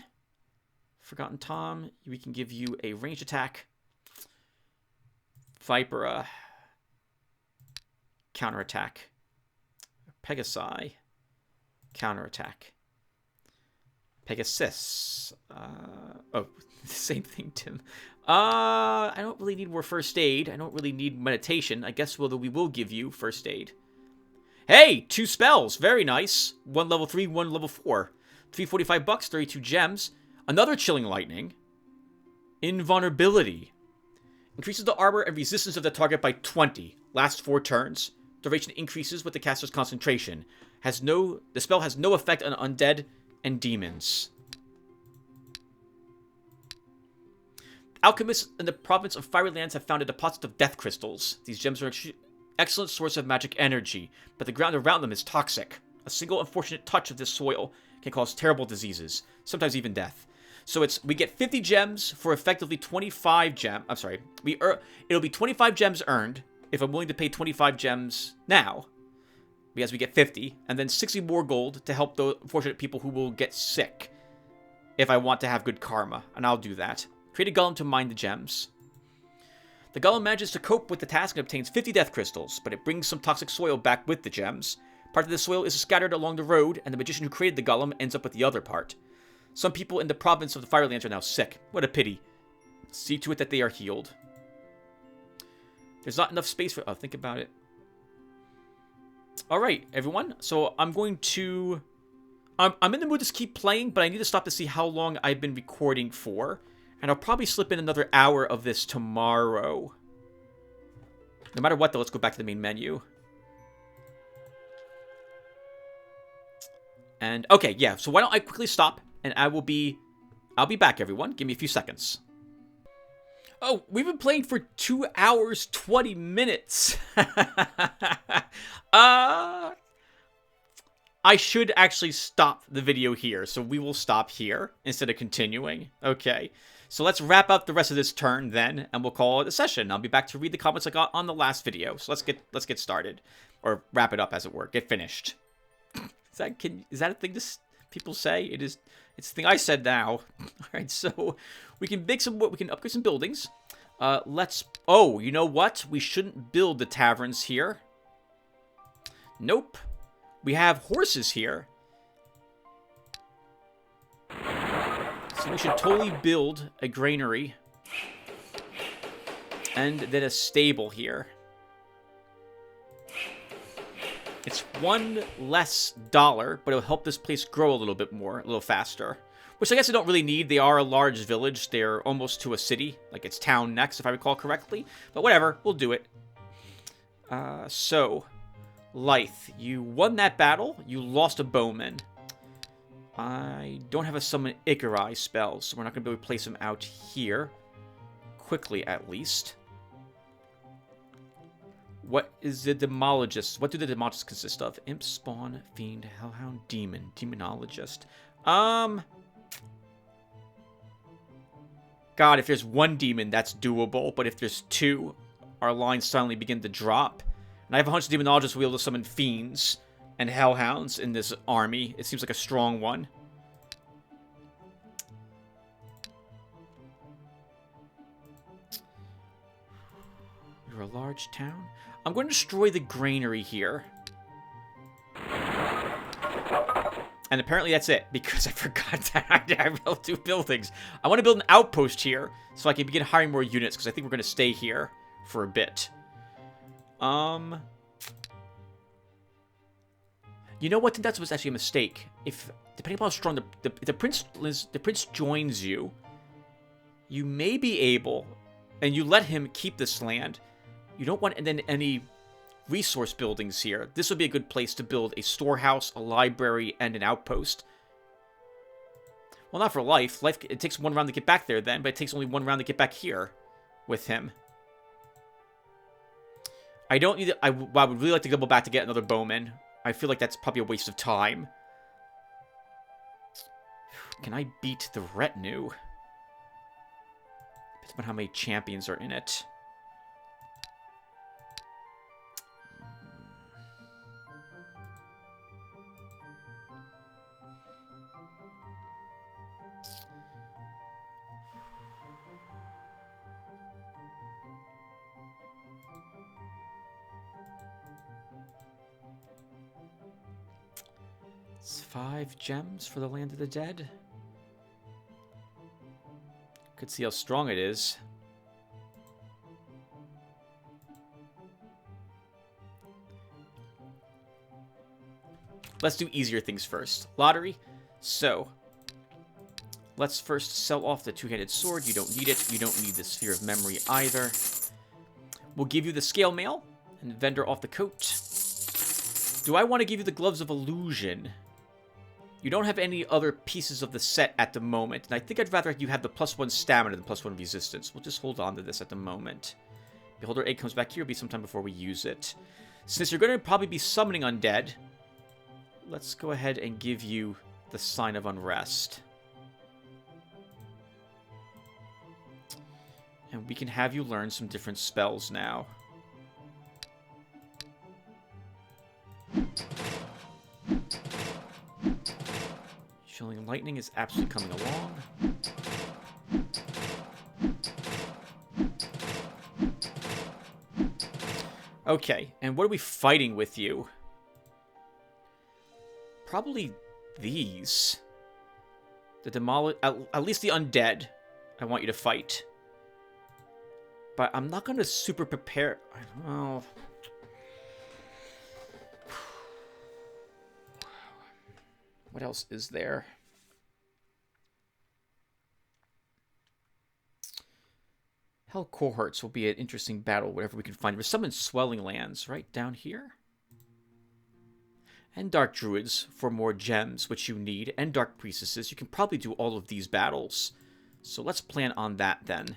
[SPEAKER 1] Forgotten Tom, we can give you a ranged attack. Vipera. Counterattack. Pegasi. Counterattack. Pegasus. Oh, the same thing, Tim. I don't really need more first aid. I don't really need meditation. I guess we will give you first aid. Hey, 2 spells. Very nice. 1 level 3, 1 level 4. $345, 32 gems. Another Chilling Lightning. Invulnerability. Increases the armor and resistance of the target by 20. Lasts 4 turns. Duration increases with the caster's concentration. The spell has no effect on undead and demons. Alchemists in the province of Fiery Lands have found a deposit of death crystals. These gems are an excellent source of magic energy, but the ground around them is toxic. A single unfortunate touch of this soil can cause terrible diseases, sometimes even death. So we get 50 gems for effectively 25 gems. I'm sorry. It'll be 25 gems earned if I'm willing to pay 25 gems now. Because we get 50. And then 60 more gold to help the unfortunate people who will get sick. If I want to have good karma. And I'll do that. Create a golem to mine the gems. The golem manages to cope with the task and obtains 50 death crystals. But it brings some toxic soil back with the gems. Part of the soil is scattered along the road. And the magician who created the golem ends up with the other part. Some people in the province of the Firelands are now sick. What a pity. See to it that they are healed. There's not enough space for... Oh, think about it. Alright, everyone. So I'm going to... I'm in the mood to keep playing, but I need to stop to see how long I've been recording for. And I'll probably slip in another hour of this tomorrow. No matter what, though, let's go back to the main menu. And, okay, yeah. So why don't I quickly stop? And I'll be back, everyone. Give me a few seconds. Oh, we've been playing for 2 hours, 20 minutes. I should actually stop the video here. So we will stop here instead of continuing. Okay. So let's wrap up the rest of this turn then, and we'll call it a session. I'll be back to read the comments I got on the last video. So let's get started. Or wrap it up, as it were. Get finished. Is that a thing people say? It's the thing I said now. Alright, so we can upgrade some buildings. Oh, you know what? We shouldn't build the taverns here. Nope. We have horses here. we should totally build a granary. And then a stable here. It's one less dollar, but it'll help this place grow a little bit more, a little faster. Which I guess I don't really need. They are a large village. They're almost to a city. Like it's town next, if I recall correctly. But whatever, we'll do it. So, Lythe, you won that battle. You lost a bowman. I don't have a summon Icari spell, so we're not going to be able to place him out here. Quickly, at least. What is the Demologist? What do the Demologists consist of? Imp, Spawn, Fiend, Hellhound, Demon. Demonologist. God, if there's one demon, that's doable. But if there's two, our lines suddenly begin to drop. And I have a hunch Demonologists will be able to summon Fiends and Hellhounds in this army. It seems like a strong one. You're a large town? I'm going to destroy the granary here. And apparently that's it, because I forgot that I built 2 buildings. I want to build an outpost here, so I can begin hiring more units, because I think we're going to stay here for a bit. You know what? I think that was actually a mistake. If, depending upon how strong the prince joins you, you may be able, and you let him keep this land. You don't want any resource buildings here. This would be a good place to build a storehouse, a library, and an outpost. Well, not for Lythe. Lythe, it takes 1 round to get back there then, but it takes only 1 round to get back here with him. I don't need I would really like to double back to get another bowman. I feel like that's probably a waste of time. Can I beat the retinue? Depends on how many champions are in it. It's 5 gems for the Land of the Dead. Could see how strong it is. Let's do easier things first. Lottery. So, let's first sell off the 2-handed sword. You don't need it. You don't need the Sphere of Memory either. We'll give you the Scale Mail and vendor off the coat. Do I want to give you the Gloves of Illusion? You don't have any other pieces of the set at the moment, and I think I'd rather you have the +1 stamina than +1 resistance. We'll just hold on to this at the moment. Beholder Egg comes back here. It'll be sometime before we use it. Since you're going to probably be summoning Undead, let's go ahead and give you the Sign of Unrest. And we can have you learn some different spells now. Chilling Lightning is absolutely coming along. Okay, and what are we fighting with you? Probably these. The at least the Undead I want you to fight. But I'm not going to super prepare. I don't know. What else is there? Hell Cohorts will be an interesting battle, whatever we can find. There's some in Swelling Lands right down here. And Dark Druids for more gems, which you need. And Dark Priestesses. You can probably do all of these battles. So let's plan on that then.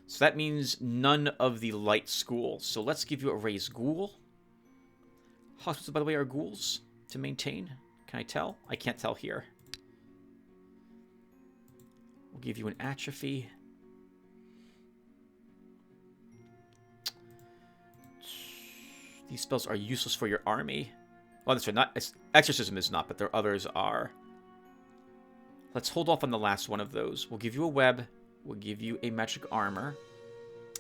[SPEAKER 1] So that means none of the Light School. So let's give you a Raised Ghoul. Hospitals, by the way, are ghouls to maintain. Can I tell? I can't tell here. We'll give you an Atrophy. These spells are useless for your army. Oh, that's right. Not, Exorcism is not, but there others are. Let's hold off on the last one of those. We'll give you a web. We'll give you a magic armor.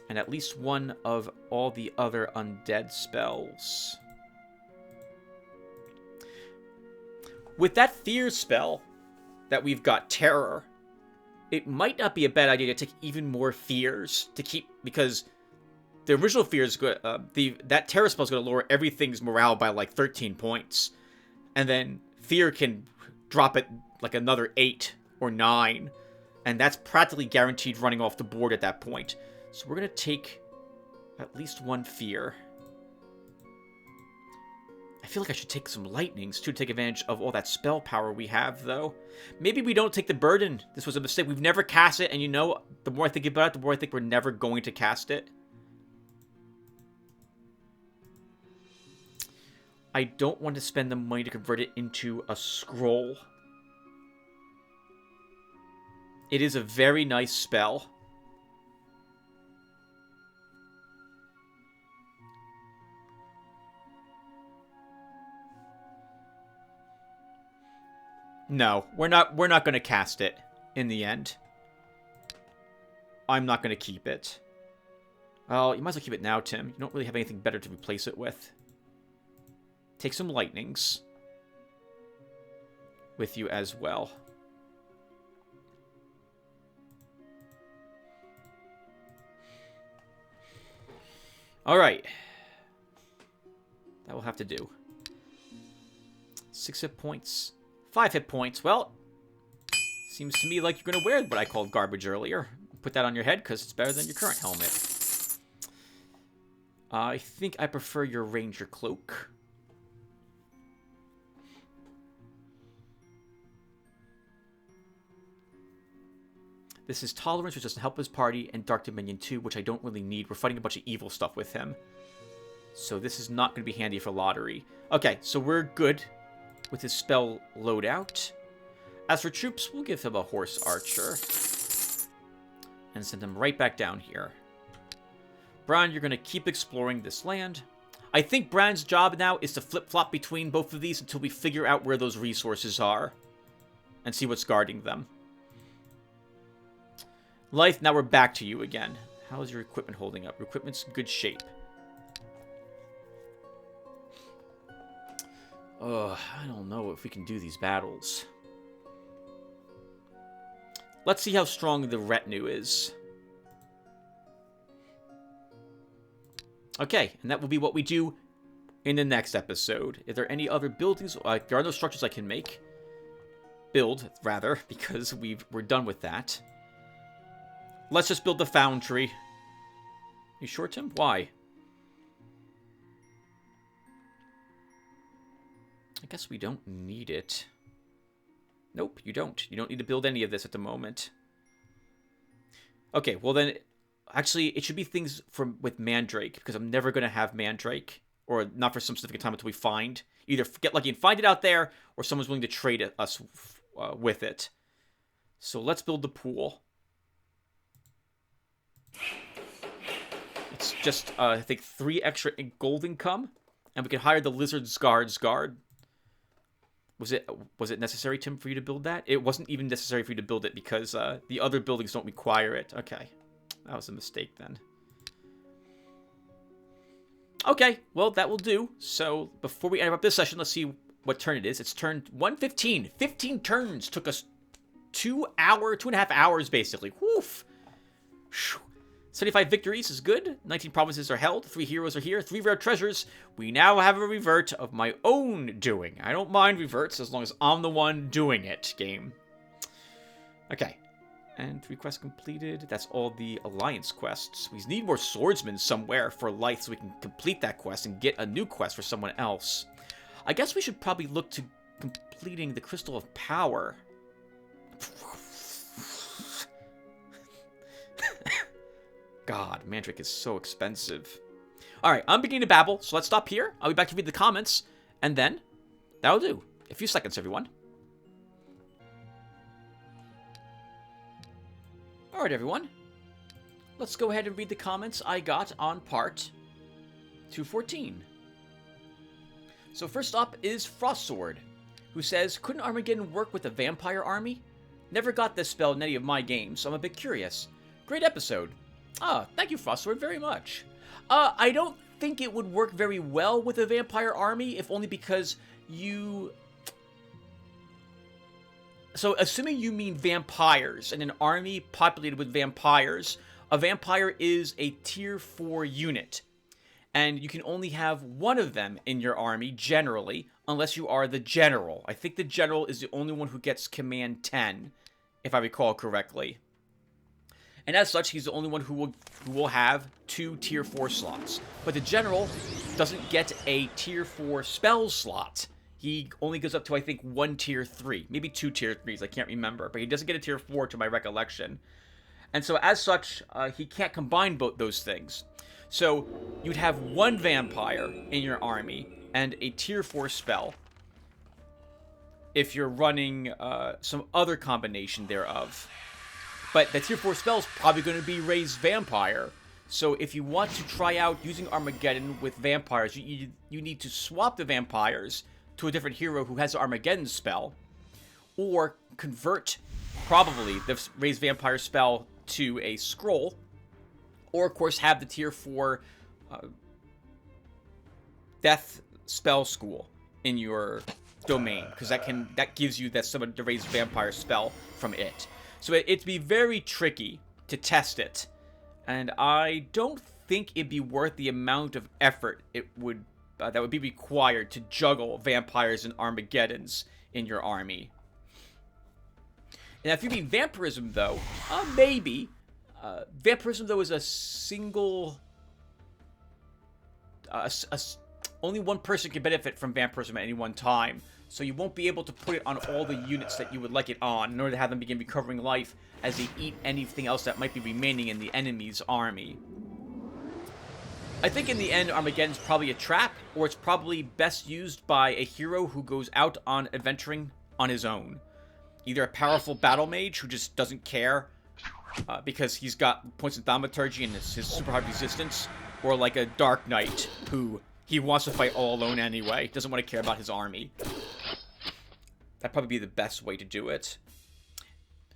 [SPEAKER 1] And at least one of all the other undead spells. With that fear spell that we've got, Terror, it might not be a bad idea to take even more fears to keep, because the original fear is good. That terror spell is going to lower everything's morale by like 13 points, and then fear can drop it like another 8 or 9, and that's practically guaranteed running off the board at that point. So we're going to take at least 1 fear. I feel like I should take some lightnings, too, to take advantage of all that spell power we have, though. Maybe we don't take the burden. This was a mistake. We've never cast it, and you know, the more I think about it, the more I think we're never going to cast it. I don't want to spend the money to convert it into a scroll. It is a very nice spell. No, we're not going to cast it in the end. I'm not going to keep it. Well, you might as well keep it now, Tim. You don't really have anything better to replace it with. Take some lightnings with you as well. Alright. That will have to do. 6 hit points. 5 hit points. Well, seems to me like you're going to wear what I called garbage earlier. Put that on your head because it's better than your current helmet. I think I prefer your ranger cloak. This is Tolerance, which doesn't help his party, and Dark Dominion 2, which I don't really need. We're fighting a bunch of evil stuff with him. So this is not going to be handy for Lotaeri. Okay, so we're good with his spell loadout. As for troops, we'll give him a horse archer. And send him right back down here. Bran, you're going to keep exploring this land. I think Bran's job now is to flip-flop between both of these until we figure out where those resources are. And see what's guarding them. Life, now we're back to you again. How is your equipment holding up? Your equipment's in good shape. I don't know if we can do these battles. Let's see how strong the retinue is. Okay, and that will be what we do in the next episode. Are there any other buildings? There are no structures I can make. Build, rather, because we're done with that. Let's just build the foundry. You sure, Tim? Why? I guess we don't need it. Nope, you don't. You don't need to build any of this at the moment. Okay, well then, actually, it should be things with Mandrake, because I'm never going to have Mandrake, or not for some significant time until we find. Either get lucky and find it out there, or someone's willing to trade us with it. So let's build the pool. It's just, I think, 3 extra gold income, and we can hire the Lizard's Guard's guard. Was it necessary, Tim, for you to build that? It wasn't even necessary for you to build it because the other buildings don't require it. Okay, that was a mistake then. Okay, well, that will do. So before we end up this session, let's see what turn it is. It's turn 115. 15 turns. Took us 2.5 hours, basically. Woof. 75 victories is good. 19 provinces are held. 3 heroes are here. 3 rare treasures. We now have a revert of my own doing. I don't mind reverts as long as I'm the one doing it, game. Okay. And 3 quests completed. That's all the alliance quests. We need more swordsmen somewhere for life so we can complete that quest and get a new quest for someone else. I guess we should probably look to completing the Crystal of Power. God, Mandrake is so expensive. Alright, I'm beginning to babble, so let's stop here. I'll be back to read the comments, and then that'll do. A few seconds, everyone. Alright, everyone. Let's go ahead and read the comments I got on part 214. So first up is Frostsword, who says, couldn't Armageddon work with a vampire army? Never got this spell in any of my games, so I'm a bit curious. Great episode. Ah, thank you, Frostsword, very much. I don't think it would work very well with a vampire army, if only because you So, assuming you mean vampires and an army populated with vampires, a vampire is a tier 4 unit. And you can only have one of them in your army, generally, unless you are the general. I think the general is the only one who gets command 10, if I recall correctly. And as such, he's the only one who will have 2 tier 4 slots. But the general doesn't get a tier 4 spell slot. He only goes up to, I think, 1 tier 3. Maybe 2 tier 3s, I can't remember. But he doesn't get a tier 4 to my recollection. And so as such, he can't combine both those things. So you'd have 1 vampire in your army and a tier 4 spell. If you're running some other combination thereof. But the tier 4 spell is probably going to be raised vampire. So if you want to try out using Armageddon with vampires, you need to swap the vampires to a different hero who has the Armageddon spell. Or convert, probably, the raised vampire spell to a scroll. Or, of course, have the tier 4 death spell school in your domain. Because that gives you the raised vampire spell from it. So it'd be very tricky to test it. And I don't think it'd be worth the amount of effort that would be required to juggle vampires and Armageddons in your army. And if you mean vampirism, though, maybe. Vampirism, though, is a single... only one person can benefit from vampirism at any one time. So you won't be able to put it on all the units that you would like it on in order to have them begin recovering life as they eat anything else that might be remaining in the enemy's army. I think in the end, Armageddon's probably a trap, or it's probably best used by a hero who goes out on adventuring on his own. Either a powerful battle mage who just doesn't care because he's got points of thaumaturgy and his super high resistance, or like a Dark Knight who he wants to fight all alone anyway, doesn't want to care about his army. That'd probably be the best way to do it.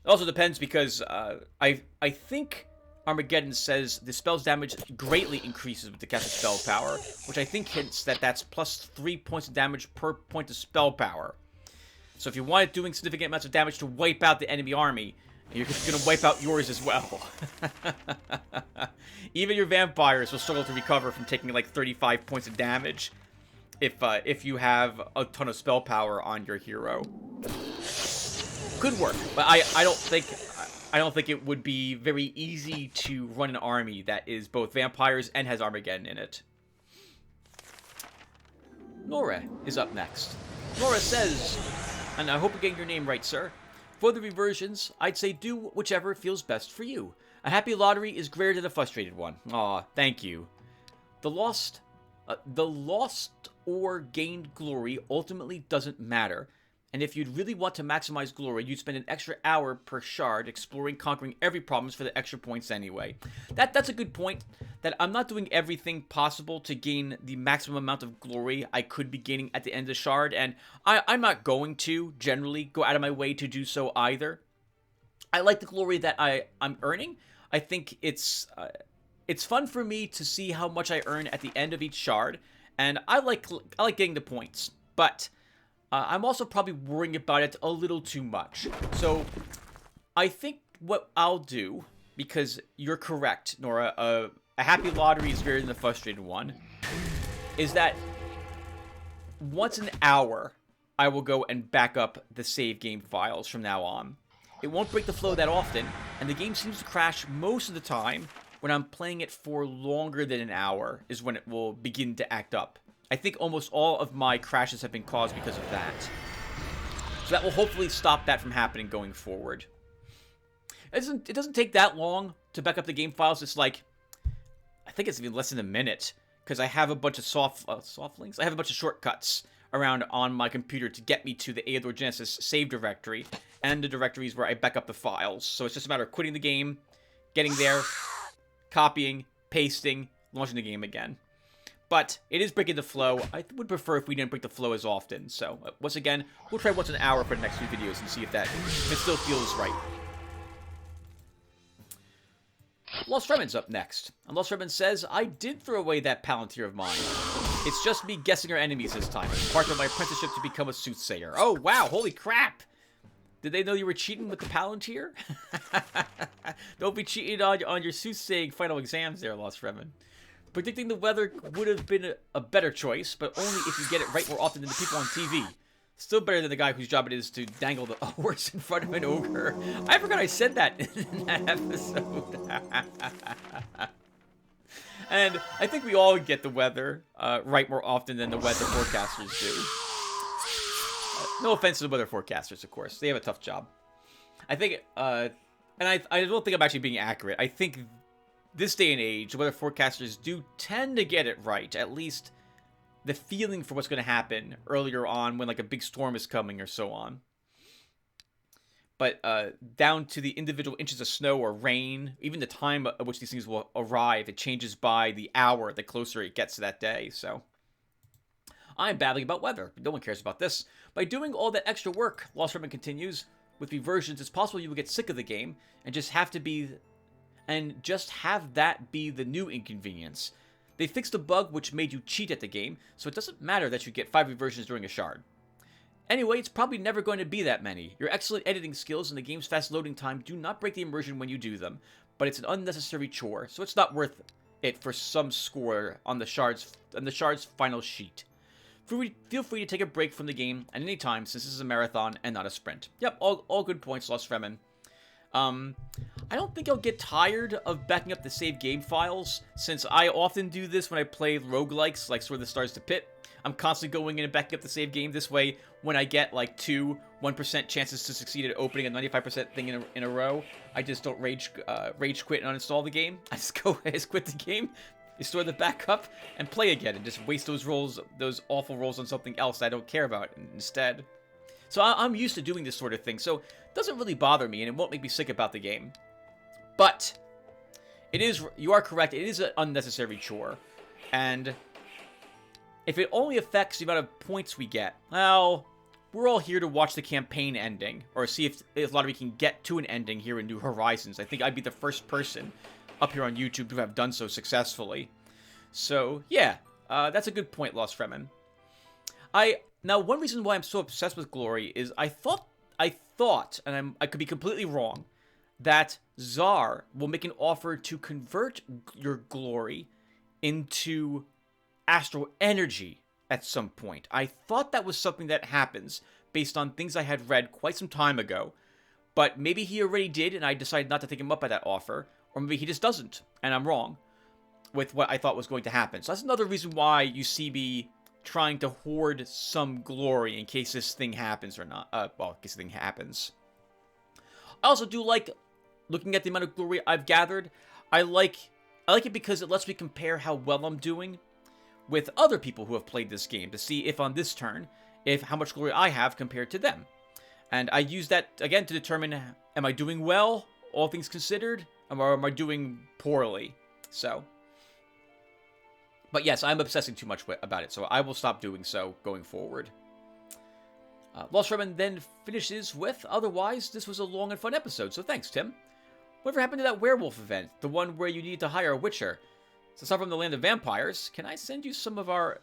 [SPEAKER 1] It also depends because I think Armageddon says the spell's damage greatly increases with the casting spell power, which I think hints that that's plus 3 points of damage per point of spell power. So if you want it doing significant amounts of damage to wipe out the enemy army, you're just going to wipe out yours as well. Even your vampires will struggle to recover from taking like 35 points of damage if you have a ton of spell power on your hero. Could work, but I don't think it would be very easy to run an army that is both vampires and has Armageddon in it. Nora is up next. Nora says, and I hope you're getting your name right, sir. For the reversions, I'd say do whichever feels best for you. A happy lottery is greater than a frustrated one. Aw, thank you. The lost or gained glory ultimately doesn't matter. And if you'd really want to maximize glory, you'd spend an extra hour per shard exploring, conquering every problem for the extra points anyway. That's a good point, that I'm not doing everything possible to gain the maximum amount of glory I could be gaining at the end of the shard, and I'm not going to, generally, go out of my way to do so either. I like the glory that I'm earning. I think it's fun for me to see how much I earn at the end of each shard, and I like getting the points, but I'm also probably worrying about it a little too much. So I think what I'll do, because you're correct, Nora, a happy lottery is greater than a frustrated one, is that once an hour, I will go and back up the save game files from now on. It won't break the flow that often, and the game seems to crash most of the time when I'm playing it for longer than an hour is when it will begin to act up. I think almost all of my crashes have been caused because of that. So that will hopefully stop that from happening going forward. It doesn't take that long to back up the game files. It's like, I think it's even less than a minute, because I have a bunch of soft links. I have a bunch of shortcuts around on my computer to get me to the Eador Genesis save directory and the directories where I back up the files. So it's just a matter of quitting the game, getting there, copying, pasting, launching the game again. But it is breaking the flow. I would prefer if we didn't break the flow as often. So, once again, we'll try once an hour for the next few videos and see if it still feels right. Lost Remen's up next. And Lost Remen says, I did throw away that Palantir of mine. It's just me guessing our enemies this time. It's part of my apprenticeship to become a soothsayer. Oh, wow, holy crap! Did they know you were cheating with the Palantir? Don't be cheating on your soothsaying final exams there, Lost Fremen. Predicting the weather would have been a better choice, but only if you get it right more often than the people on TV. Still better than the guy whose job it is to dangle the horse in front of an ogre. I forgot I said that in that episode. And I think we all get the weather right more often than the weather forecasters do. No offense to the weather forecasters, of course. They have a tough job. I think, and I don't think I'm actually being accurate. I think this day and age, weather forecasters do tend to get it right. At least the feeling for what's going to happen earlier on when like a big storm is coming or so on. But down to the individual inches of snow or rain, even the time at which these things will arrive, it changes by the hour the closer it gets to that day. So I'm babbling about weather. No one cares about this. By doing all that extra work, Lost Remnant continues, with reversions, it's possible you will get sick of the game and just have that be the new inconvenience. They fixed a bug which made you cheat at the game, so it doesn't matter that you get 5 reversions during a shard. Anyway, it's probably never going to be that many. Your excellent editing skills and the game's fast loading time do not break the immersion when you do them, but it's an unnecessary chore, so it's not worth it for some score on the shard's final sheet. Feel free to take a break from the game at any time, since this is a marathon and not a sprint. Yep, all good points, Lost Fremen. I don't think I'll get tired of backing up the save game files, since I often do this when I play roguelikes, like Sword of the Stars to Pit. I'm constantly going in and backing up the save game. This way, when I get like 1% chances to succeed at opening a 95% thing in a row, I just don't rage quit and uninstall the game. I just quit the game, restore the backup, and play again, and just waste those awful rolls on something else I don't care about instead. So I'm used to doing this sort of thing, so it doesn't really bother me, and it won't make me sick about the game. But you are correct, it is an unnecessary chore, and if it only affects the amount of points we get, well, we're all here to watch the campaign ending, or see if Lotaeri can get to an ending here in New Horizons. I think I'd be the first person up here on YouTube to have done so successfully. So, yeah, that's a good point, Lost Fremen. Now, one reason why I'm so obsessed with Glory is I thought, and I could be completely wrong, that Czar will make an offer to convert your Glory into astral energy at some point. I thought that was something that happens based on things I had read quite some time ago, but maybe he already did and I decided not to take him up by that offer, or maybe he just doesn't, and I'm wrong with what I thought was going to happen. So that's another reason why you see me trying to hoard some glory in case this thing happens or not. Well, in case the thing happens. I also do like looking at the amount of glory I've gathered. I like it because it lets me compare how well I'm doing with other people who have played this game to see if on this turn, how much glory I have compared to them. And I use that, again, to determine, am I doing well, all things considered, or am I doing poorly? So, but yes, I'm obsessing too much about it, so I will stop doing so going forward. Lost Fremen then finishes with, otherwise, this was a long and fun episode, so thanks, Tim. Whatever happened to that werewolf event, the one where you need to hire a witcher? Since I'm from the land of vampires, can I send you some of our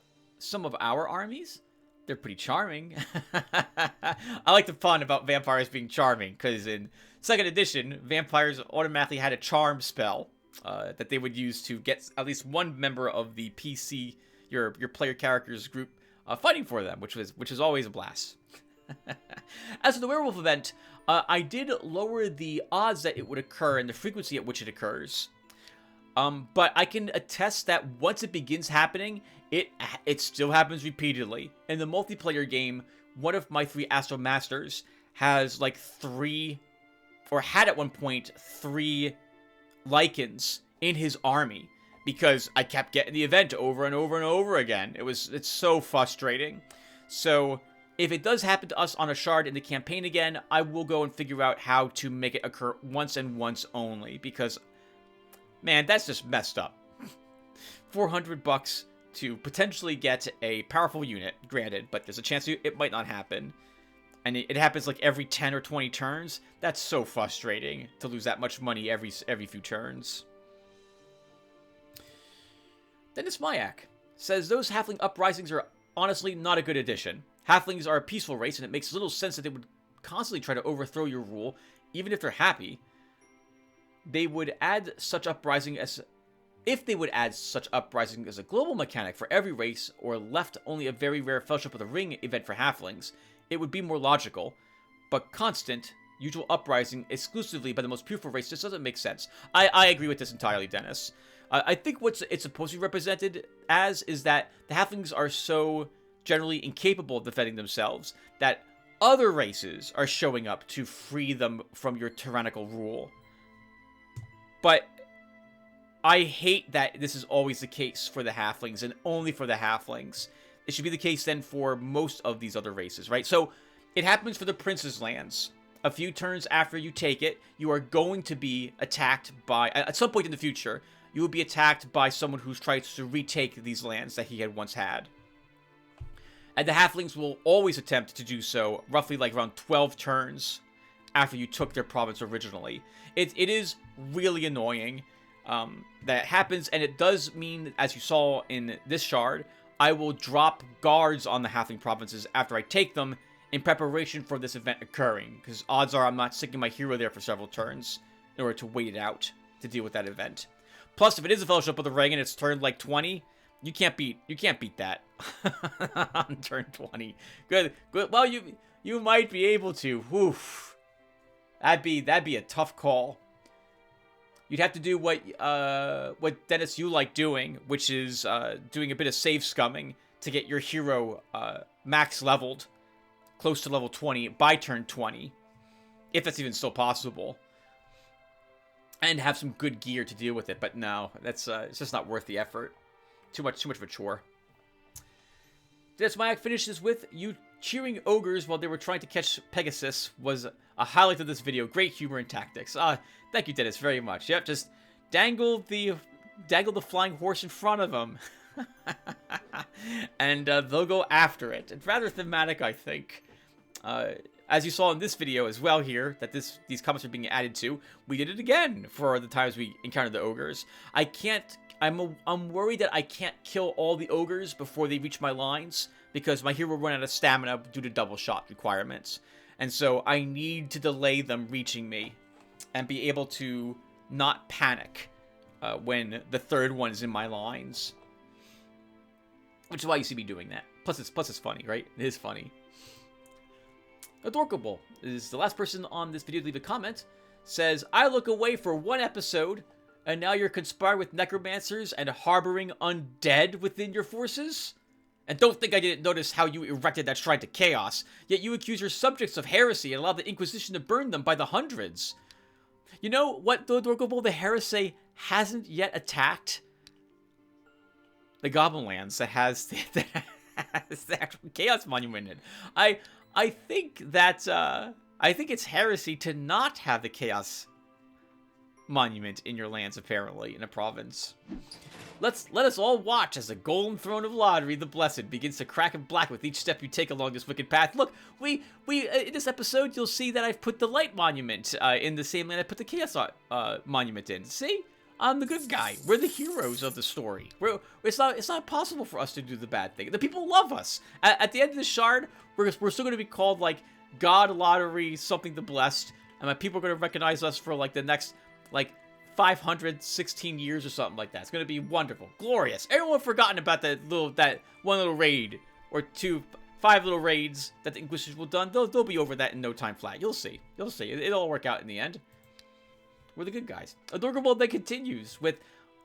[SPEAKER 1] armies? They're pretty charming. I like the fun about vampires being charming, because in 2nd edition, vampires automatically had a charm spell that they would use to get at least one member of the PC, your player character's group, fighting for them, which is always a blast. As for the werewolf event, I did lower the odds that it would occur and the frequency at which it occurs. But I can attest that once it begins happening, it still happens repeatedly. In the multiplayer game, one of my 3 Astral Masters has like 3, or had at one point 3 Lycans in his army because I kept getting the event over and over and over again. It's so frustrating. So if it does happen to us on a shard in the campaign again, I will go and figure out how to make it occur once and once only, because man, that's just messed up. $400 to potentially get a powerful unit, granted, but there's a chance it might not happen. And it happens like every 10 or 20 turns. That's so frustrating to lose that much money every few turns. Dennis Mayak says, those halfling uprisings are honestly not a good addition. Halflings are a peaceful race, and it makes little sense that they would constantly try to overthrow your rule, even if they're happy, they would add such uprising as... If they would add such uprising as a global mechanic for every race, or left only a very rare Fellowship of the Ring event for halflings, it would be more logical. But constant, usual uprising exclusively by the most beautiful race just doesn't make sense. I agree with this entirely, Dennis. I think what it's supposed to be represented as is that the halflings are so generally incapable of defending themselves that other races are showing up to free them from your tyrannical rule. But I hate that this is always the case for the halflings, and only for the halflings. It should be the case then for most of these other races, right? So, it happens for the Prince's Lands. A few turns after you take it, you are going to be attacked by... At some point in the future, you will be attacked by someone who tries to retake these lands that he had once had. And the halflings will always attempt to do so, roughly like around 12 turns after you took their province originally. It is really annoying that happens, and it does mean, as you saw in this shard, I will drop guards on the halfling provinces after I take them in preparation for this event occurring, because odds are I'm not sticking my hero there for several turns in order to wait it out to deal with that event. Plus, if it is a Fellowship of the Ring and it's turned like 20, you can't beat that on turn 20. Good. Well, you might be able to. Oof. That'd be a tough call. You'd have to do what Dennis, you like doing, which is doing a bit of save scumming to get your hero max leveled, close to level 20 by turn 20, if that's even still possible, and have some good gear to deal with it. But no, that's it's just not worth the effort. Too much of a chore. Dennis Mayak finishes with, you cheering ogres while they were trying to catch Pegasus was a highlight of this video. Great humor and tactics. Thank you, Dennis, very much. Yep, just dangle the flying horse in front of them. And they'll go after it. It's rather thematic, I think. As you saw in this video as well here, that these comments are being added to, we did it again for the times we encountered the ogres. I'm worried that I can't kill all the ogres before they reach my lines, because my hero will run out of stamina due to double shot requirements. And so I need to delay them reaching me and be able to not panic when the third one is in my lines. Which is why you see me doing that. Plus it's funny, right? It is funny. Adorkable is the last person on this video to leave a comment. Says, I look away for one episode, and now you're conspiring with necromancers and harboring undead within your forces? And don't think I didn't notice how you erected that shrine to chaos, yet you accuse your subjects of heresy and allow the Inquisition to burn them by the hundreds. You know what, though, Adorkable? The heresy hasn't yet attacked the Goblin Lands that has the actual Chaos Monument in it. I think it's heresy to not have the Chaos Monument in your lands, apparently, in a province. Let us all watch as the golden throne of Lotaeri the Blessed begins to crack and black with each step you take along this wicked path. Look, we in this episode, you'll see that I've put the Light Monument in the same land I put the Chaos Monument in. See? I'm the good guy. We're the heroes of the story. It's not possible for us to do the bad thing. The people love us. At the end of the shard, we're still going to be called, like, God Lotaeri something the Blessed, and my people are going to recognize us for, like, the next, like, 516 years or something like that. It's going to be wonderful. Glorious. Everyone forgotten about that one little raid, or 5 little raids that the Inquisition will done. They'll be over that in no time flat. You'll see. You'll see. It'll all work out in the end. We're the good guys. Adorkable then continues with,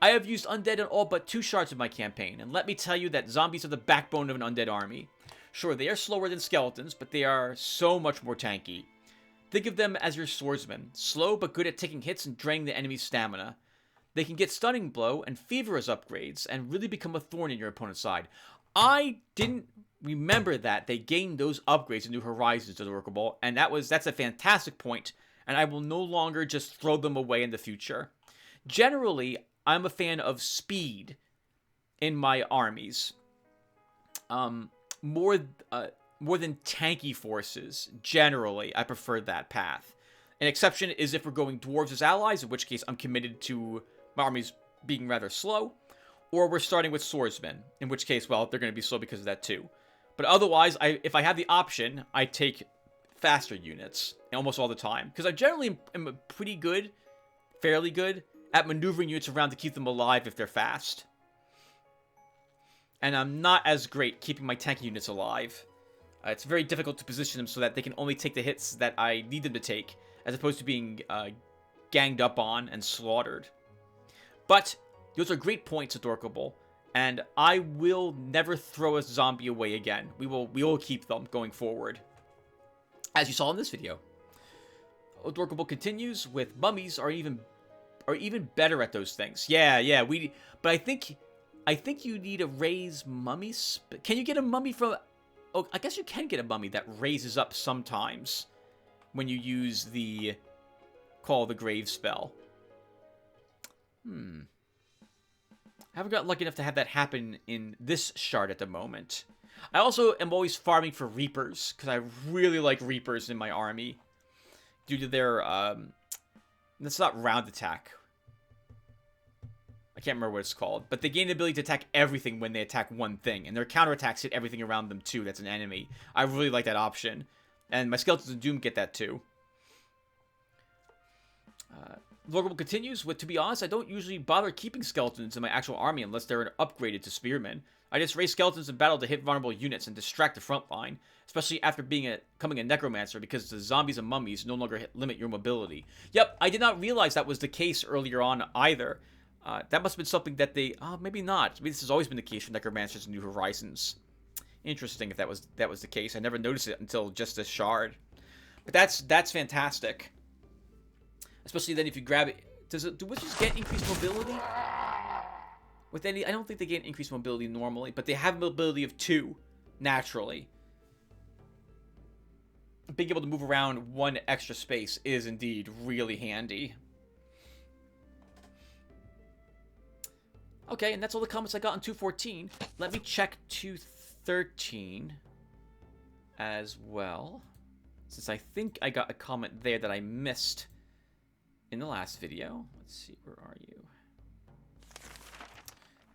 [SPEAKER 1] I have used undead in all but 2 shards of my campaign, and let me tell you that zombies are the backbone of an undead army. Sure, they are slower than skeletons, but they are so much more tanky. Think of them as your swordsmen, slow but good at taking hits and draining the enemy's stamina. They can get Stunning Blow and Fever as upgrades, and really become a thorn in your opponent's side. I didn't remember that they gained those upgrades in New Horizons, Adorkable, and that's a fantastic point, and I will no longer just throw them away in the future. Generally, I'm a fan of speed in my armies. More than tanky forces. Generally, I prefer that path. An exception is if we're going dwarves as allies, in which case I'm committed to my armies being rather slow, or we're starting with swordsmen, in which case, well, they're going to be slow because of that too. But otherwise, if I have the option, I take faster units almost all the time. Because I generally am pretty good, fairly good, at maneuvering units around to keep them alive if they're fast. And I'm not as great keeping my tanky units alive. It's very difficult to position them so that they can only take the hits that I need them to take, as opposed to being ganged up on and slaughtered. But those are great points, Adorkable, and I will never throw a zombie away again. We will keep them going forward, as you saw in this video. Adorkable continues with mummies are even better at those things. Yeah. But I think you need to raise mummies. Can you get a mummy from? Oh, I guess you can get a mummy that raises up sometimes when you use the Call the Grave spell. I haven't got lucky enough to have that happen in this shard at the moment. I also am always farming for Reapers, because I really like Reapers in my army. Due to their, that's not round attack. I can't remember what it's called. But they gain the ability to attack everything when they attack one thing. And their counterattacks hit everything around them too that's an enemy. I really like that option. And my Skeletons of Doom get that too. Lorgable continues with, to be honest, I don't usually bother keeping skeletons in my actual army unless they're upgraded to spearmen. I just raise skeletons in battle to hit vulnerable units and distract the front line, especially after becoming a necromancer, because the zombies and mummies no longer limit your mobility. Yep, I did not realize that was the case earlier on either. That must have been something that they... maybe not. Maybe this has always been the case for Necromancers in New Horizons. Interesting if that was the case. I never noticed it until just this shard. But that's fantastic. Especially then if you grab it. Do witches get increased mobility? With any... I don't think they get increased mobility normally, but they have mobility of 2, naturally. Being able to move around 1 extra space is indeed really handy. Okay, and that's all the comments I got on 214. Let me check 213 as well, since I think I got a comment there that I missed in the last video. Let's see, where are you?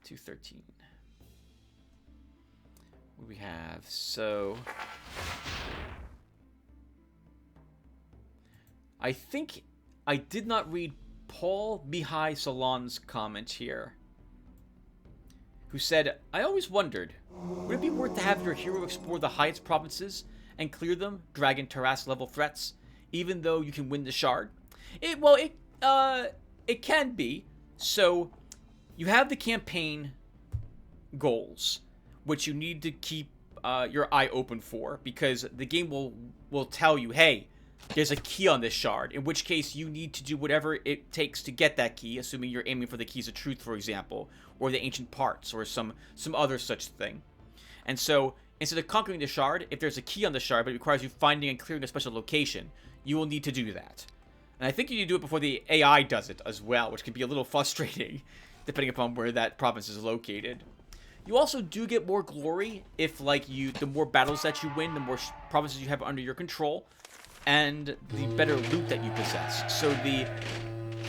[SPEAKER 1] 213. What do we have? So, I think I did not read Paul Mihai Salon's comment here, who said, I always wondered, would it be worth to have your hero explore the highest provinces and clear them, Dragon Terras level threats, even though you can win the shard? It can be. So, you have the campaign goals, which you need to keep your eye open for, because the game will tell you, hey, there's a key on this shard, in which case you need to do whatever it takes to get that key, assuming you're aiming for the Keys of Truth, for example, or the Ancient Parts, or some other such thing. And so, instead of conquering the shard, if there's a key on the shard, but it requires you finding and clearing a special location, you will need to do that. And I think you need to do it before the AI does it as well, which can be a little frustrating, depending upon where that province is located. You also do get more glory if, like, the more battles that you win, the more provinces you have under your control, and the better loot that you possess. So the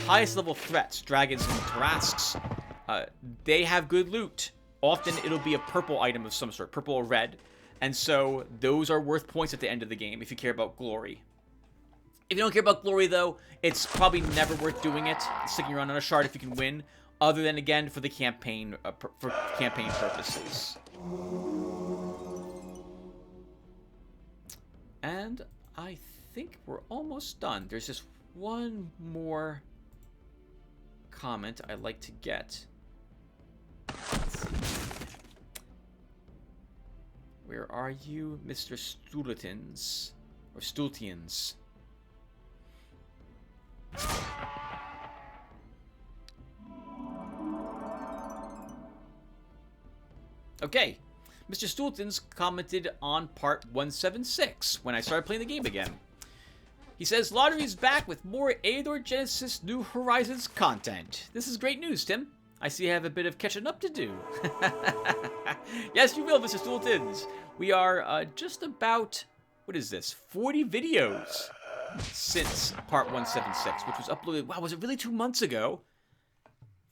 [SPEAKER 1] highest level threats, dragons and Tarrasques, they have good loot. Often it'll be a purple item of some sort, purple or red. And so those are worth points at the end of the game if you care about glory. If you don't care about glory, though, it's probably never worth doing it, sticking around on a shard if you can win, other than, again, for the campaign, for campaign purposes. And I think we're almost done. There's just one more comment I'd like to get. Let's see. Where are you, Mr. Stultins? Or Stultians? Okay. Mr. Stultins commented on part 176 when I started playing the game again. He says, Lotaeri's back with more Eador Genesis New Horizons content. This is great news, Tim. I see you have a bit of catching up to do. Yes, you will, Mr. Stultins. We are just about, what is this, 40 videos since part 176, which was uploaded, wow, was it really 2 months ago?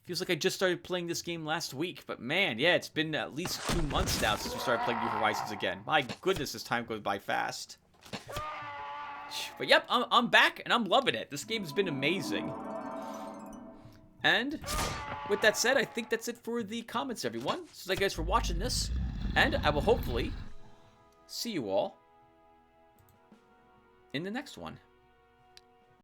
[SPEAKER 1] Feels like I just started playing this game last week, but man, yeah, it's been at least 2 months now since we started playing New Horizons again. My goodness, this time goes by fast. But yep, I'm back, and I'm loving it. This game's been amazing. And with that said, I think that's it for the comments, everyone. So thank you guys for watching this, and I will hopefully see you all in the next one.